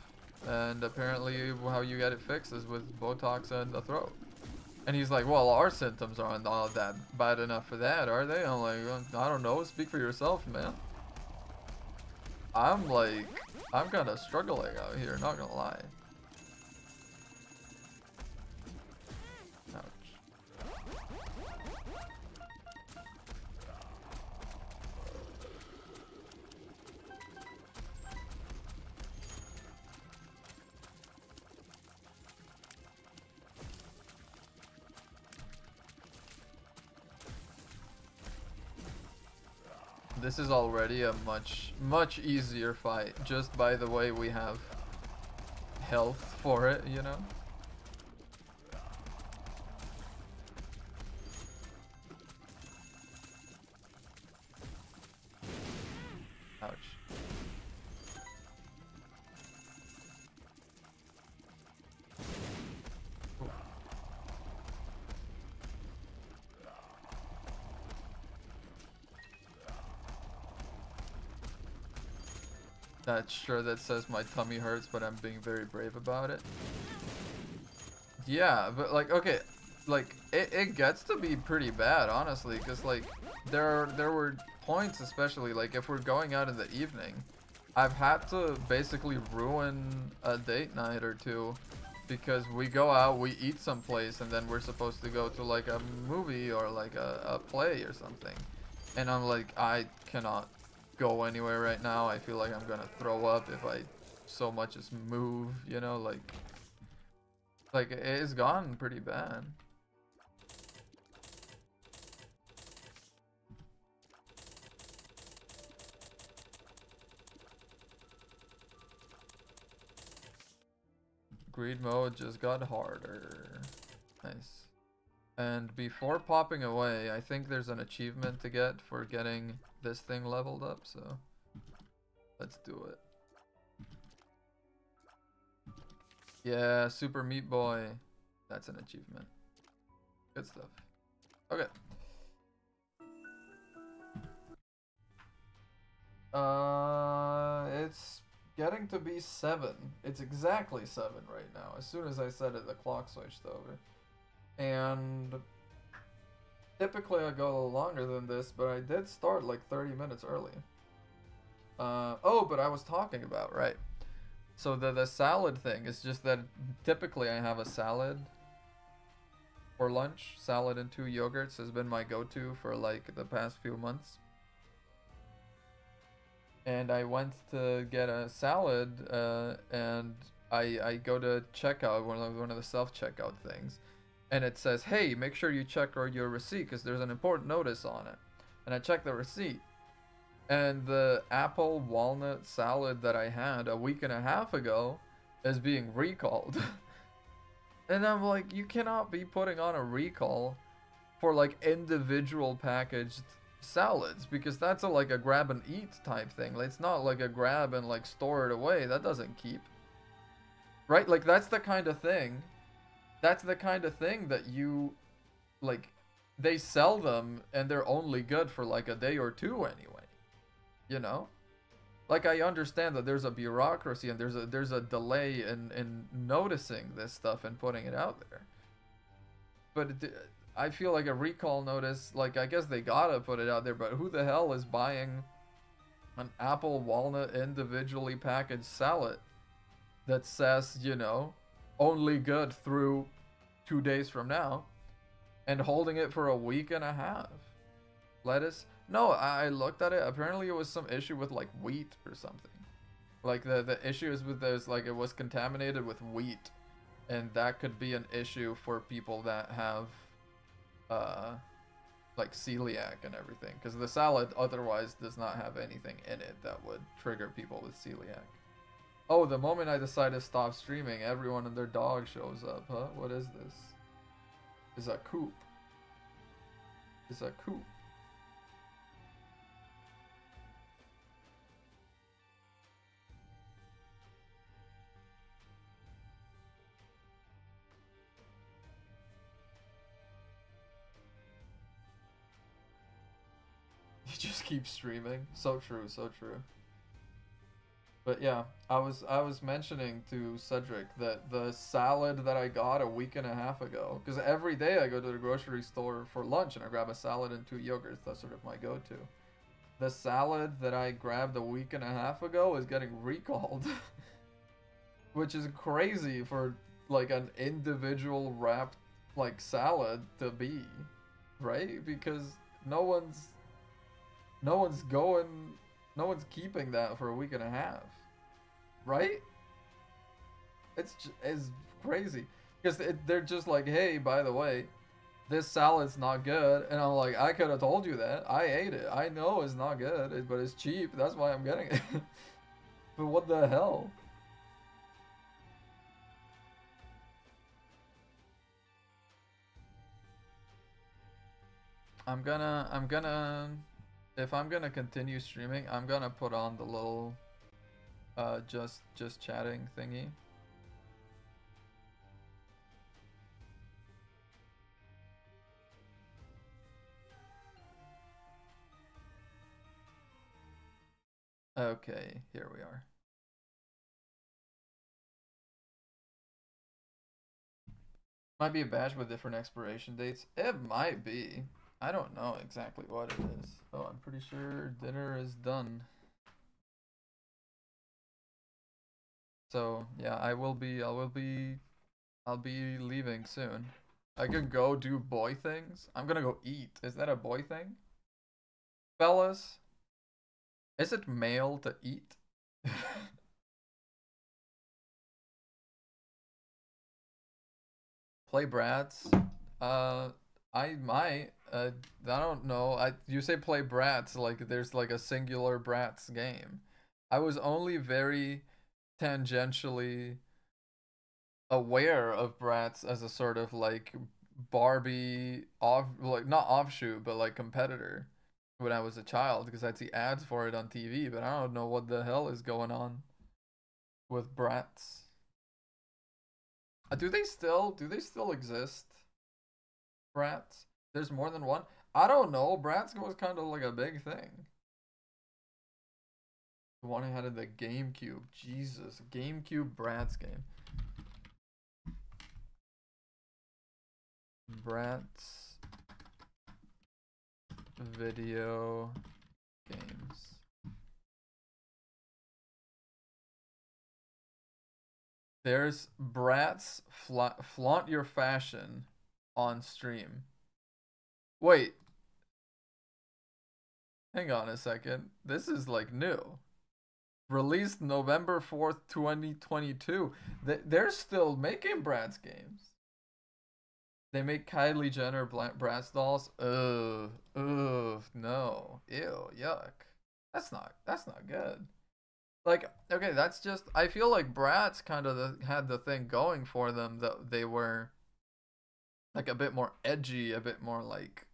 And apparently how you get it fixed is with Botox and the throat. And he's like, well, our symptoms aren't all that bad enough for that, are they? I'm like, I don't know, speak for yourself, man. I'm kind of struggling out here, not gonna lie. Ouch. This is already a much easier fight, just by the way we have health for it, you know? Ouch. Ooh. That sure that says my tummy hurts, but I'm being very brave about it. Yeah, but like, okay, like it gets to be pretty bad, honestly, because like there were points, especially like if we're going out in the evening, I've had to basically ruin a date night or two because we go out, we eat someplace, and then we're supposed to go to like a movie or like a play or something, and I'm like, I cannot go anywhere right now. I feel like I'm gonna throw up if I so much as move, you know, like it's gone pretty bad. Greed mode just got harder. Nice. And before popping away, I think there's an achievement to get for getting this thing leveled up, so let's do it. Yeah, Super Meat Boy. That's an achievement. Good stuff. Okay. It's getting to be 7. It's exactly 7 right now. As soon as I said it, the clock switched over. And typically I go longer than this, but I did start like 30 minutes early. Oh, but I was talking about, right. So the salad thing is just that typically I have a salad for lunch. Salad and 2 yogurts has been my go-to for like the past few months. And I went to get a salad, and I go to checkout, one of the self-checkout things. And it says, hey, make sure you check your receipt because there's an important notice on it. And I checked the receipt. And the apple walnut salad that I had a week and a half ago is being recalled. And I'm like, you cannot be putting on a recall for like individual packaged salads, because that's like a grab and eat type thing. It's not like a grab and like store it away. That doesn't keep. right? Like that's the kind of thing. That's the kind of thing that you like. They sell them and they're only good for like a day or two anyway. You know? Like I understand that there's a bureaucracy and there's a delay in noticing this stuff and putting it out there. But I feel like a recall notice, like I guess they gotta put it out there, but who the hell is buying an apple walnut individually packaged salad that says, you know, only good through 2 days from now and holding it for a week and a half? Lettuce? No, I looked at it. Apparently it was some issue with like wheat or something. Like the issue is with this, like it was contaminated with wheat, and that could be an issue for people that have uh like celiac and everything, because the salad otherwise does not have anything in it that would trigger people with celiac. Oh, the moment I decide to stop streaming, everyone and their dog shows up, huh? What is this? Is a coop. Is a coop. You just keep streaming. So true, so true. But yeah, I was mentioning to Cedric that the salad that I got a week and a half ago, because every day I go to the grocery store for lunch and I grab a salad and 2 yogurts. That's sort of my go-to. The salad that I grabbed a week and a half ago is getting recalled, which is crazy for like an individual wrapped like salad to be, right? Because no one's no one's going, no one's keeping that for a week and a half, right? It's crazy because they're just like, hey, by the way, this salad's not good, and I'm like, I could have told you that. I ate it. I know it's not good, but it's cheap. That's why I'm getting it. But what the hell? I'm gonna, if I'm gonna continue streaming, I'm gonna put on the little, just chatting thingy. Okay, here we are. Might be a batch with different expiration dates. It might be. I don't know exactly what it is. Oh, I'm pretty sure dinner is done. So yeah, I'll be leaving soon. I can go do boy things. I'm gonna go eat. Is that a boy thing? Fellas, is it male to eat? Play brats? I might. I don't know. You say play brats like there's like a singular brats game. I was only very tangentially aware of brats as a sort of like Barbie off, like not offshoot, but like competitor when I was a child because I'd see ads for it on TV, but I don't know what the hell is going on with brats. Do they still exist? Brats? There's more than one? I don't know. Brats was kind of like a big thing. The one I had in the GameCube. Jesus. GameCube Bratz game. Bratz video games. There's Bratz flaunt your fashion on stream. Wait, hang on a second. This is like new. Released November 4th, 2022. They're still making Bratz games. They make Kylie Jenner Bratz dolls. Ugh, no. Ew, yuck. That's not good. Like, okay, that's just, I feel like Bratz kind of had the thing going for them that they were like a bit more edgy, a bit more like,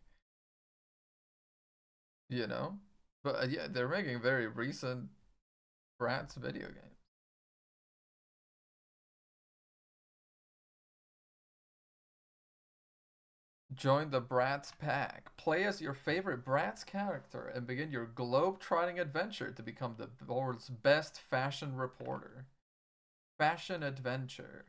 you know? But yeah, they're making very recent Bratz video games. Join the Bratz pack. Play as your favorite Bratz character and begin your globe-trotting adventure to become the world's best fashion reporter. Fashion adventure.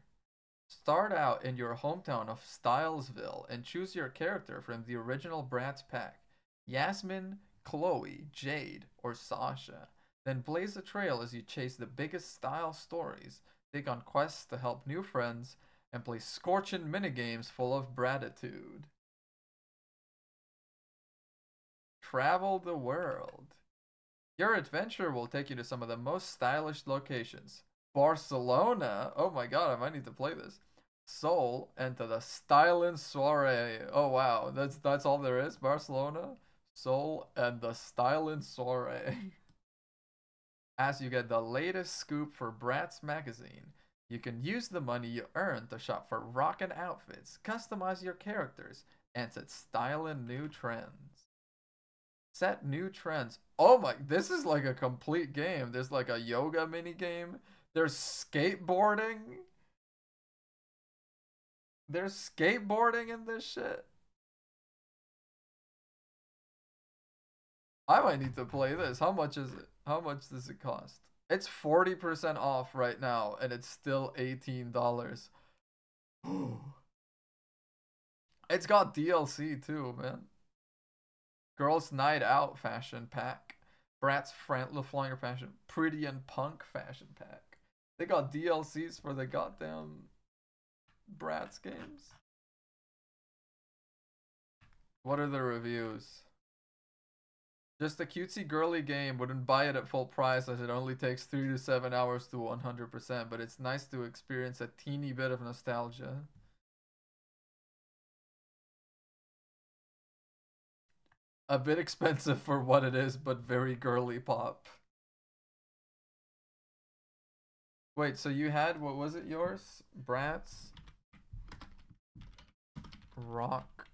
Start out in your hometown of Stylesville and choose your character from the original Bratz pack. Yasmin, Chloe, Jade, or Sasha. Then blaze a trail as you chase the biggest style stories, take on quests to help new friends, and play scorching minigames full of gratitude. Travel the world. Your adventure will take you to some of the most stylish locations. Barcelona. Oh my god, I might need to play this. Seoul and to the Stylin' Soiree. Oh wow, that's all there is. Barcelona, Seoul, and the Stylin' Soiree. As you get the latest scoop for Bratz magazine, you can use the money you earn to shop for rockin' outfits, customize your characters, and set stylin' new trends. Set new trends. Oh my, this is like a complete game. There's like a yoga mini game. There's skateboarding. There's skateboarding in this shit. I might need to play this. How much is it? How much does it cost? It's 40% off right now, and it's still $18. It's got DLC too, man. Girls Night Out fashion pack. Bratz Flying fashion. Pretty and Punk fashion pack. They got DLCs for the goddamn Bratz games. What are the reviews? Just a cutesy girly game. Wouldn't buy it at full price as it only takes 3 to 7 hours to 100%, but it's nice to experience a teeny bit of nostalgia. A bit expensive for what it is, but very girly pop. Wait, so you had, what was it yours? Bratz Rock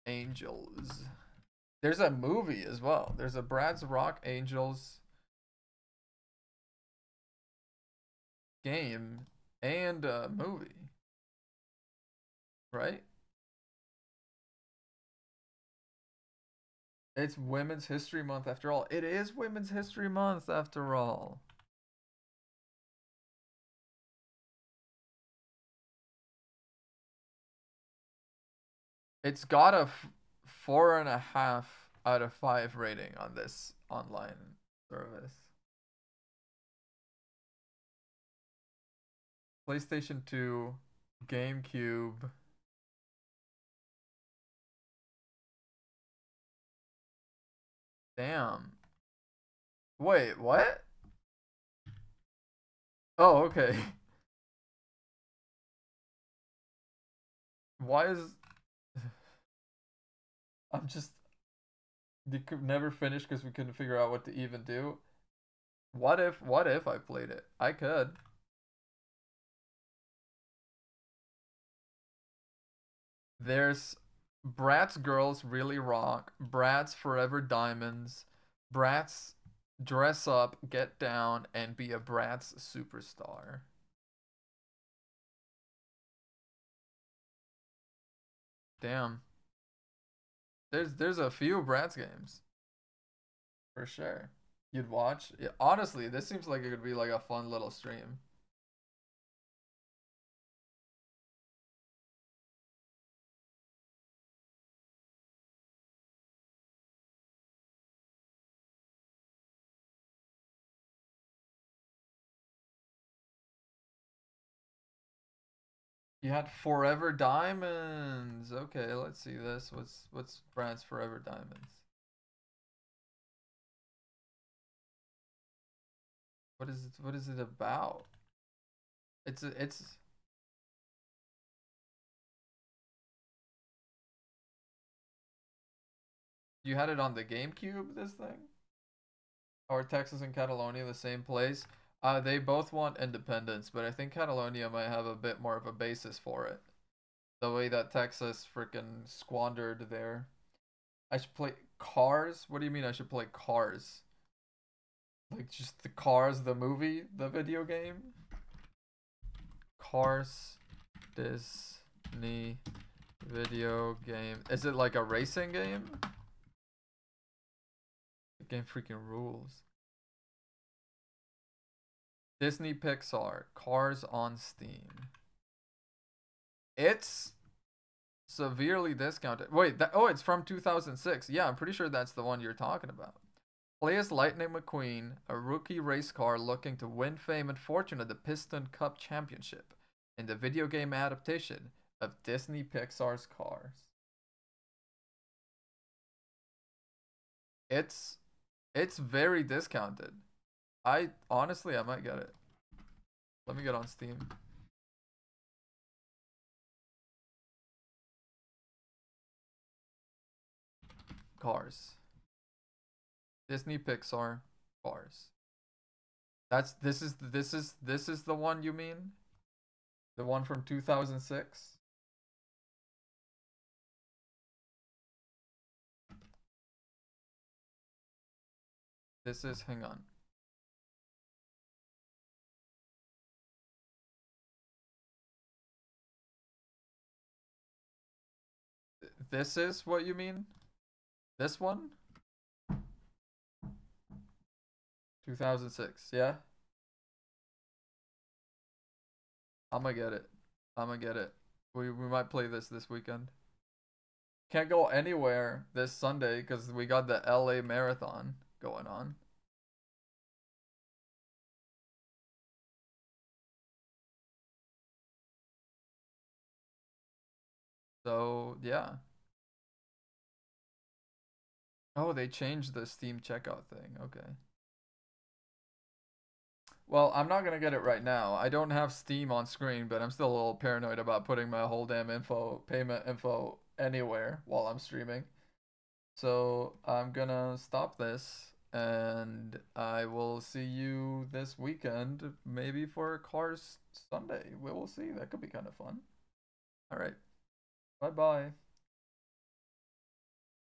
Angels. There's a movie as well. There's a Bratz Rock Angels game and a movie. Right? It's Women's History Month after all. It is Women's History Month after all. It's got a 4.5 out of 5 rating on this online service. PlayStation 2, GameCube. Damn. Wait, what? Oh, okay. Why is... I'm just... We could never finish because we couldn't figure out what to even do. What if I played it? I could. There's Bratz Girls Really Rock, Bratz Forever Diamonds, Bratz Dress Up, Get Down, and Be a Bratz Superstar. Damn. There's a few Bratz games. For sure. You'd watch? Yeah, honestly, this seems like it could be like a fun little stream. You had Forever Diamonds. Okay, let's see this. What's Bratz Forever Diamonds? What is it about? It's you had it on the GameCube, this thing? Or Texas and Catalonia the same place? They both want independence, but I think Catalonia might have a bit more of a basis for it. The way that Texas freaking squandered there. I should play Cars? What do you mean I should play Cars? Like just the Cars, the movie, the video game? Cars, Disney Video game. Is it like a racing game? The game freaking rules. Disney Pixar. Cars on Steam. It's severely discounted. Wait, oh, it's from 2006. Yeah, I'm pretty sure that's the one you're talking about. Play as Lightning McQueen, a rookie race car looking to win fame and fortune at the Piston Cup Championship in the video game adaptation of Disney Pixar's Cars. It's very discounted. I honestly, I might get it. Let me get on Steam. Cars. Disney Pixar Cars. This is the one you mean? The one from 2006? This is, hang on. This is what you mean? This one? 2006, yeah? I'm gonna get it. I'm gonna get it. We might play this weekend. Can't go anywhere this Sunday because we got the LA Marathon going on. So, yeah. Oh, they changed the Steam checkout thing. Okay. Well, I'm not gonna get it right now. I don't have Steam on screen, but I'm still a little paranoid about putting my whole damn payment info anywhere while I'm streaming. So I'm gonna stop this and I will see you this weekend, maybe for Cars Sunday. We will see. That could be kind of fun. All right. Bye bye.